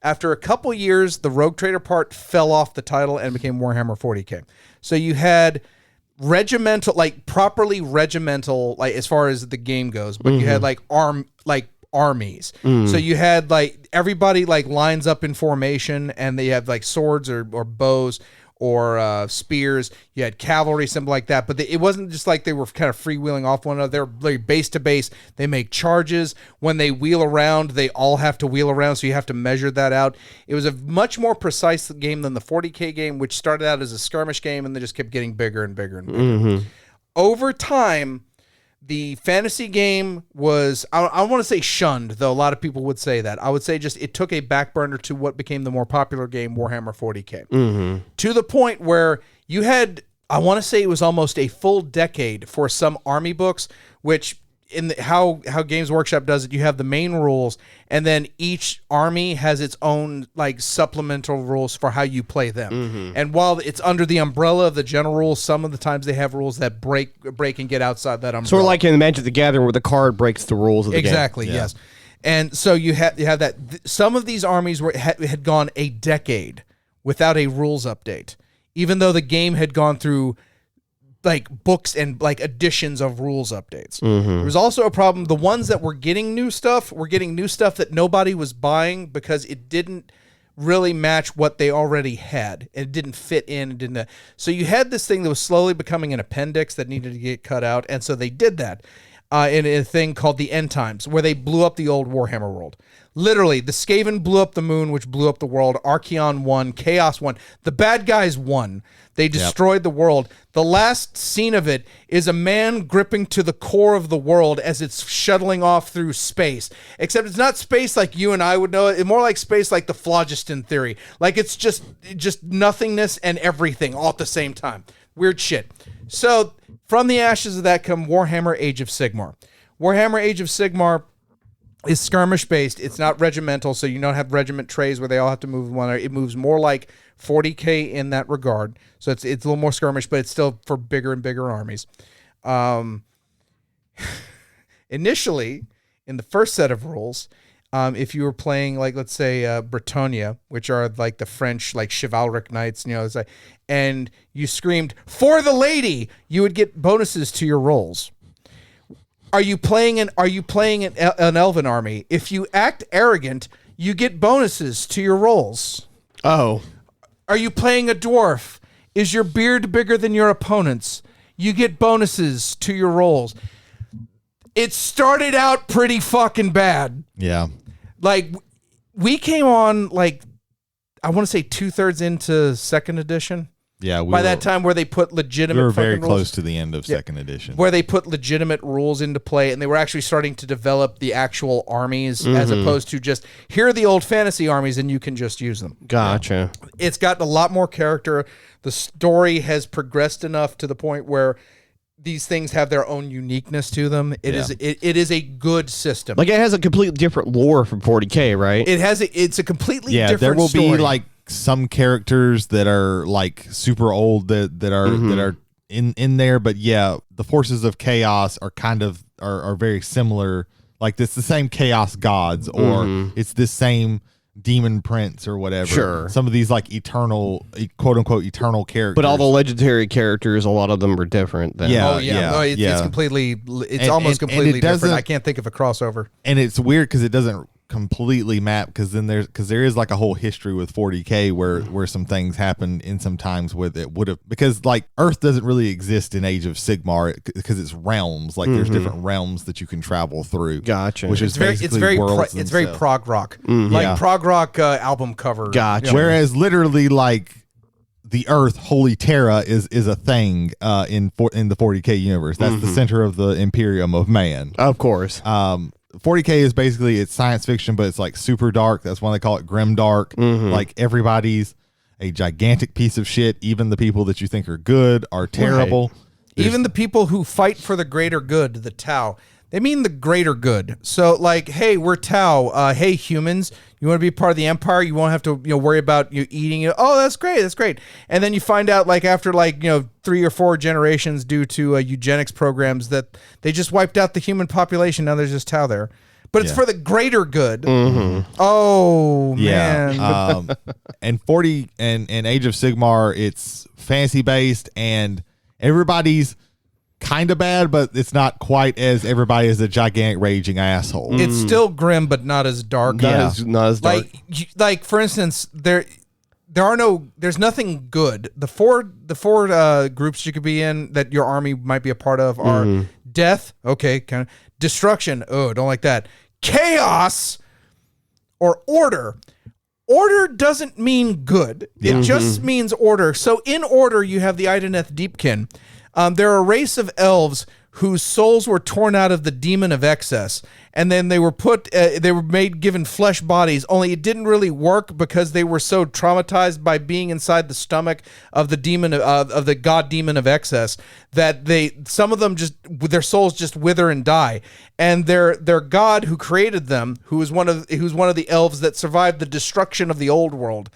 After a couple years, the Rogue Trader part fell off the title and became Warhammer 40K. So you had regimental, properly regimental, as far as the game goes, but you had armies. So you had everybody lines up in formation, and they have swords or bows or spears. You had cavalry, something like that. But it wasn't just they were kind of freewheeling off one another. They were base to base. They make charges. When they wheel around, they all have to wheel around, so you have to measure that out. It was a much more precise game than the 40K game, which started out as a skirmish game and then just kept getting bigger and bigger and bigger. Over time, the fantasy game was, I want to say shunned, though a lot of people would say that. I would say just it took a back burner to what became the more popular game, Warhammer 40K. To the point where you had, I want to say it was almost a full decade for some army books, which how Games Workshop does it, you have the main rules, and then each army has its own supplemental rules for how you play them. And while it's under the umbrella of the general rules, some of the times they have rules that break and get outside that umbrella. Sort of like in Magic the Gathering, where the card breaks the rules of the game. Exactly, yes. And so you have that. Some of these armies had gone a decade without a rules update, even though the game had gone through books and editions of rules updates. There was also a problem. The ones that were getting new stuff that nobody was buying because it didn't really match what they already had. It didn't fit in. So you had this thing that was slowly becoming an appendix that needed to get cut out. And so they did that in a thing called the End Times, where they blew up the old Warhammer world. Literally, the Skaven blew up the moon, which blew up the world. Archaon won. Chaos won. The bad guys won. They destroyed the world. The last scene of it is a man gripping to the core of the world as it's shuttling off through space. Except it's not space like you and I would know it. It's more like space like the phlogiston theory. It's just nothingness and everything all at the same time. Weird shit. So from the ashes of that come Warhammer Age of Sigmar. Warhammer Age of Sigmar is skirmish based. It's not regimental, so you don't have regiment trays where they all have to move in one area. It moves more like 40K in that regard. So it's a little more skirmish, but it's still for bigger and bigger armies. Initially, in the first set of rules, if you were playing, like, let's say Bretonnia, which are like the French, like, chivalric knights, you know, it's like, and you screamed "for the lady," you would get bonuses to your rolls. Are you playing an elven army? If you act arrogant, you get bonuses to your rolls. Oh. Are you playing a dwarf? Is your beard bigger than your opponent's? You get bonuses to your rolls. It started out pretty fucking bad. Yeah. Like, we came on, like, I want to say 2/3 into second edition. Yeah. By that time, where they put legitimate we were very fucking close rules. to the end of second edition. Where they put legitimate rules into play, and they were actually starting to develop the actual armies as opposed to just, here are the old fantasy armies and you can just use them. Gotcha. It's gotten a lot more character. The story has progressed enough to the point where these things have their own uniqueness to them. It is a good system. Like, it has a completely different lore from 40K, right? It's a completely different there will story. be like some characters that are like super old that are in there, but yeah, the forces of chaos are kind of are very similar. Like, it's the same chaos gods, or it's the same demon prince or whatever. Sure. Some of these like eternal, quote unquote, eternal characters. But all the legendary characters, a lot of them are different. Then. Yeah. Oh yeah, no, it's completely. It's almost completely it doesn't- different. I can't think of a crossover. And it's weird because it doesn't completely map, because there is like a whole history with 40K where some things happen in some times where it would have, because like Earth doesn't really exist in Age of Sigmar because it's realms. Like there's different realms that you can travel through. Gotcha. Which is basically worlds it's very themselves. prog rock, like Yeah. prog rock album cover. Gotcha. You know, Whereas literally like the Earth, Holy Terra, is a thing in the 40K universe. That's the center of the Imperium of Man. Of course. 40K is basically, it's science fiction, but it's like super dark. That's why they call it grim dark. Like, everybody's a gigantic piece of shit. Even the people that you think are good are terrible. even the people who fight for the greater good, the Tau, they mean the greater good. So, like, hey, we're Tau. Hey, humans, you want to be part of the Empire? You won't have to, worry about you eating it. Oh, that's great. That's great. And then you find out, like, after 3 or 4 generations due to eugenics programs, that they just wiped out the human population. Now there's just Tau there. But it's for the greater good. Oh, man. Yeah. And 40 and Age of Sigmar, it's fantasy based, and everybody's kind of bad, but it's not quite as everybody is a gigantic raging asshole. It's still grim, but not as dark. Not as dark. Like for instance, there's nothing good. The four groups you could be in that your army might be a part of are death, okay, kind of destruction, oh, don't like that, chaos, or order. Order doesn't mean good. It just means order. So in order, you have the Ideneth Deepkin. They're a race of elves whose souls were torn out of the demon of excess, and then they were given flesh bodies, only it didn't really work because they were so traumatized by being inside the stomach of the demon of the god demon of excess that some of them just, their souls just wither and die. And their god who created them, who was one of the elves that survived the destruction of the old world,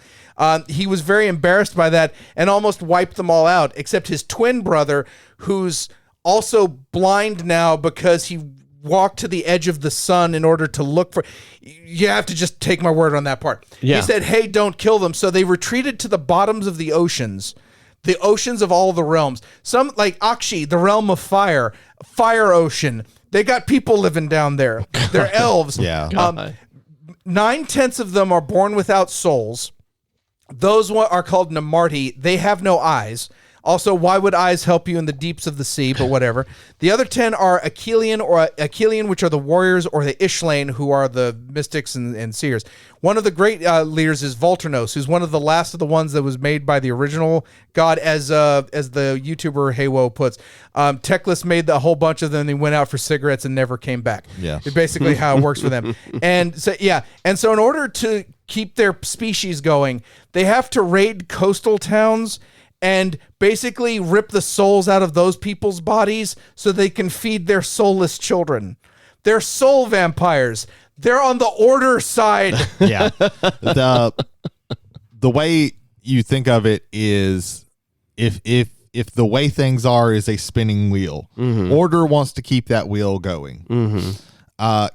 he was very embarrassed by that and almost wiped them all out, except his twin brother, who's also blind now because he walked to the edge of the sun in order to look for. You have to just take my word on that part. Yeah. He said, hey, don't kill them. So they retreated to the bottoms of the oceans of all the realms. Some, like Akshi, the realm of fire ocean. They got people living down there. They're elves. Yeah. 9/10 of them are born without souls. Those are called Namarti. They have no eyes. Also, why would eyes help you in the deeps of the sea? But whatever. The other 10 are Achillean, which are the warriors, or the Ishlain, who are the mystics and seers. One of the great leaders is Volturnos, who's one of the last of the ones that was made by the original god, as the YouTuber Haywo puts. Teclis made a whole bunch of them, and they went out for cigarettes and never came back. Yeah. It's basically how it works for them. And so, in order to keep their species going, they have to raid coastal towns and basically rip the souls out of those people's bodies so they can feed their soulless children. They're soul vampires. They're on the order side. Yeah. The way you think of it is if the way things are is a spinning wheel. Order wants to keep that wheel going.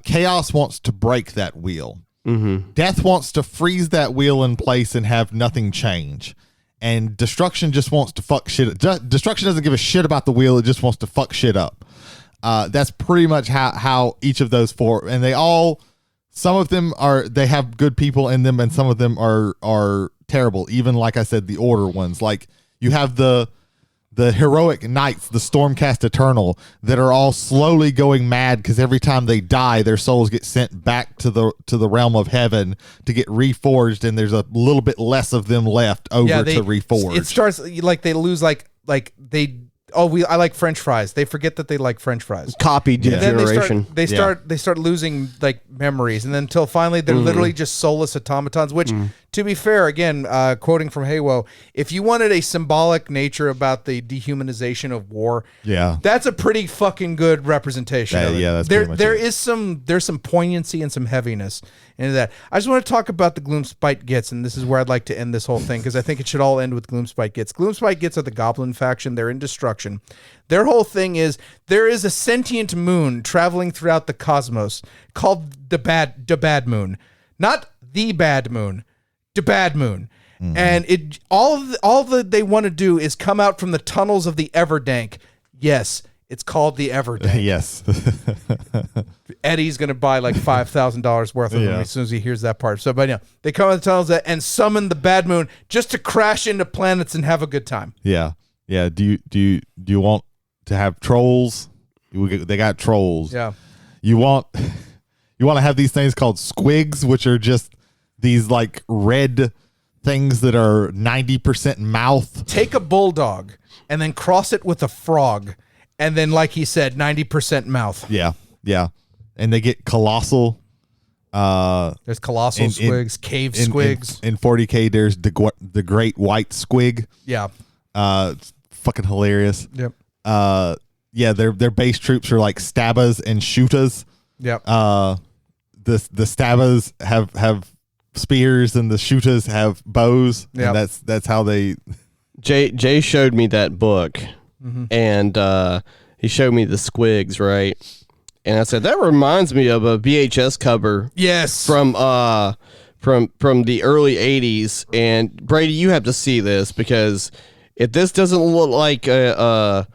Chaos wants to break that wheel. Death wants to freeze that wheel in place and have nothing change. And destruction just wants to fuck shit. Destruction doesn't give a shit about the wheel. It just wants to fuck shit up. That's pretty much how each of those four, and some of them they have good people in them, and some of them are terrible. Even like I said, the order ones, like you have the heroic knights, the Stormcast Eternal, that are all slowly going mad because every time they die, their souls get sent back to the realm of heaven to get reforged, and there's a little bit less of them left over to reforge. It starts like they lose I like French fries. They forget that they like French fries. Copy degeneration. They start losing like memories, and then until finally they're literally just soulless automatons. Which, to be fair, again, quoting from Haywo, if you wanted a symbolic nature about the dehumanization of war, that's a pretty fucking good representation. Of it. Yeah, that's there's some poignancy and some heaviness into that. I just want to talk about the Gloomspite Gits, and this is where I'd like to end this whole thing because I think it should all end with Gloomspite Gits. Gloomspite Gits are the Goblin faction. They're in destruction. Their whole thing is there is a sentient moon traveling throughout the cosmos called the bad moon, not the bad moon, the bad moon. And all that they want to do is come out from the tunnels of the Everdank. Yes, it's called the Everdank. Yes. Eddie's going to buy like $5,000 worth of them as soon as he hears that part. So, but yeah, they come out of the tunnels and summon the bad moon just to crash into planets and have a good time. Yeah. Yeah. Do you want to have trolls? They got trolls. Yeah. You want to have these things called squigs, which are just these like red things that are 90% mouth. Take a bulldog and then cross it with a frog. And then, like he said, 90% mouth. Yeah. Yeah. And they get colossal. There's colossal squigs, cave squigs. In 40K, there's the great white squig. Yeah. It's fucking hilarious. Yep. Yeah, their base troops are like stabbas and shootas. Yep. The stabbas have spears and the shootas have bows. Yep. And that's how they. Jay showed me that book, and he showed me the squigs, right? And I said that reminds me of a VHS cover. Yes. From the early '80s. And Brady, you have to see this because if this doesn't look like a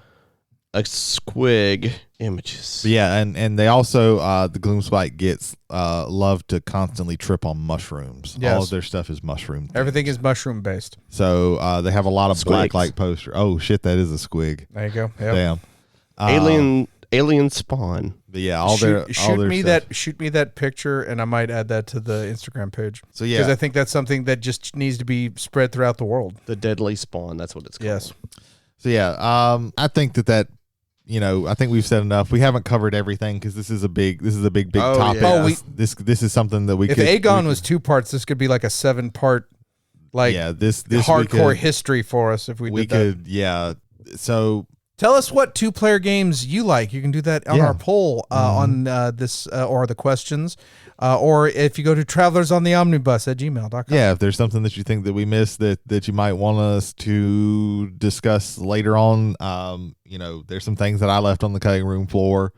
squig images. Yeah, and they also the Gloomspite Gits love to constantly trip on mushrooms. Yes. All of their stuff is mushroom themed. Everything is mushroom based. So they have a lot of Squigs. black light poster. Oh shit, that is a squig. There you go. Yep. Damn. Alien spawn. But yeah, all their shoot me stuff. that picture, and I might add that to the Instagram page. So yeah, because I think that's something that just needs to be spread throughout the world. The deadly spawn. That's what it's called. Yes. So yeah, I think that. I think we've said enough. We haven't covered everything because this is a big topic. Yeah. Oh, this is something that we if could. If Aegon was 2 parts, this could be like a 7-part, this hardcore history for us if we did that. Yeah. So tell us what 2-player games you like. You can do that on our poll on this or the questions. Or if you go to travelersontheomnibus@gmail.com. Yeah, if there's something that you think that we missed that you might want us to discuss later on, there's some things that I left on the cutting room floor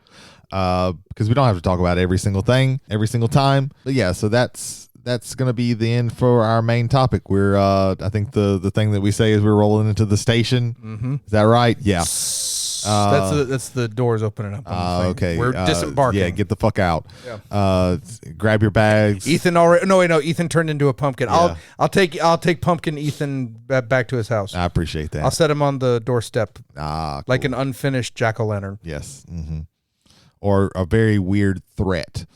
because we don't have to talk about every single thing every single time. But yeah, so that's going to be the end for our main topic. We're I think the thing that we say is we're rolling into the station. Mm-hmm. Is that right? Yeah. That's the doors opening up. Okay. We're disembarking. Yeah, get the fuck out. Yeah. Grab your bags. Ethan already. No, wait, no. Ethan turned into a pumpkin. Yeah. I'll take Pumpkin Ethan back to his house. I appreciate that. I'll set him on the doorstep. Cool. Like an unfinished jack-o'-lantern. Yes. Mm-hmm. Or a very weird threat.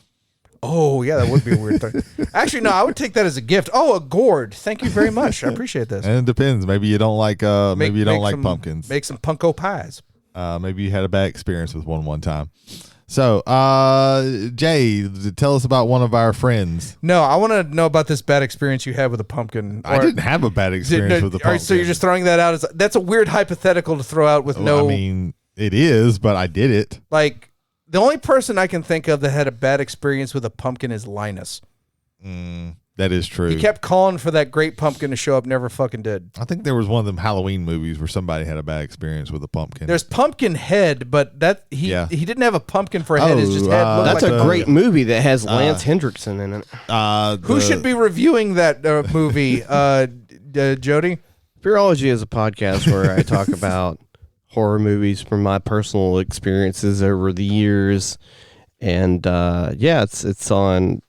Oh yeah, that would be a weird thing. Actually, no, I would take that as a gift. Oh, a gourd. Thank you very much. I appreciate this. And it depends. Maybe you don't like pumpkins. Make some punko pies. Maybe you had a bad experience with one time. So, Jay, tell us about one of our friends. No, I want to know about this bad experience you had with a pumpkin. I didn't have a bad experience with a pumpkin. So you're just throwing that out that's a weird hypothetical to throw out with no. I mean, it is, but I did it. Like The only person I can think of that had a bad experience with a pumpkin is Linus. That is true. He kept calling for that great pumpkin to show up, never fucking did. I think there was one of them Halloween movies where somebody had a bad experience with a pumpkin. There's Pumpkinhead, but he didn't have a pumpkin for a head. His just head looked that's like a great movie that has Lance Hendrickson in it. Who should be reviewing that movie? Jody? Fearology is a podcast where I talk about horror movies from my personal experiences over the years, and it's on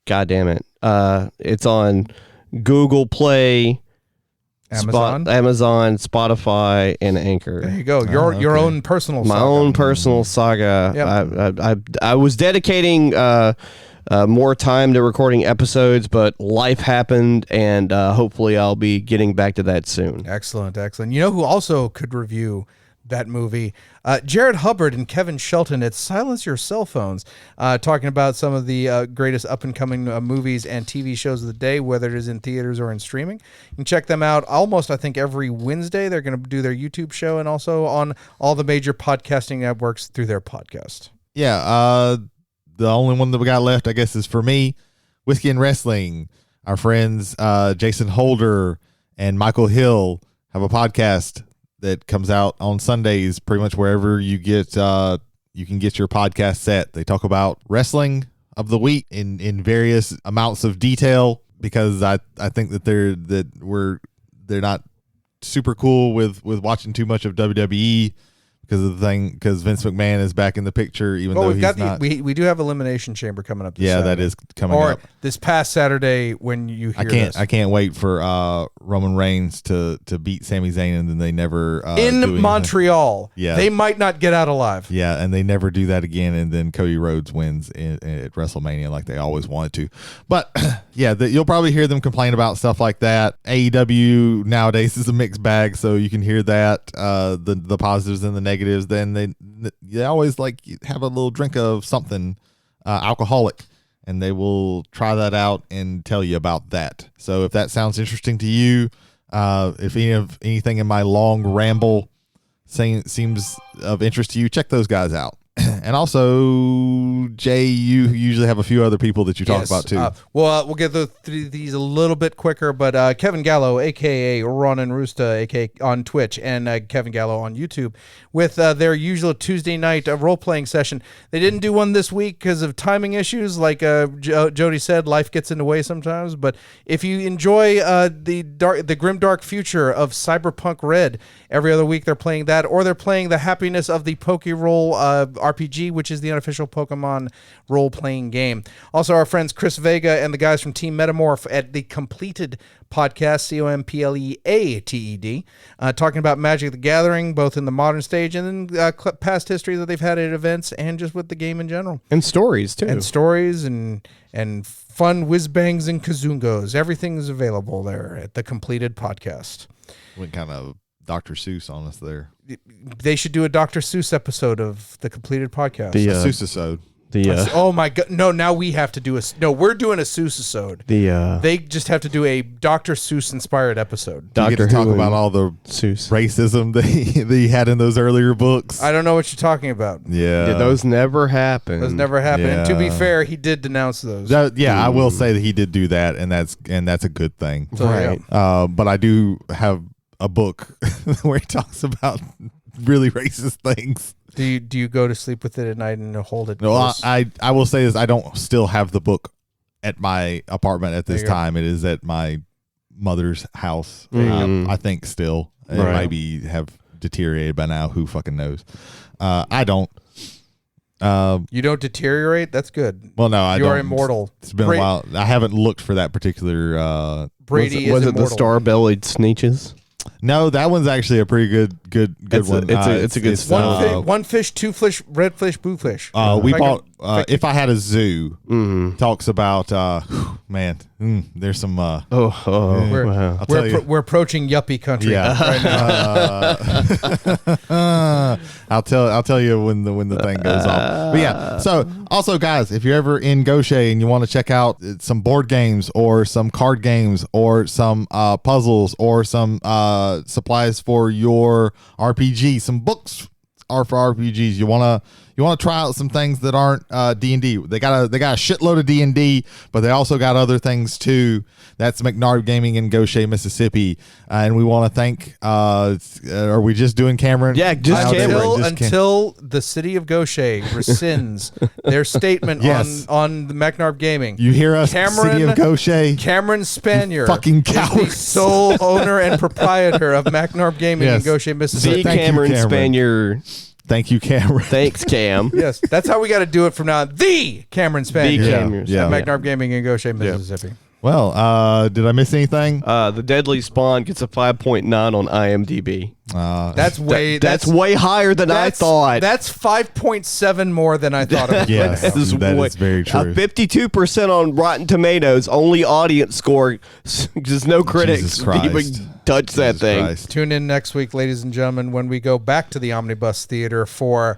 God damn it, it's on Google Play, Amazon, Spotify, and Anchor. There you go. Your own personal saga. My own personal saga. Yep. I was dedicating more time to recording episodes, but life happened, and hopefully I'll be getting back to that soon. Excellent. You know who also could review that movie? Jared Hubbard and Kevin Shelton at Silence Your Cell Phones, talking about some of the greatest up-and-coming movies and TV shows of the day, whether it is in theaters or in streaming. You can check them out almost, I think, every Wednesday. They're going to do their YouTube show and also on all the major podcasting networks through their podcast. Yeah, the only one that we got left, I guess, is for me, Whiskey and Wrestling. Our friends Jason Holder and Michael Hill have a podcast that comes out on Sundays, pretty much wherever you get you can get your podcast set. They talk about wrestling of the week in various amounts of detail, because I think that they're not super cool with watching too much of WWE. Because Vince McMahon is back in the picture, even though he's not. We do have Elimination Chamber coming up. Saturday. That is coming up. Or this past Saturday when you hear this. I can't wait for Roman Reigns to beat Sami Zayn, and then they never in Montreal. Yeah, they might not get out alive. Yeah, and they never do that again, and then Cody Rhodes wins at WrestleMania like they always wanted to. But yeah, you'll probably hear them complain about stuff like that. AEW nowadays is a mixed bag, so you can hear that the positives and the negatives. Then they always like have a little drink of something alcoholic, and they will try that out and tell you about that. So if that sounds interesting to you, if anything in my long ramble seems of interest to you, check those guys out. And also, Jay, you usually have a few other people that you talk about too. We'll get through these a little bit quicker, but Kevin Gallo, a.k.a. Ron and Roosta, a.k.a. on Twitch, and Kevin Gallo on YouTube, with their usual Tuesday night role-playing session. They didn't do one this week because of timing issues. Like Jody said, life gets in the way sometimes. But if you enjoy the grim dark future of Cyberpunk Red, every other week they're playing that, or they're playing the happiness of the Pokeroll RPG, which is the unofficial Pokemon role-playing game. Also, our friends Chris Vega and the guys from Team Metamorph at the Completed Podcast, COMPLEATED, talking about Magic the Gathering, both in the modern stage and then past history that they've had at events, and just with the game in general. And stories, too. And stories and fun whiz-bangs and kazungos. Everything is available there at the Completed Podcast. Went kind of Dr. Seuss on us there. They should do a Dr. Seuss episode of the Completed Podcast. The Seuss-isode. Oh my god! No, now we have to do we're doing a Seuss-isode. They just have to do a Dr. Seuss inspired episode. You get to talk about all the Seuss racism that he had in those earlier books. I don't know what you're talking about. Yeah, those never happened. Yeah. And to be fair, he did denounce those. I will say that he did do that, and that's a good thing. So, right. But I do have a book where he talks about really racist things. Do you go to sleep with it at night and hold it? No, I will say this: I don't still have the book at my apartment at this time. It is at my mother's house. I think still it might have deteriorated by now. Who fucking knows? I don't. You don't deteriorate? That's good. Well, no, I don't. You are immortal. It's been a while. I haven't looked for that particular. Brady was is it the star-bellied Sneeches? No, that one's actually a pretty good one. It's a good style. One fish, two fish, red fish, blue fish. We bought If I Had a Zoo. Talks about there's some. We're approaching yuppie country. Yeah. Right now. I'll tell you when the thing goes off. But yeah. So also, guys, if you're ever in Gaucher and you want to check out some board games or some card games or some puzzles or some supplies for your RPG, some books, are for RPGs. You wanna try out some things that aren't D&D. They got a shitload of D&D, but they also got other things too. That's McNard Gaming in Goshen, Mississippi, and we want to thank. Are we just doing Cameron? Yeah, just Cameron. Until the city of Goshen rescinds their statement Yes. on the McNarb Gaming. You hear us, city of Goshen? Cameron Spanier, fucking is the cowards. sole owner and proprietor of McNarb Gaming Yes. in Goshen, Mississippi. The Thank you, Cameron Cameron. Spanier. Thank you, Cameron. Thanks, Cam. Yes, that's how we got to do it from now on. The Cameron Spanier. The Yeah, Cameron. yeah. At McNarb Gaming in Goshen, Mississippi. Well, did I miss anything? The Deadly Spawn gets a 5.9 on IMDb. That's way That's way higher than I thought. That's 5.7 more than I thought it was. Yes, That is that way- is very true. 52% on Rotten Tomatoes. Only audience score. Just no critics Jesus Christ. even touch that Jesus thing. Christ. Tune in next week, ladies and gentlemen, when we go back to the Omnibus Theater for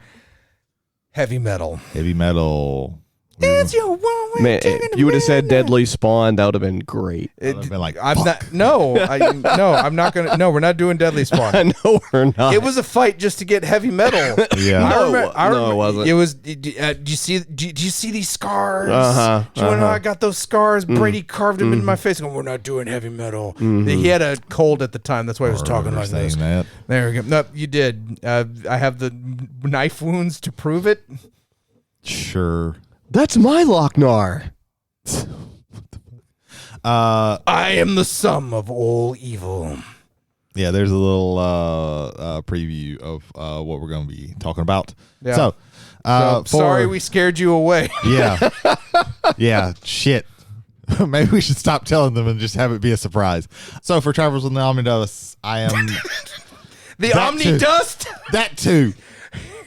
heavy metal. Heavy metal. It's your one way Man, ticket if to you would have said madness. Deadly Spawn, that would have been great. I'd have been like, I'm fuck. not. No, I'm not gonna. No, we're not doing Deadly Spawn. I know we're not. It was a fight just to get heavy metal. Yeah. No, it wasn't. It was. Do you see? Do you see these scars? Uh-huh, Do you want to know I got those scars? Brady carved them into my face. And we're not doing heavy metal. He had a cold at the time. That's why he was talking like saying this. that. There we go. No, you did. I have the knife wounds to prove it. Sure. That's my Lochnar. I am the sum of all evil. Yeah, there's a little preview of what we're going to be talking about. Yeah. So, Sorry we scared you away. Yeah. Yeah, shit. Maybe we should stop telling them and just have it be a surprise. So, for Travelers with the Omnibus, I am... The That Omni too. Dust. that too.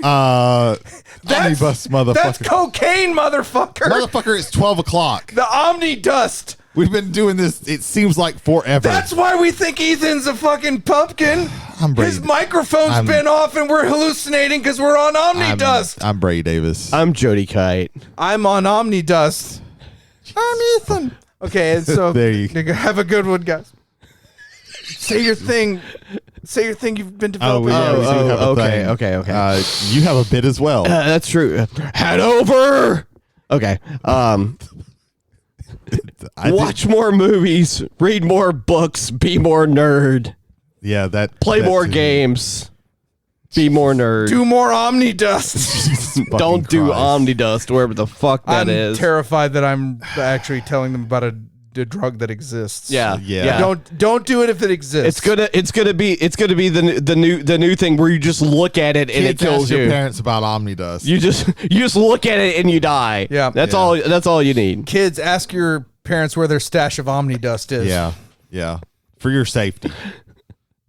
Omnibus, motherfucker. That's cocaine, motherfucker. Motherfucker, it's 12 o'clock. The Omni Dust. We've been doing this, it seems like forever. That's why we think Ethan's a fucking pumpkin. I'm Brady. His microphone's I'm- been off and we're hallucinating because we're on Omni Dust. I'm Brady Davis. I'm Jody Kite. I'm on Omni Dust. I'm Ethan. Okay, and so There you go. have a good one, guys. Say your thing. Say your thing you've been developing. yeah, we do have a okay, thing. okay. You have a bit as well. That's true. Head over. Okay. I Watch more movies. Read more books. Be more nerd. Yeah, that. Play that more too. games. Be more nerd. Do more Omni Dust. Jesus fucking Don't do Christ. Omnidust, wherever the fuck that I'm is. terrified that I'm actually telling them about a drug that exists. Yeah, Yeah. Don't do it if it exists. It's gonna be the new thing where you just look at it and Kids it kills ask your you. parents about Omnidust. You just look at it and you die. Yeah. That's Yeah. all. That's all you need. Kids, ask your parents where their stash of Omni Dust is. Yeah. For your safety.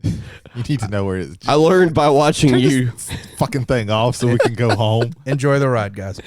You need to know where it is. I learned by watching you. Fucking thing off so we can go home. Enjoy the ride, guys.